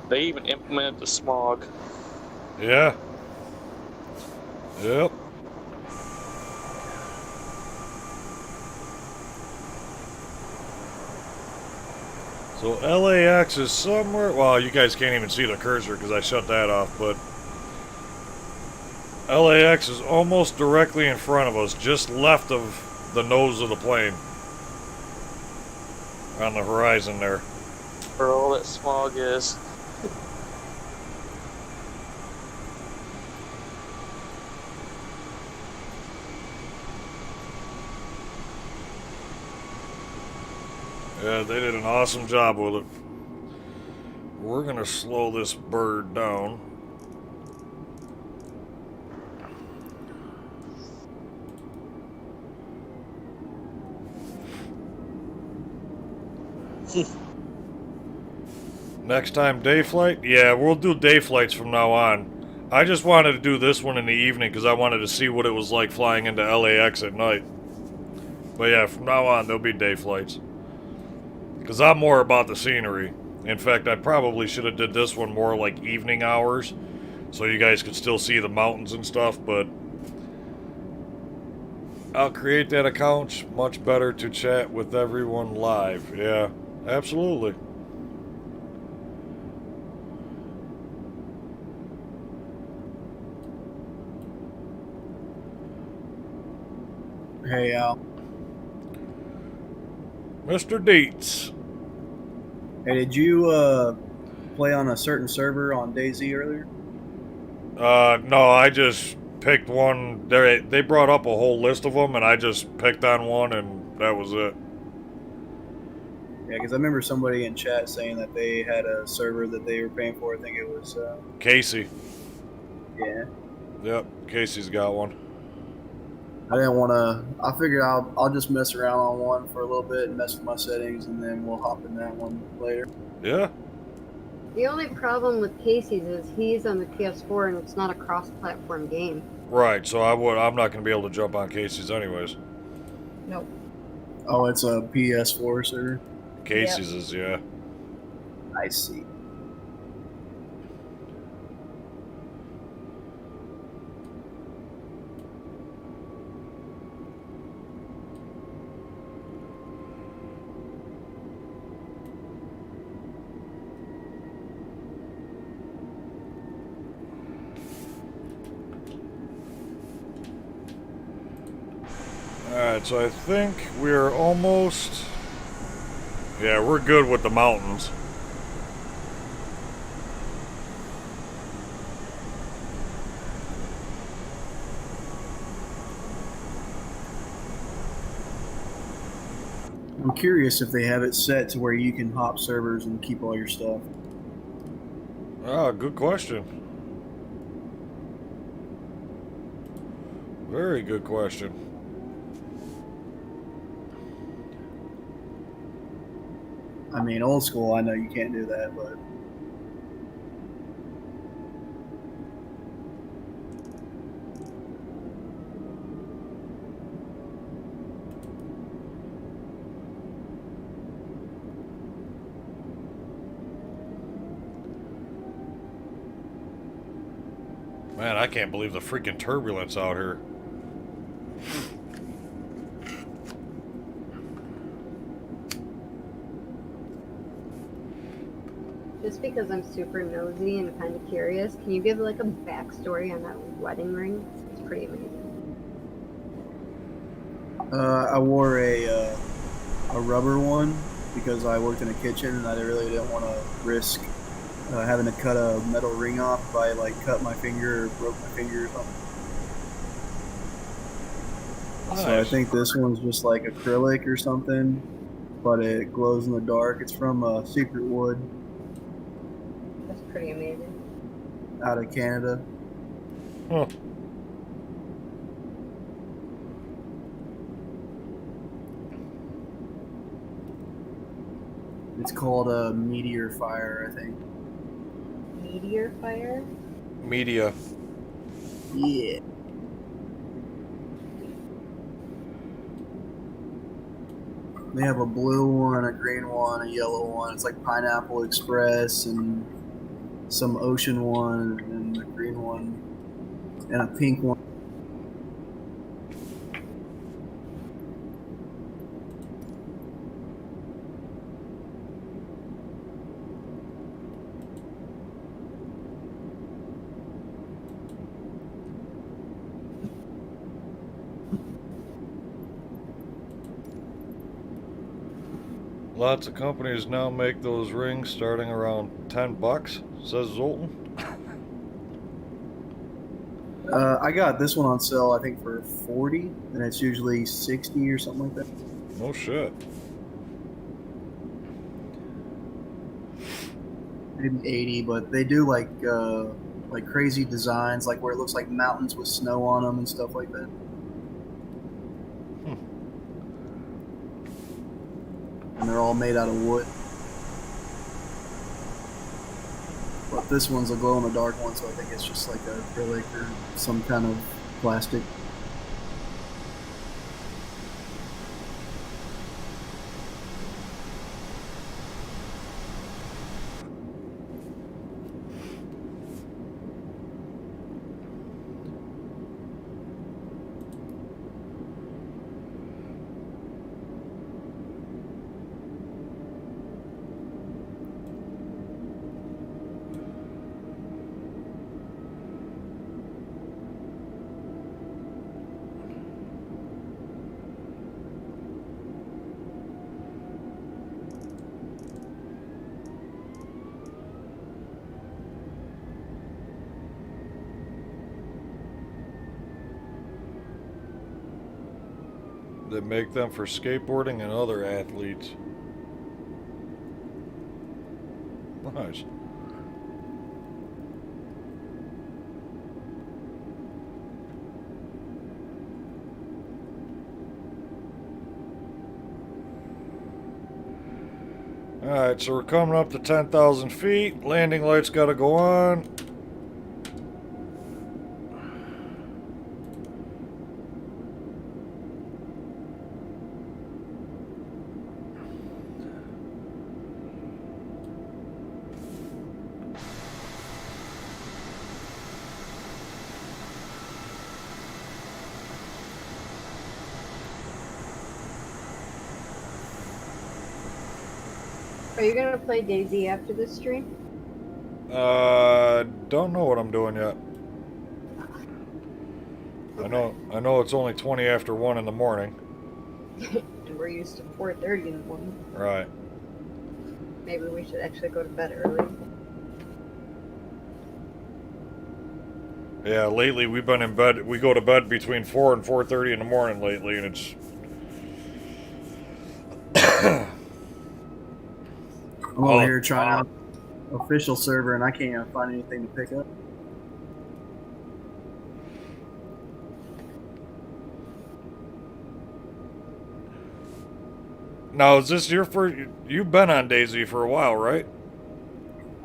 Speaker 2: They even implemented the smog.
Speaker 1: yeah. Yep. So LAX is somewhere, well, you guys can't even see the cursor because I shut that off, but LAX is almost directly in front of us, just left of the nose of the plane. On the horizon there.
Speaker 2: Where all that smog is.
Speaker 1: Yeah, they did an awesome job with it. We're gonna slow this bird down. Next time, day flight? Yeah, we'll do day flights from now on. I just wanted to do this one in the evening because I wanted to see what it was like flying into LAX at night. But yeah, from now on, there'll be day flights. Because I'm more about the scenery. In fact, I probably should have did this one more like evening hours. So you guys could still see the mountains and stuff, but I'll create that account. Much better to chat with everyone live. Yeah, absolutely.
Speaker 6: Hey, Al.
Speaker 1: Mr. Dietz.
Speaker 6: Hey, did you play on a certain server on DayZ earlier?
Speaker 1: No, I just picked one. They brought up a whole list of them, and I just picked on one, and that was it.
Speaker 6: Yeah, because I remember somebody in chat saying that they had a server that they were paying for. I think it was,
Speaker 1: Casey.
Speaker 6: yeah.
Speaker 1: Yep, Casey's got one.
Speaker 6: I didn't want to. I figured I'll just mess around on one for a little bit and mess with my settings, and then we'll hop in that one later.
Speaker 1: Yeah.
Speaker 3: The only problem with Casey's is he's on the PS4 and it's not a cross-platform game.
Speaker 1: Right, so I'm not going to be able to jump on Casey's anyways.
Speaker 3: Nope.
Speaker 6: Oh, it's a PS4 server?
Speaker 1: Casey's is, yeah.
Speaker 6: I see.
Speaker 1: Alright, so I think we're almost... Yeah, we're good with the mountains.
Speaker 6: I'm curious if they have it set to where you can hop servers and keep all your stuff.
Speaker 1: Ah, good question. Very good question.
Speaker 6: I mean, old school, I know you can't do that, but...
Speaker 1: Man, I can't believe the freaking turbulence out here.
Speaker 3: Just because I'm super nosy and kind of curious, can you give like a backstory on that wedding ring? It's pretty amazing.
Speaker 6: I wore a rubber one because I worked in a kitchen and I really didn't want to risk having to cut a metal ring off if I like cut my finger or broke my finger or something.
Speaker 1: Nice.
Speaker 6: So I think this one's just like acrylic or something, but it glows in the dark. It's from Secret Wood
Speaker 3: That's pretty amazing.
Speaker 6: out of Canada.
Speaker 1: Huh.
Speaker 6: It's called a Meteor Fire, I think.
Speaker 3: Meteor fire?
Speaker 1: Media.
Speaker 6: Yeah. They have a blue one, a green one, a yellow one. It's like Pineapple Express and some ocean one and a green one and a pink one.
Speaker 1: Lots of companies now make those rings starting around $10, says Zoltan.
Speaker 6: I got this one on sale, I think, for 40, and it's usually 60 or something like that.
Speaker 1: No shit.
Speaker 6: Maybe 80, but they do like crazy designs, like where it looks like mountains with snow on them and stuff like that. And they're all made out of wood. But this one's a glow-in-the-dark one, so I think it's just like a acrylic or some kind of plastic.
Speaker 1: that make them for skateboarding and other athletes. Nice. Alright, so we're coming up to 10,000 feet. Landing lights gotta go on.
Speaker 3: Are you gonna play DayZ after this stream?
Speaker 1: Don't know what I'm doing yet. I know it's only 20 after 1 in the morning.
Speaker 3: And we're used to 4:30 in the morning.
Speaker 1: Right.
Speaker 3: Maybe we should actually go to bed early.
Speaker 1: Yeah, lately we've been in bed. We go to bed between 4 and 4:30 in the morning lately, and it's...
Speaker 6: I'm over here trying out official server, and I can't even find anything to pick up.
Speaker 1: Now, is this your first... You've been on DayZ for a while, right?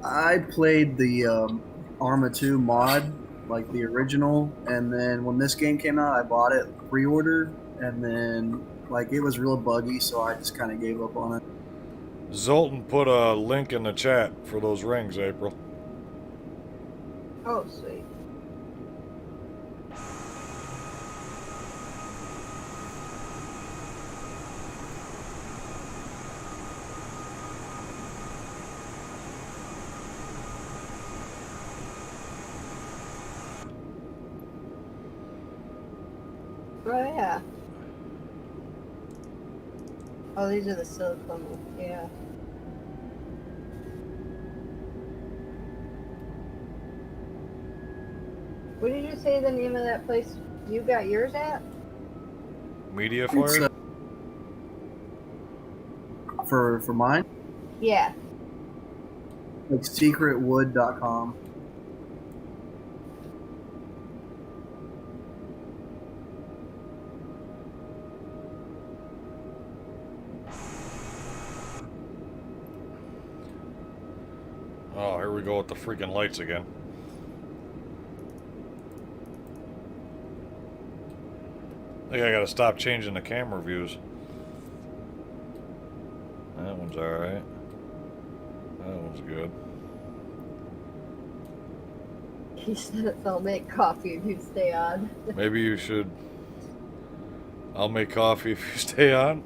Speaker 6: I played the Arma 2 mod, like the original, and then when this game came out, I bought it pre-order, and then like it was real buggy, so I just kind of gave up on it.
Speaker 1: Zoltan put a link in the chat for those rings, April.
Speaker 3: Oh, sweet. Oh, yeah. Oh, these are the silicone ones, yeah. What did you say the name of that place you got yours at?
Speaker 1: Media
Speaker 6: It's,
Speaker 1: Fire?
Speaker 6: for mine,
Speaker 3: Yeah.
Speaker 6: like secretwood.com.
Speaker 1: Oh, here we go with the freaking lights again. I think I gotta stop changing the camera views. That one's alright. That one's good.
Speaker 3: He said I'll make coffee if you stay on.
Speaker 1: Maybe you should... I'll make coffee if you stay on.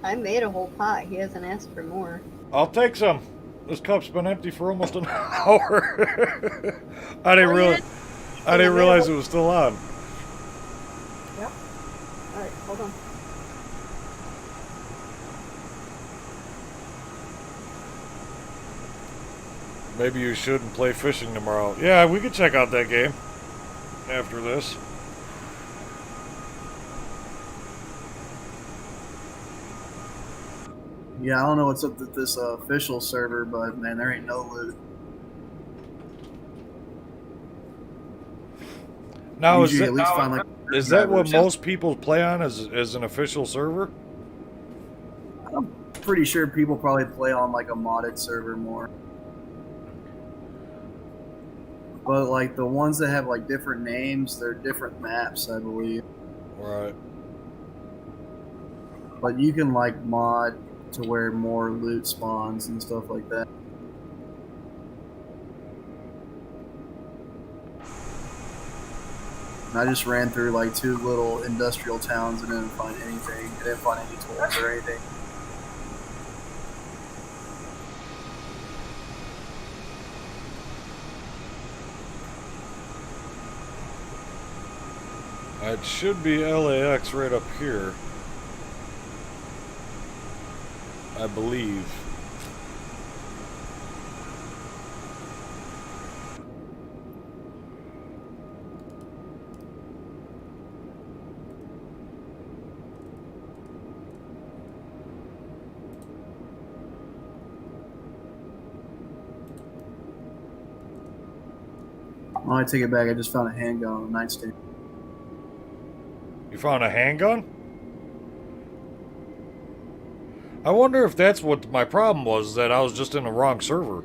Speaker 3: I made a whole pot. He hasn't asked for more.
Speaker 1: I'll take some. This cup's been empty for almost an hour. I didn't realize it was still on.
Speaker 3: Yep. Alright, hold on.
Speaker 1: Maybe you shouldn't play fishing tomorrow. Yeah, we could check out that game after this.
Speaker 6: Yeah, I don't know what's up with this official server, but man, there ain't no loot.
Speaker 1: Now,
Speaker 6: Usually at least find, like,
Speaker 1: is that what
Speaker 6: drivers.
Speaker 1: most people play on as an official server?
Speaker 6: I'm pretty sure people probably play on like a modded server more. But like the ones that have like different names, they're different maps, I believe.
Speaker 1: Right.
Speaker 6: But you can like mod to where more loot spawns and stuff like that. And I just ran through like 2 little industrial towns and didn't find anything. I didn't find any tools or anything.
Speaker 1: It should be LAX right up here. I believe.
Speaker 6: When I take it back, I just found a handgun on the nightstand.
Speaker 1: You found a handgun? I wonder if that's what my problem was, that I was just in the wrong server.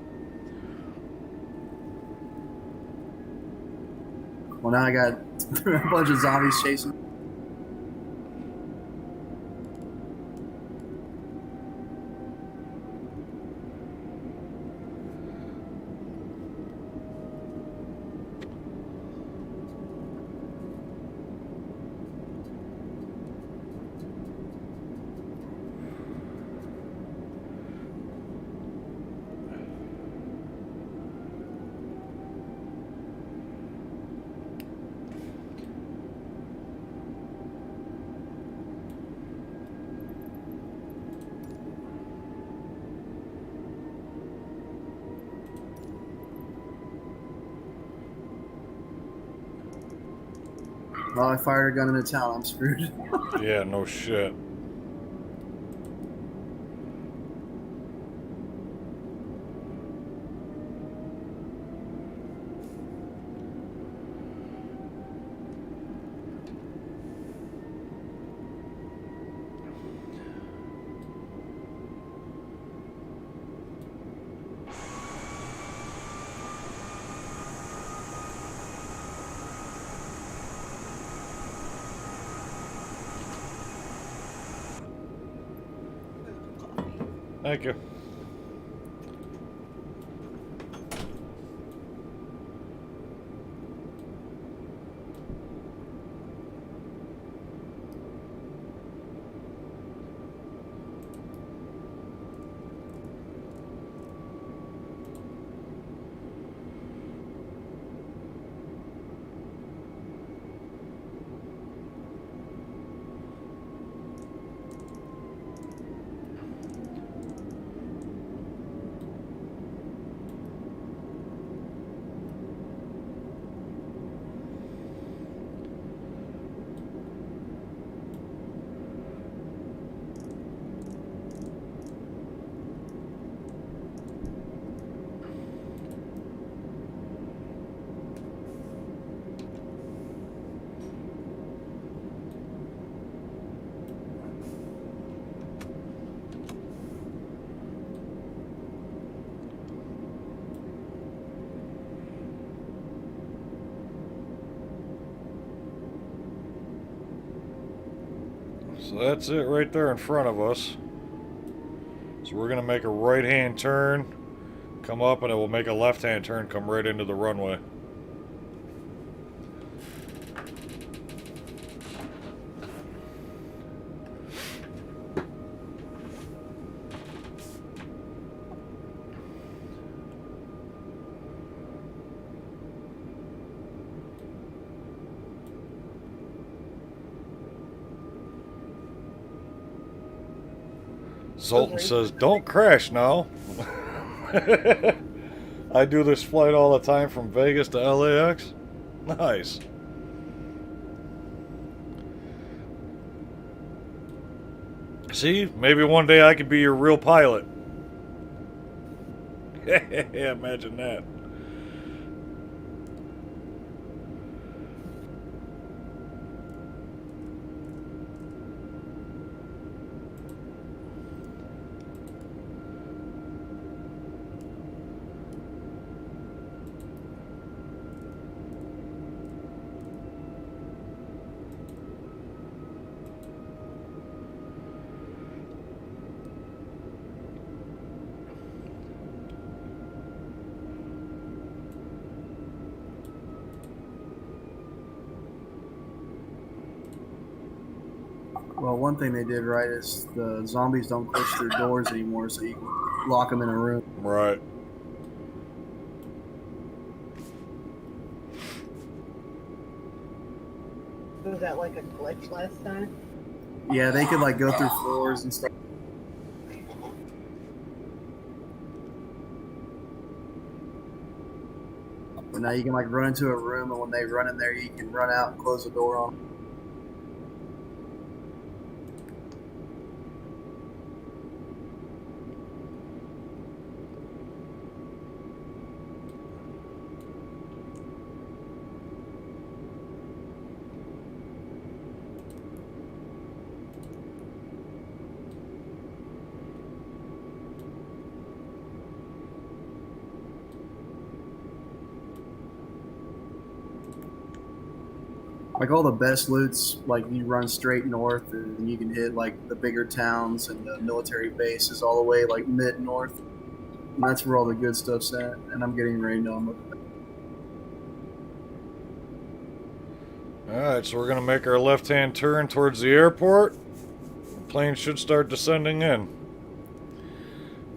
Speaker 6: Well, now I got a bunch of zombies chasing. Well, I fired a gun in the town. I'm screwed.
Speaker 1: Yeah, no shit. Thank you. So that's it right there in front of us. So we're going to make a right-hand turn, come up, and it will make a left-hand turn, come right into the runway. Zoltan says, don't crash now. I do this flight all the time from Vegas to LAX. Nice. See, maybe one day I could be your real pilot. Imagine that.
Speaker 6: Well, one thing they did right is the zombies don't close their doors anymore, so you can lock them in a room.
Speaker 1: Right.
Speaker 3: Was that like a glitch last time?
Speaker 6: Yeah, they could like go through floors and stuff. But now you can like run into a room, and when they run in there, you can run out and close the door on them. Like all the best loots, like you run straight north and you can hit like the bigger towns and the military bases all the way like mid north. And that's where all the good stuff's at. And I'm getting rained on.
Speaker 1: Alright, so we're going to make our left-hand turn towards the airport. The plane should start descending in.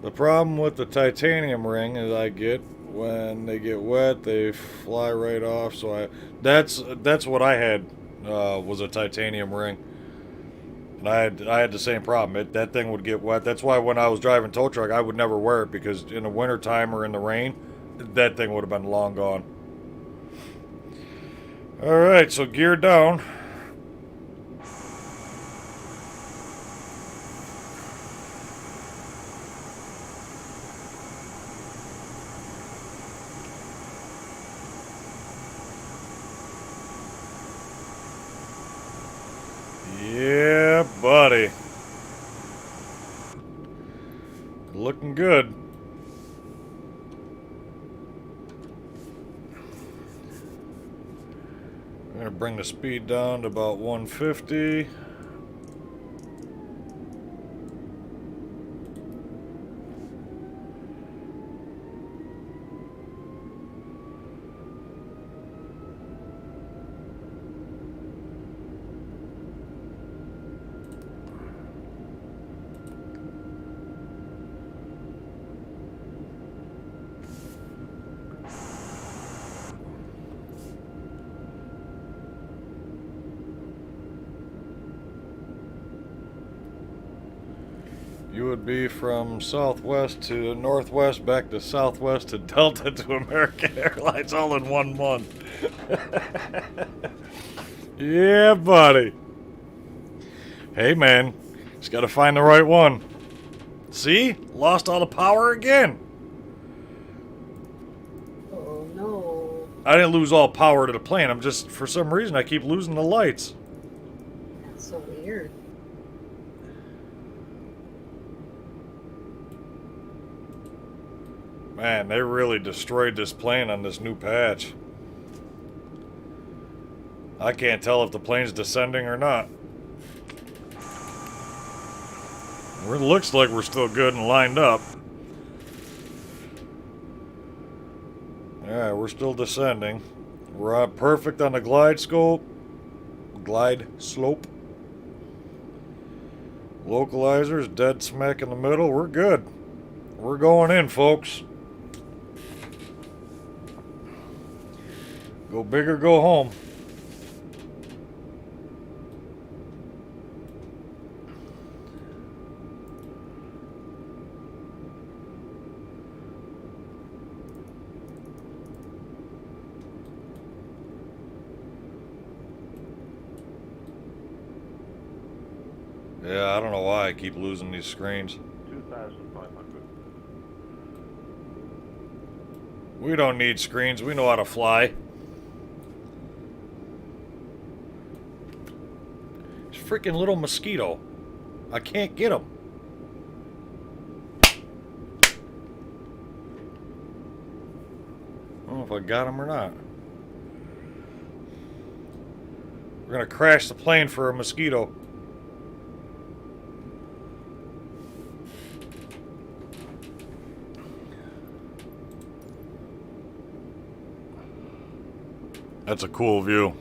Speaker 1: The problem with the titanium ring is I get when they get wet, they fly right off. So that's what I had was a titanium ring, and I had the same problem. That thing would get wet. That's why when I was driving tow truck, I would never wear it because in the winter time or in the rain, that thing would have been long gone. All right, so gear down. Yeah, buddy. Looking good. I'm going to bring the speed down to about 150. You would be from Southwest to Northwest, back to Southwest to Delta to American Airlines all in 1 month. Yeah, buddy. Hey, man. Just gotta find the right one. See? Lost all the power again.
Speaker 3: Oh no.
Speaker 1: I didn't lose all power to the plane. I'm just, for some reason, I keep losing the lights.
Speaker 3: That's so weird.
Speaker 1: Man, they really destroyed this plane on this new patch. I can't tell if the plane's descending or not. It looks like we're still good and lined up. Yeah, we're still descending. We're on perfect on the glide slope. Localizer's dead smack in the middle. We're good. We're going in, folks. Go big or go home. Yeah, I don't know why I keep losing these screens.
Speaker 7: 2,500.
Speaker 1: We don't need screens. We know how to fly. Freaking little mosquito. I can't get him. I don't know if I got him or not. We're gonna crash the plane for a mosquito. That's a cool view.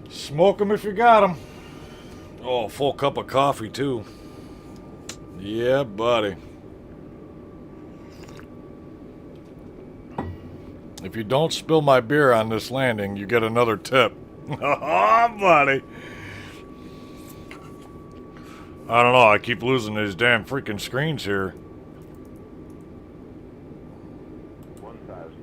Speaker 1: Smoke them if you got them. Oh, full cup of coffee, too. Yeah, buddy. If you don't spill my beer on this landing, you get another tip. Oh, buddy. I don't know, I keep losing these damn freaking screens here.
Speaker 7: 1,000.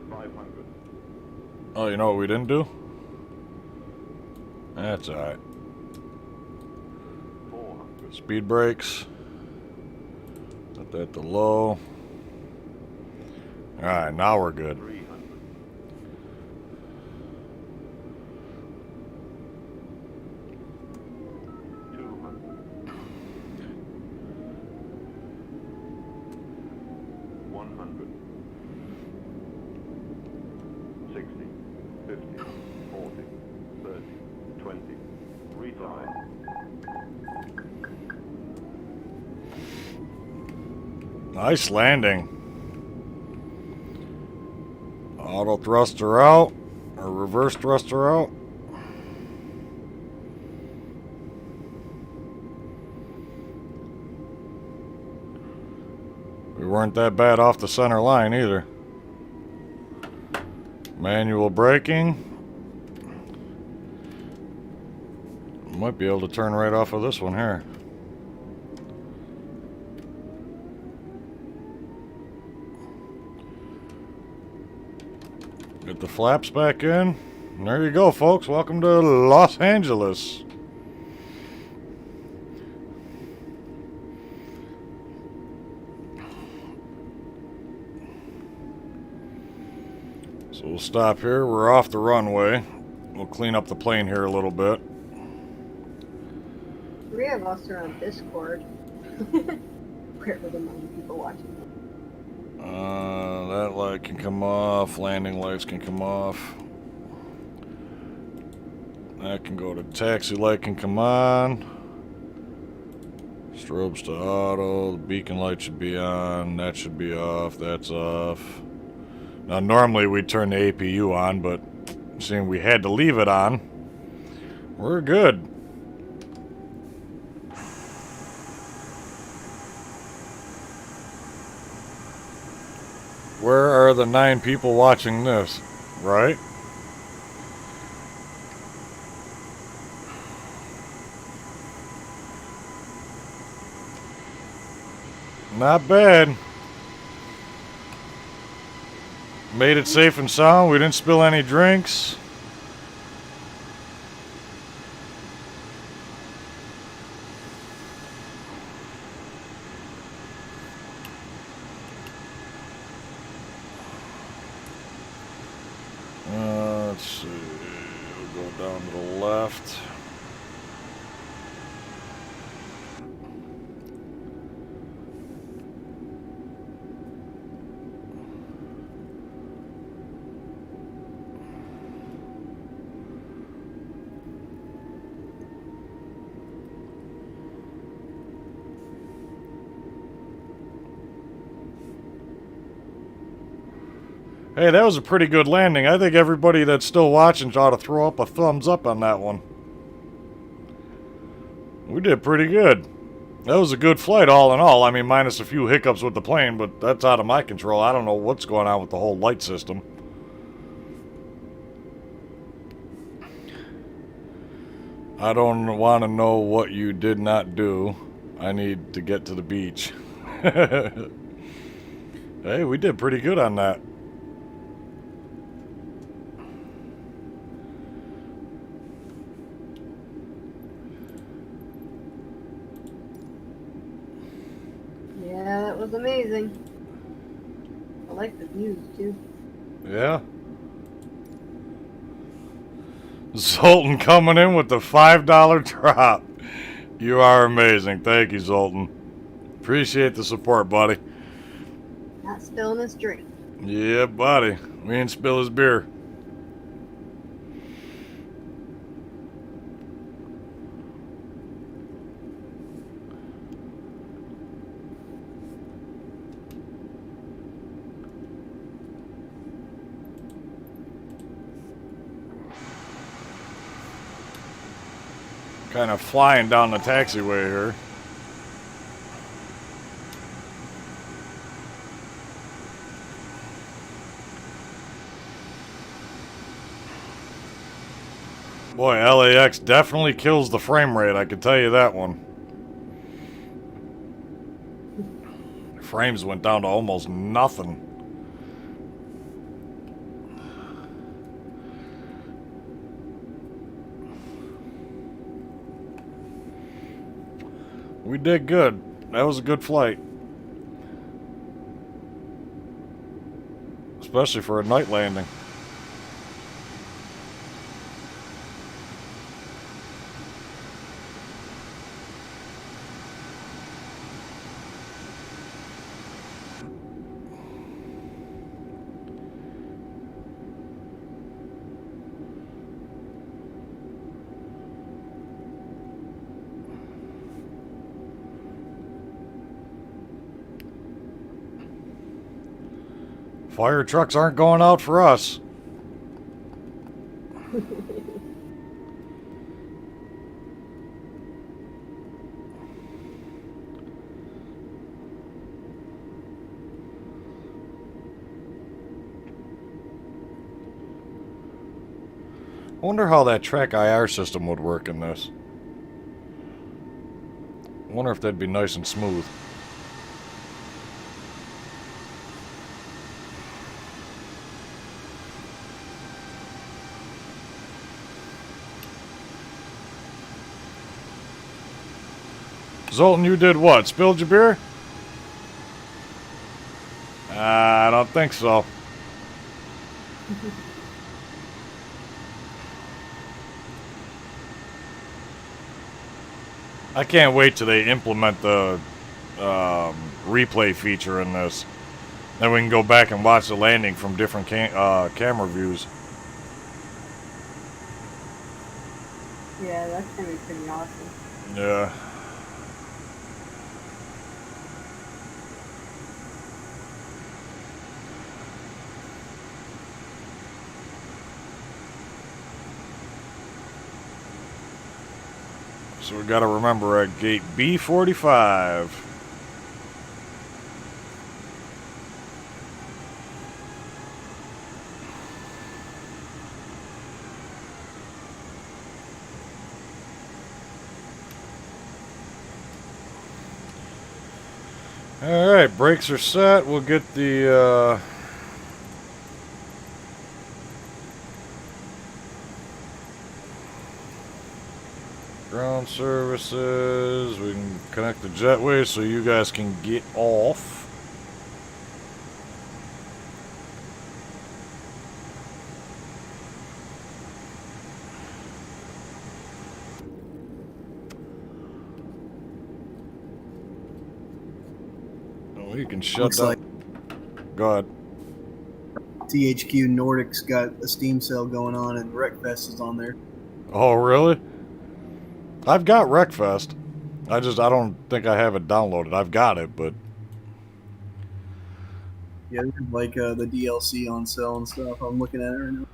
Speaker 7: 500.
Speaker 1: Oh, you know what we didn't do? That's alright.
Speaker 7: 400.
Speaker 1: Speed brakes. Put that to low. Alright, now we're good.
Speaker 7: 300. 200. 100. 60. 50. 40. 30. 20. Retard.
Speaker 1: Nice landing. Auto thruster out. Or reverse thruster out. We weren't that bad off the center line either. Manual braking. Might be able to turn right off of this one here. Get the flaps back in. And there you go, folks. Welcome to Los Angeles. So we'll stop here. We're off the runway. We'll clean up the plane here a little bit.
Speaker 3: 3 of us are on Discord. Where are the 9 people watching?
Speaker 1: That light can come off. Landing lights can come off. That can go to taxi light can come on. Strobes to auto. The beacon light should be on. That should be off. That's off. Now normally we'd turn the APU on, but seeing we had to leave it on, we're good. Where are the 9 people watching this, right? Not bad. Made it safe and sound. We didn't spill any drinks. Let's see. We'll go down to the left. Hey, that was a pretty good landing. I think everybody that's still watching ought to throw up a thumbs up on that one. We did pretty good. That was a good flight all in all. I mean, minus a few hiccups with the plane, but that's out of my control. I don't know what's going on with the whole light system. I don't want to know what you did not do. I need to get to the beach. Hey, we did pretty good on that.
Speaker 3: Yeah, that was amazing. I like the views too.
Speaker 1: Yeah. Zoltan coming in with the $5 drop. You are amazing. Thank you, Zoltan. Appreciate the support, buddy.
Speaker 3: Not spilling his drink.
Speaker 1: Yeah, buddy. We ain't spill his beer. Kind of flying down the taxiway here. Boy, LAX definitely kills the frame rate, I can tell you that one. Frames went down to almost nothing. We did good. That was a good flight. Especially for a night landing. Fire trucks aren't going out for us. I wonder how that track IR system would work in this. I wonder if that'd be nice and smooth. Zoltan, you did what? Spilled your beer? I don't think so. I can't wait till they implement the replay feature in this. Then we can go back and watch the landing from different camera views.
Speaker 3: Yeah, that's gonna be pretty awesome.
Speaker 1: Yeah. So we gotta remember at gate B45. Alright, brakes are set. We'll get the ground services. We can connect the jetway so you guys can get off. Oh, you can shut
Speaker 6: Looks
Speaker 1: down.
Speaker 6: like
Speaker 1: Go ahead.
Speaker 6: THQ Nordic's got a Steam sale going on, and Wreckfest is on there.
Speaker 1: Oh, really? I've got Wreckfest. I don't think I have it downloaded. I've got it, but
Speaker 6: Yeah, they have like the DLC on sale and stuff. I'm looking at it right now.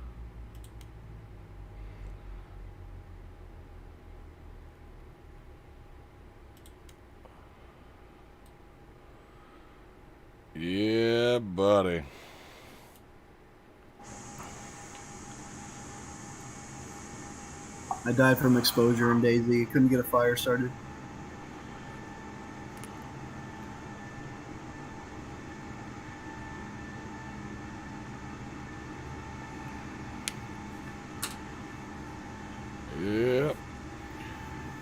Speaker 1: yeah, buddy.
Speaker 6: I died from exposure in Daisy. Couldn't get a fire started.
Speaker 1: Yeah.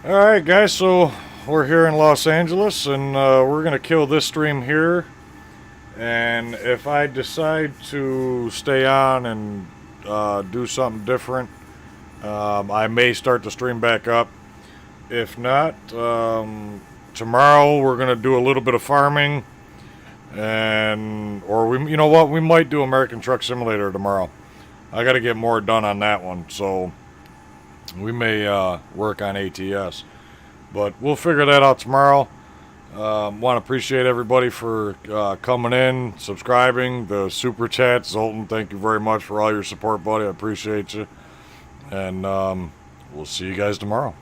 Speaker 1: Alright, guys, so we're here in Los Angeles, and we're going to kill this stream here. And if I decide to stay on and do something different, I may start the stream back up. If not, tomorrow we're gonna do a little bit of farming, or we, you know what, we might do American Truck Simulator tomorrow. I got to get more done on that one, so we may work on ATS, but we'll figure that out tomorrow. Want to appreciate everybody for coming in, subscribing, the super chat. Zoltan, thank you very much for all your support, buddy. I appreciate you, and we'll see you guys tomorrow.